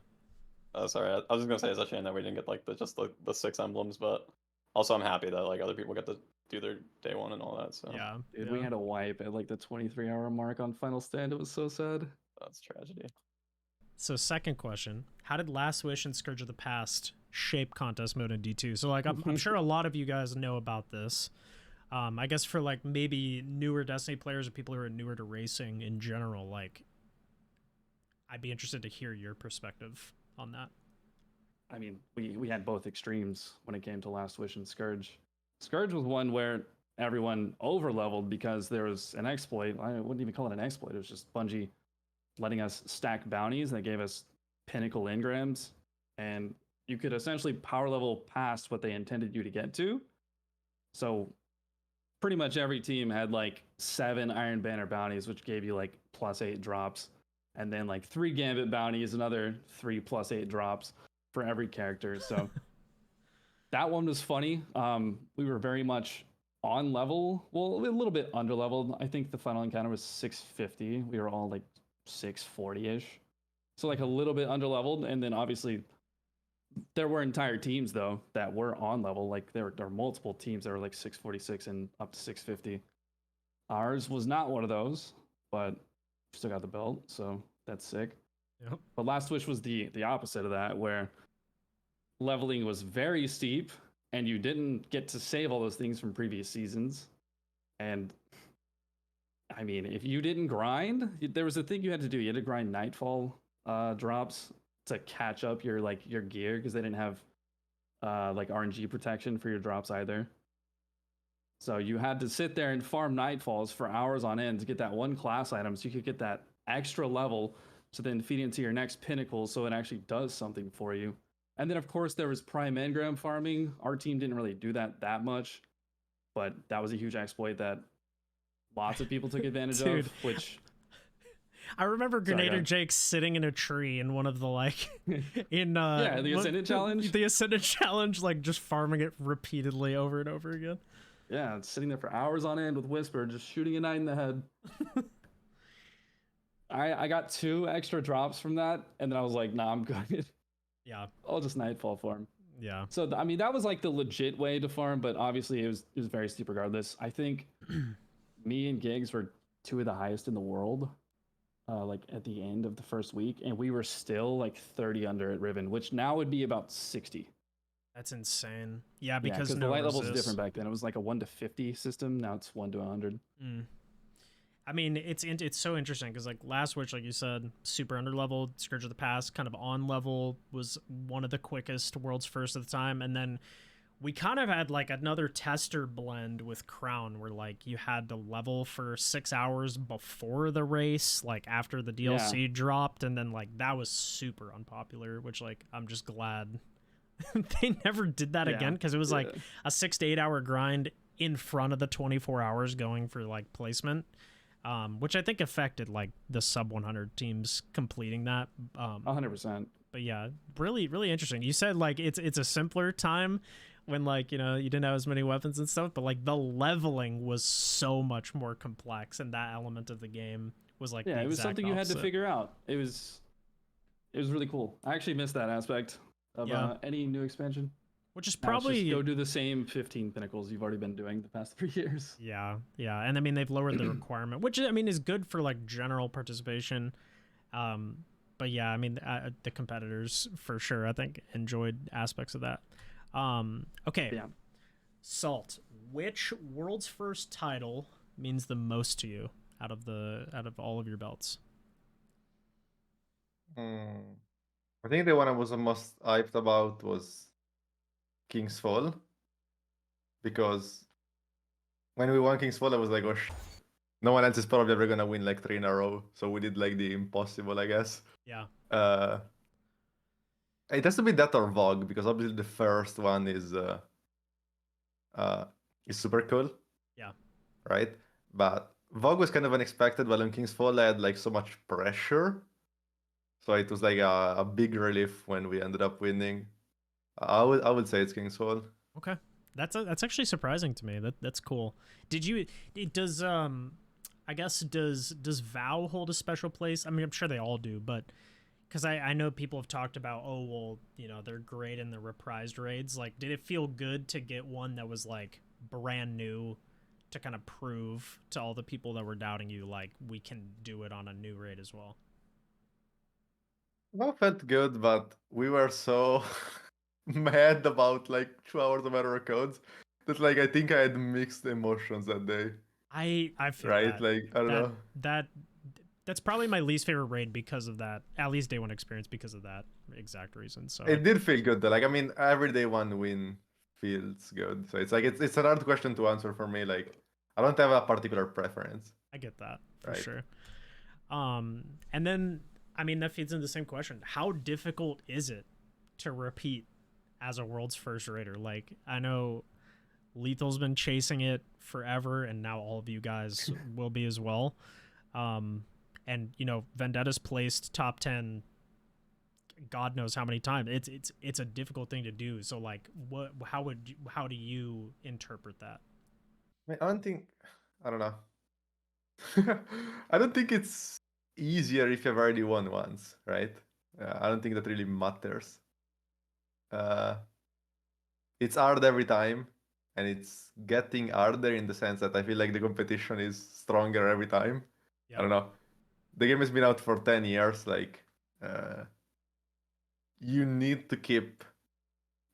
I was just gonna say it's a shame that we didn't get like the 6 emblems, but also I'm happy that like other people get to do their day one and all that. So yeah, dude, we had a wipe at like the 23-hour mark on Final Stand. It was so sad. that's tragedy. So second question, how did Last Wish and Scourge of the Past shape contest mode in D2? So like I'm sure a lot of you guys know about this. I guess for like maybe newer Destiny players or people who are newer to racing in general, like I'd be interested to hear your perspective on that. I mean, we had both extremes when it came to Last Wish and Scourge. Scourge was one where everyone over-leveled because there was an exploit. I wouldn't even call it an exploit. It was just Bungie letting us stack bounties, and they gave us pinnacle engrams. And you could essentially power level past what they intended you to get to. So pretty much every team had like 7 Iron Banner bounties, which gave you like +8 drops. And then like 3 Gambit bounties, another 3 +8 drops for every character. So that one was funny. We were very much on level, well, a little bit under leveled. I think the final encounter was 650. We were all like 640-ish. So like a little bit under leveled. And then obviously there were entire teams though that were on level. Like there were multiple teams that were like 646 and up to 650. Ours was not one of those, but still got the belt, so that's sick. Yep. But Last Wish was the opposite of that, where leveling was very steep and you didn't get to save all those things from previous seasons. And I mean, if you didn't grind, there was a thing you had to do. You had to grind Nightfall drops to catch up your gear, because they didn't have like RNG protection for your drops either. So you had to sit there and farm Nightfalls for hours on end to get that one class item, so you could get that extra level to then feed into your next pinnacle, so it actually does something for you. And then of course there was Prime Engram farming. Our team didn't really do that much, but that was a huge exploit that lots of people took advantage of, which I remember Grenader Jake sitting in a tree in one of the like in the Ascendant Challenge. The Ascendant Challenge, like just farming it repeatedly over and over again. Yeah, sitting there for hours on end with Whisper, just shooting a knight in the head. I got 2 extra drops from that, and then I was like, nah, I'm good. Yeah. I'll just Nightfall farm. Yeah. So, I mean, that was like the legit way to farm, but obviously it was very steep regardless. I think me and Gigs were 2 of the highest in the world, like at the end of the first week, and we were still like 30 under at Riven, which now would be about 60. That's insane. Yeah, Yeah, because because no the light level's resist. different back then. It was like a 1 to 50 system. Now it's 1 to 100. Mm. I mean, it's so interesting because like Last Witch, like you said, super underleveled. Scourge of the Past, kind of on level, was one of the quickest world's first at the time, and then we kind of had like another tester blend with Crown, where like you had to level for 6 hours before the race, like after the DLC dropped, and then like that was super unpopular. Which like I'm just glad they never did that again, because it was like a 6 to 8 hour grind in front of the 24 hours going for like placement. Which I think affected like the sub 100 teams completing that. 100%. But yeah, really, really interesting. You said like it's a simpler time when like, you know, you didn't have as many weapons and stuff, but like the leveling was so much more complex, and that element of the game was like it was something you had to figure out. It was really cool. I actually missed that aspect of any new expansion. Which is Now it's probably just go do the same 15 pinnacles you've already been doing the past 3 years. Yeah, and I mean they've lowered the requirement, which I mean is good for like general participation. But yeah, I mean the competitors for sure I think enjoyed aspects of that. Okay. Yeah. Salt, which world's first title means the most to you out of all of your belts? I think the one I was the most hyped about was King's Fall, because when we won King's Fall, I was like, oh, no one else is probably ever gonna win like 3 in a row. So we did like the impossible, I guess. Yeah. It has to be that or Vogue, because obviously the first one is super cool. Yeah. Right? But Vogue was kind of unexpected, while on King's Fall I had like so much pressure. So it was like a big relief when we ended up winning. I would say it's King's Fall. Okay. That's actually surprising to me. That's cool. Does I guess does Vow hold a special place? I mean, I'm sure they all do, but because I know people have talked about, oh well, you know, they're great in the reprised raids. Like, did it feel good to get one that was like brand new, to kind of prove to all the people that were doubting you, like, we can do it on a new raid as well? Well, felt good, but we were so mad about like 2 hours of error codes that like I think I had mixed emotions that day. I feel Right? that. Like, I don't know. That's probably my least favorite raid because of that. At least day one experience, because of that exact reason. So It did feel good though. Like, I mean, every day one win feels good. So it's like it's a hard question to answer for me. Like, I don't have a particular preference. I get that for Right. sure. And then I mean that feeds into the same question. How difficult is it to repeat as a world's first raider? Like, I know Lethal's been chasing it forever, and now all of you guys will be as well. And you know, Vendetta's placed top 10 God knows how many times. It's a difficult thing to do. So like, how do you interpret that? I mean, I don't know. I don't think it's easier if you've already won once, right? I don't think that really matters. It's hard every time, and it's getting harder in the sense that I feel like the competition is stronger every time. Yeah. I don't know. The game has been out for 10 years. Like, you need to keep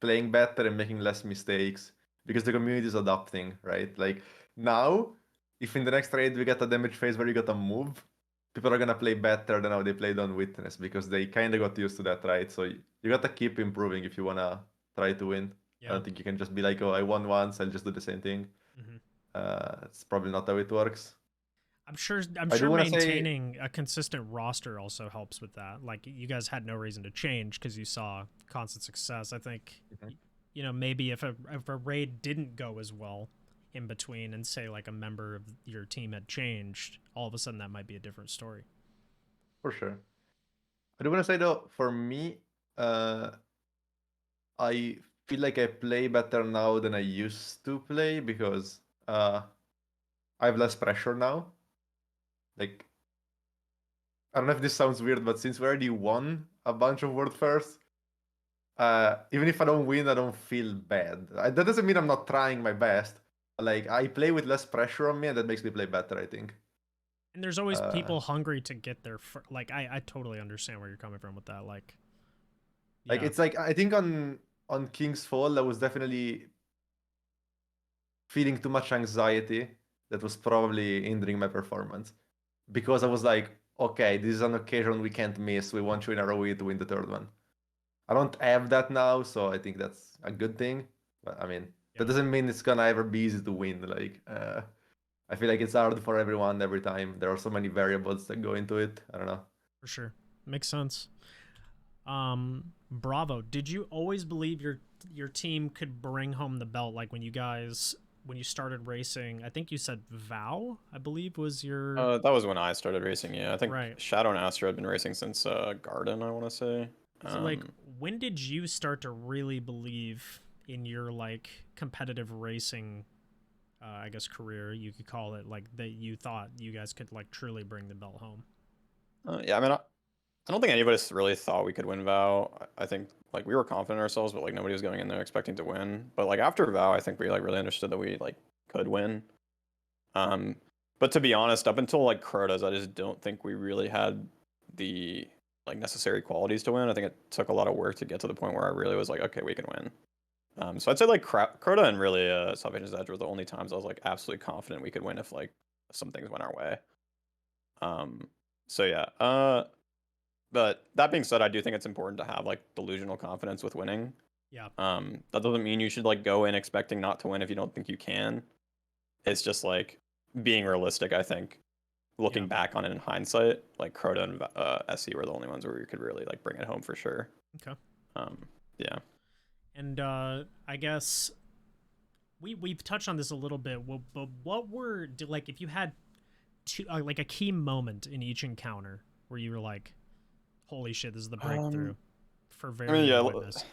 playing better and making less mistakes because the community is adapting, right? Like, now, if in the next raid we get a damage phase where you got a move, people are gonna play better than how they played on Witness, because they kind of got used to that, right? So you gotta keep improving if you wanna try to win. I don't think you can just be like, oh, I won once, I'll just do the same thing. It's probably not how it works. I'm sure wanna say- maintaining a consistent roster also helps with that. Like, you guys had no reason to change because you saw constant success. I think, you know, maybe if a raid didn't go as well in between, and say like a member of your team had changed, all of a sudden that might be a different story. For sure. I do want to say though, for me, I feel like I play better now than I used to play, because I have less pressure now. Like, I don't know if this sounds weird, but since we already won a bunch of world firsts, even if I don't win, I don't feel bad. That doesn't mean I'm not trying my best. Like, I play with less pressure on me, and that makes me play better, I think. And there's always people hungry to get there. Like, I totally understand where you're coming from with that. Like, it's like, I think on on King's Fall, I was definitely feeling too much anxiety that was probably hindering my performance because I was like, okay, this is an occasion we can't miss. We want you in a row to win the third one. I don't have that now, so I think that's a good thing. But I mean, that Yeah. doesn't mean it's gonna ever be easy to win. Like, I feel like it's hard for everyone every time. There are so many variables that go into it. I don't know. For sure. Makes sense. Bravo. Did you always believe your team could bring home the belt? Like when you started racing, I think you said Vow, I believe was your That was when I started racing. Yeah, I think right. Shadow and Astro had been racing since Garden. I want to say. So like when did you start to really believe in your like competitive racing I guess career, you could call it, like that you thought you guys could like truly bring the belt home? Yeah, I mean, I don't think any of us really thought we could win Vow. I think like we were confident in ourselves, but like nobody was going in there expecting to win. But like after Vow, I think we like really understood that we like could win. Um, but to be honest, up until like Crota's, I just don't think we really had the like necessary qualities to win. I think it took a lot of work to get to the point where I really was like, okay, we can win. So I'd say like Crota and really Salvation's Edge were the only times I was like absolutely confident we could win if like some things went our way. So yeah. But that being said, I do think it's important to have like delusional confidence with winning. Yeah. That doesn't mean you should like go in expecting not to win if you don't think you can. It's just like being realistic, I think. Looking back on it in hindsight, like Crota and SE were the only ones where we could really like bring it home for sure. Okay. Yeah. And I guess we've touched on this a little bit. But what were like if you had like a key moment in each encounter where you were like, "Holy shit, this is the breakthrough for Verity and Witness."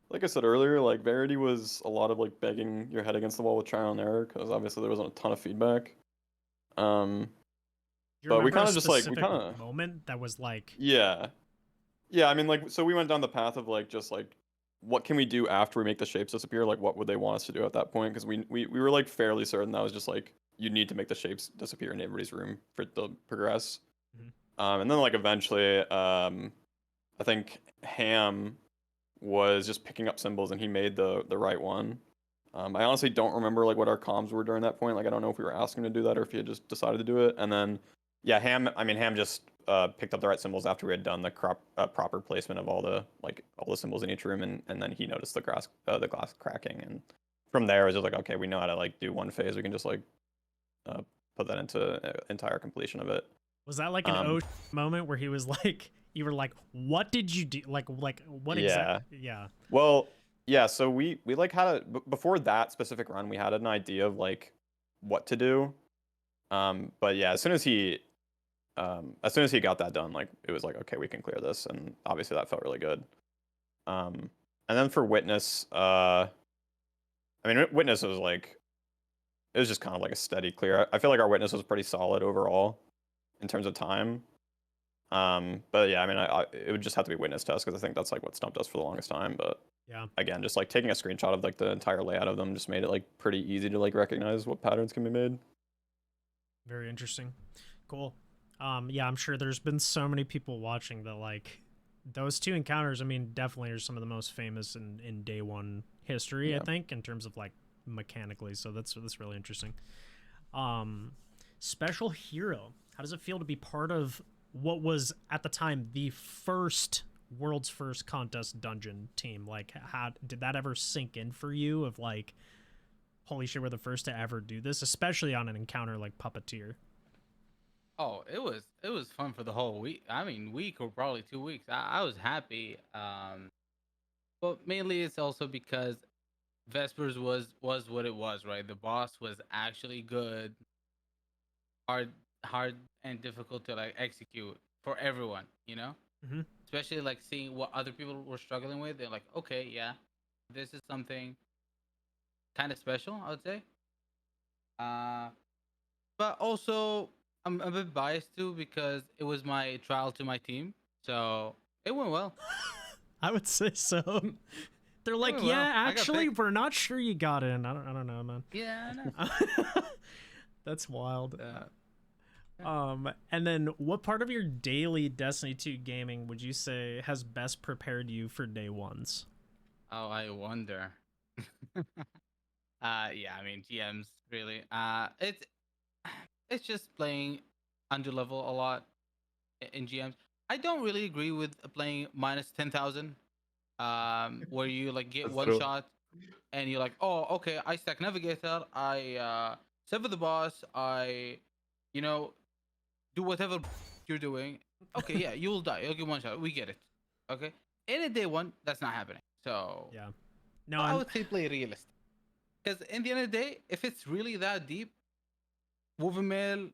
Like I said earlier, like Verity was a lot of like begging your head against the wall with trial and error because obviously there wasn't a ton of feedback. But we kind of just like moment that was like yeah. I mean like so we went down the path of like just like what can we do after we make the shapes disappear? Like what would they want us to do at that point? Because we were like fairly certain that was just like you need to make the shapes disappear in everybody's room for it to progress. And then like eventually, I think Ham was just picking up symbols and he made the right one. I honestly don't remember like what our comms were during that point. Like I don't know if we were asking him to do that or if he had just decided to do it. And then yeah, Ham just picked up the right symbols after we had done the proper placement of all the symbols in each room, and then he noticed the glass cracking, and from there it was just like okay, we know how to like do one phase. We can just like put that into entire completion of it. Was that like an moment where he was like, you were like, what did you do? Like what exactly? Yeah. Well, yeah. So we like had before that specific run, we had an idea of like what to do. But yeah, as soon as he got that done, like it was like okay, we can clear this, and obviously that felt really good. And then for Witness, Witness was like it was just kind of like a steady clear. I feel like our Witness was pretty solid overall in terms of time. But yeah, it would just have to be Witness test because I think that's like what stumped us for the longest time. But yeah, again, just like taking a screenshot of like the entire layout of them just made it like pretty easy to like recognize what patterns can be made. Very interesting. Cool. Yeah, I'm sure there's been so many people watching that like those two encounters, definitely are some of the most famous in day one history, I think, in terms of like mechanically. So that's really interesting. Special Hero. How does it feel to be part of what was at the time the world's first contest dungeon team? Like, how did that ever sink in for you? Of like, holy shit, we're the first to ever do this, especially on an encounter like Puppeteer. Oh, it was fun for the whole week. Week or probably 2 weeks. I was happy. But mainly it's also because Vespers was what it was, right? The boss was actually good, hard and difficult to like execute for everyone, especially like seeing what other people were struggling with. They're like, okay, yeah, this is something kind of special, I would say. But also I'm a bit biased too because it was my trial to my team, so it went well. I would say so. They're like, yeah, actually, we're not sure you got in. I don't know, man. Yeah, I know. That's wild. And then what part of your daily Destiny 2 gaming would you say has best prepared you for day ones? Oh, I wonder. Yeah, I mean GMs really. It's just playing under level a lot in GMs. I don't really agree with playing minus 10,000, where you like get That's one true. shot and you're like, oh, okay, I stack navigator, I sever the boss, I, you know, do whatever you're doing. Okay, yeah, you will die. You'll get one shot. We get it. Okay, in a day one, that's not happening. So Yeah. No, I I'm would say play realistic. Because in the end of the day, if it's really that deep, woven mail,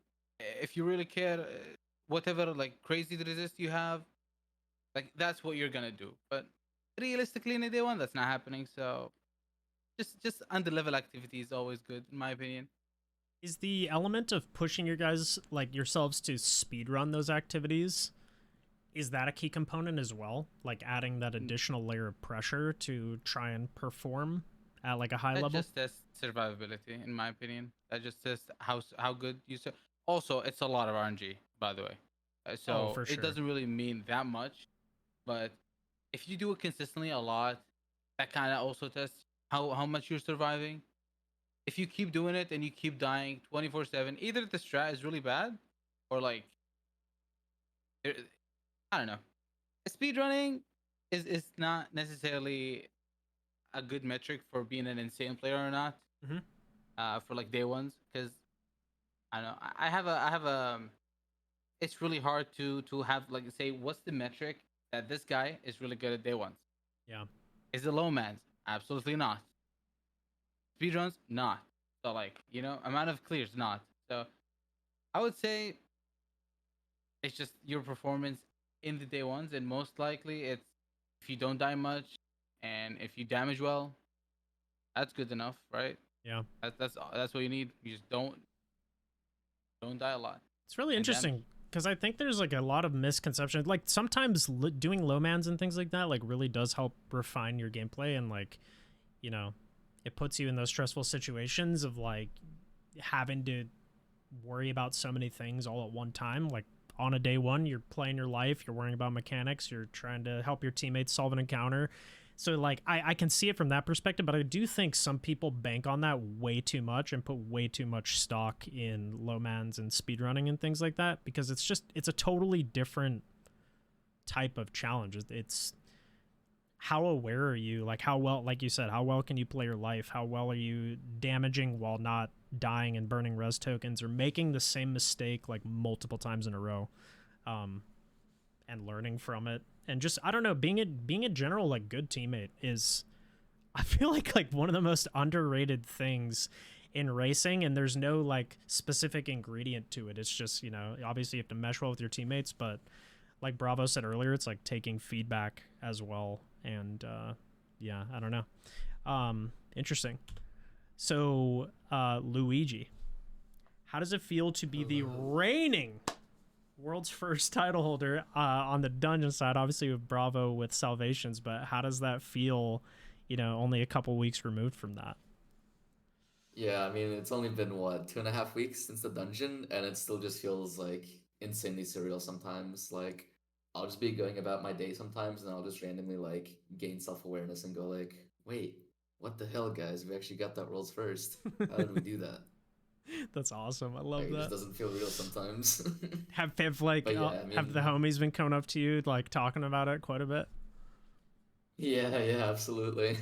if you really care, whatever like crazy resist you have, like that's what you're gonna do. But realistically, in a day one, that's not happening. So just under level activity is always good, in my opinion. is the element of pushing your guys like yourselves to speed run those activities, is that a key component as well? Like adding that additional layer of pressure to try and perform at like a high That level? just tests survivability, in my opinion. That just tests how good you. Also, it's a lot of RNG, by the way. Oh, So for it sure. doesn't really mean that much, but if you do it consistently a lot, that kind of also tests how much you're surviving. If you keep doing it and you keep dying 24/7, either the strat is really bad, or like I don't know. Speedrunning is not necessarily a good metric for being an insane player or not. Hmm. For like day ones, because I don't know. I have a. It's really hard to have like say what's the metric that this guy is really good at day ones. Yeah. Is it low mans? Absolutely not. Speedruns? Not. So like amount of clears? Not. So I would say it's just your performance in the day ones, and most likely it's if you don't die much and if you damage well, that's good enough, right? Yeah. That's what you need. You just don't die a lot It's really and damage. interesting because I think there's like a lot of misconceptions. Like sometimes doing low mans and things like that like really does help refine your gameplay and like, you know, it puts you in those stressful situations of like having to worry about so many things all at one time. Like on a day one, you're playing your life, you're worrying about mechanics, you're trying to help your teammates solve an encounter. So like I can see it from that perspective, but I do think some people bank on that way too much and put way too much stock in low mans and speedrunning and things like that because it's a totally different type of challenge. It's how aware are you, like how well, like you said, how well can you play your life, how well are you damaging while not dying and burning res tokens or making the same mistake like multiple times in a row, um and learning from it. And just I don't know, being a general like good teammate is I feel like one of the most underrated things in racing, and there's no like specific ingredient to it. It's just, obviously you have to mesh well with your teammates, but like Bravo said earlier, it's like taking feedback as well. And yeah, I don't know. Interesting. So, Luigi, how does it feel to be the reigning world's first title holder on the dungeon side? Obviously, with Bravo with Salvations, but how does that feel? Only a couple weeks removed from that. Yeah, I mean, it's only been what, 2.5 weeks since the dungeon, and it still just feels like insanely surreal sometimes. Like, I'll just be going about my day sometimes, and I'll just randomly like gain self-awareness and go like, wait, what the hell, guys? We actually got that world's first. How did we do that? That's awesome. I Like, love it just that. doesn't feel real sometimes. Have like But yeah, I have the mean, homies been coming up to you like talking about it quite a bit? yeah, absolutely.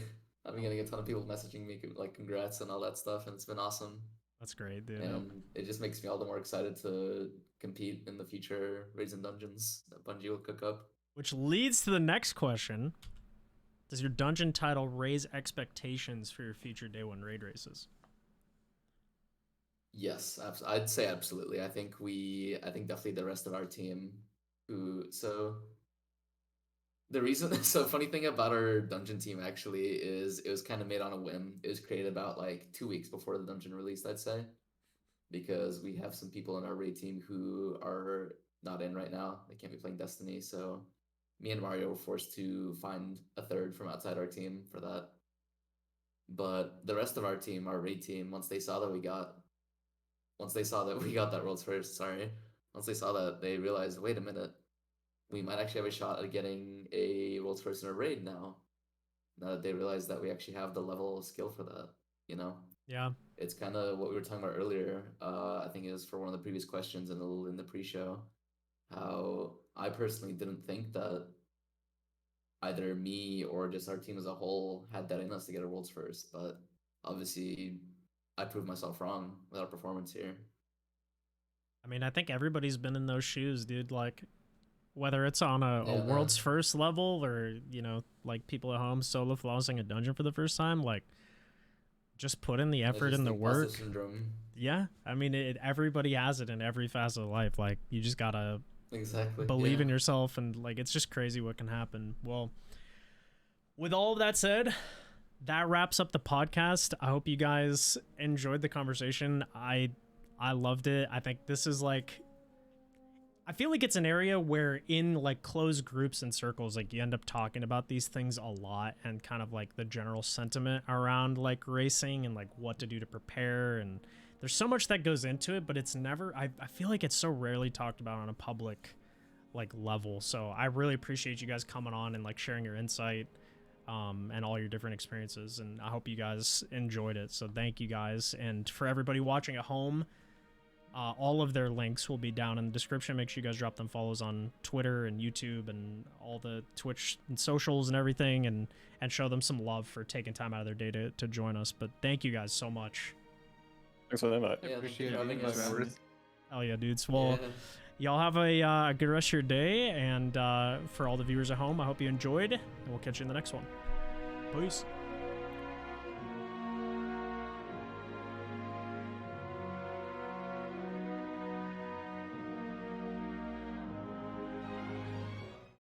I've been getting a ton of people messaging me like congrats and all that stuff, and it's been awesome. That's great, dude. And it just makes me all the more excited to compete in the future raids and dungeons that Bungie will cook up. Which leads to the next question: does your dungeon title raise expectations for your future day one raid races? Yes, I'd say absolutely. I think definitely the rest of our team the reason so funny thing about our dungeon team actually is it was kind of made on a whim. It was created about like 2 weeks before the dungeon released, I'd say, because we have some people in our raid team who are not in right now. They can't be playing Destiny, so me and Mario were forced to find a third from outside our team for that. But the rest of our team, our raid team, once they saw that we got that world's first, sorry, once they saw that, they realized, wait a minute, we might actually have a shot at getting a world's first in a raid now. Now that they realize that we actually have the level of skill for that, you know? Yeah. It's kind of what we were talking about earlier. I think it was for one of the previous questions in the pre-show, how I personally didn't think that either me or just our team as a whole had that in us to get a world's first, but obviously I proved myself wrong with our performance here. I mean, I think everybody's been in those shoes, dude. Like, whether it's on a world's first level or, you know, like people at home solo flawlessing a dungeon for the first time, like, just put in the effort and the work. Syndrome. Yeah, I mean, everybody has it in every facet of life. Like, you just gotta believe in yourself, and like, it's just crazy what can happen. Well, with all of that said, that wraps up the podcast. I hope you guys enjoyed the conversation. I loved it. I think this is like, I feel like it's an area where in like closed groups and circles, like you end up talking about these things a lot, and kind of like the general sentiment around like racing and like what to do to prepare. And there's so much that goes into it, but it's never, I feel like it's so rarely talked about on a public like level. So I really appreciate you guys coming on and like sharing your insight and all your different experiences. And I hope you guys enjoyed it. So thank you guys. And for everybody watching at home, all of their links will be down in the description. Make sure you guys drop them follows on Twitter and YouTube and all the Twitch and socials and everything, and show them some love for taking time out of their day to join us. But thank you guys so much. Thanks for the invite. Yeah, Appreciate having it. us. Hell yeah, dudes. Well, y'all have a good rest of your day, and for all the viewers at home, I hope you enjoyed, and we'll catch you in the next one. Peace.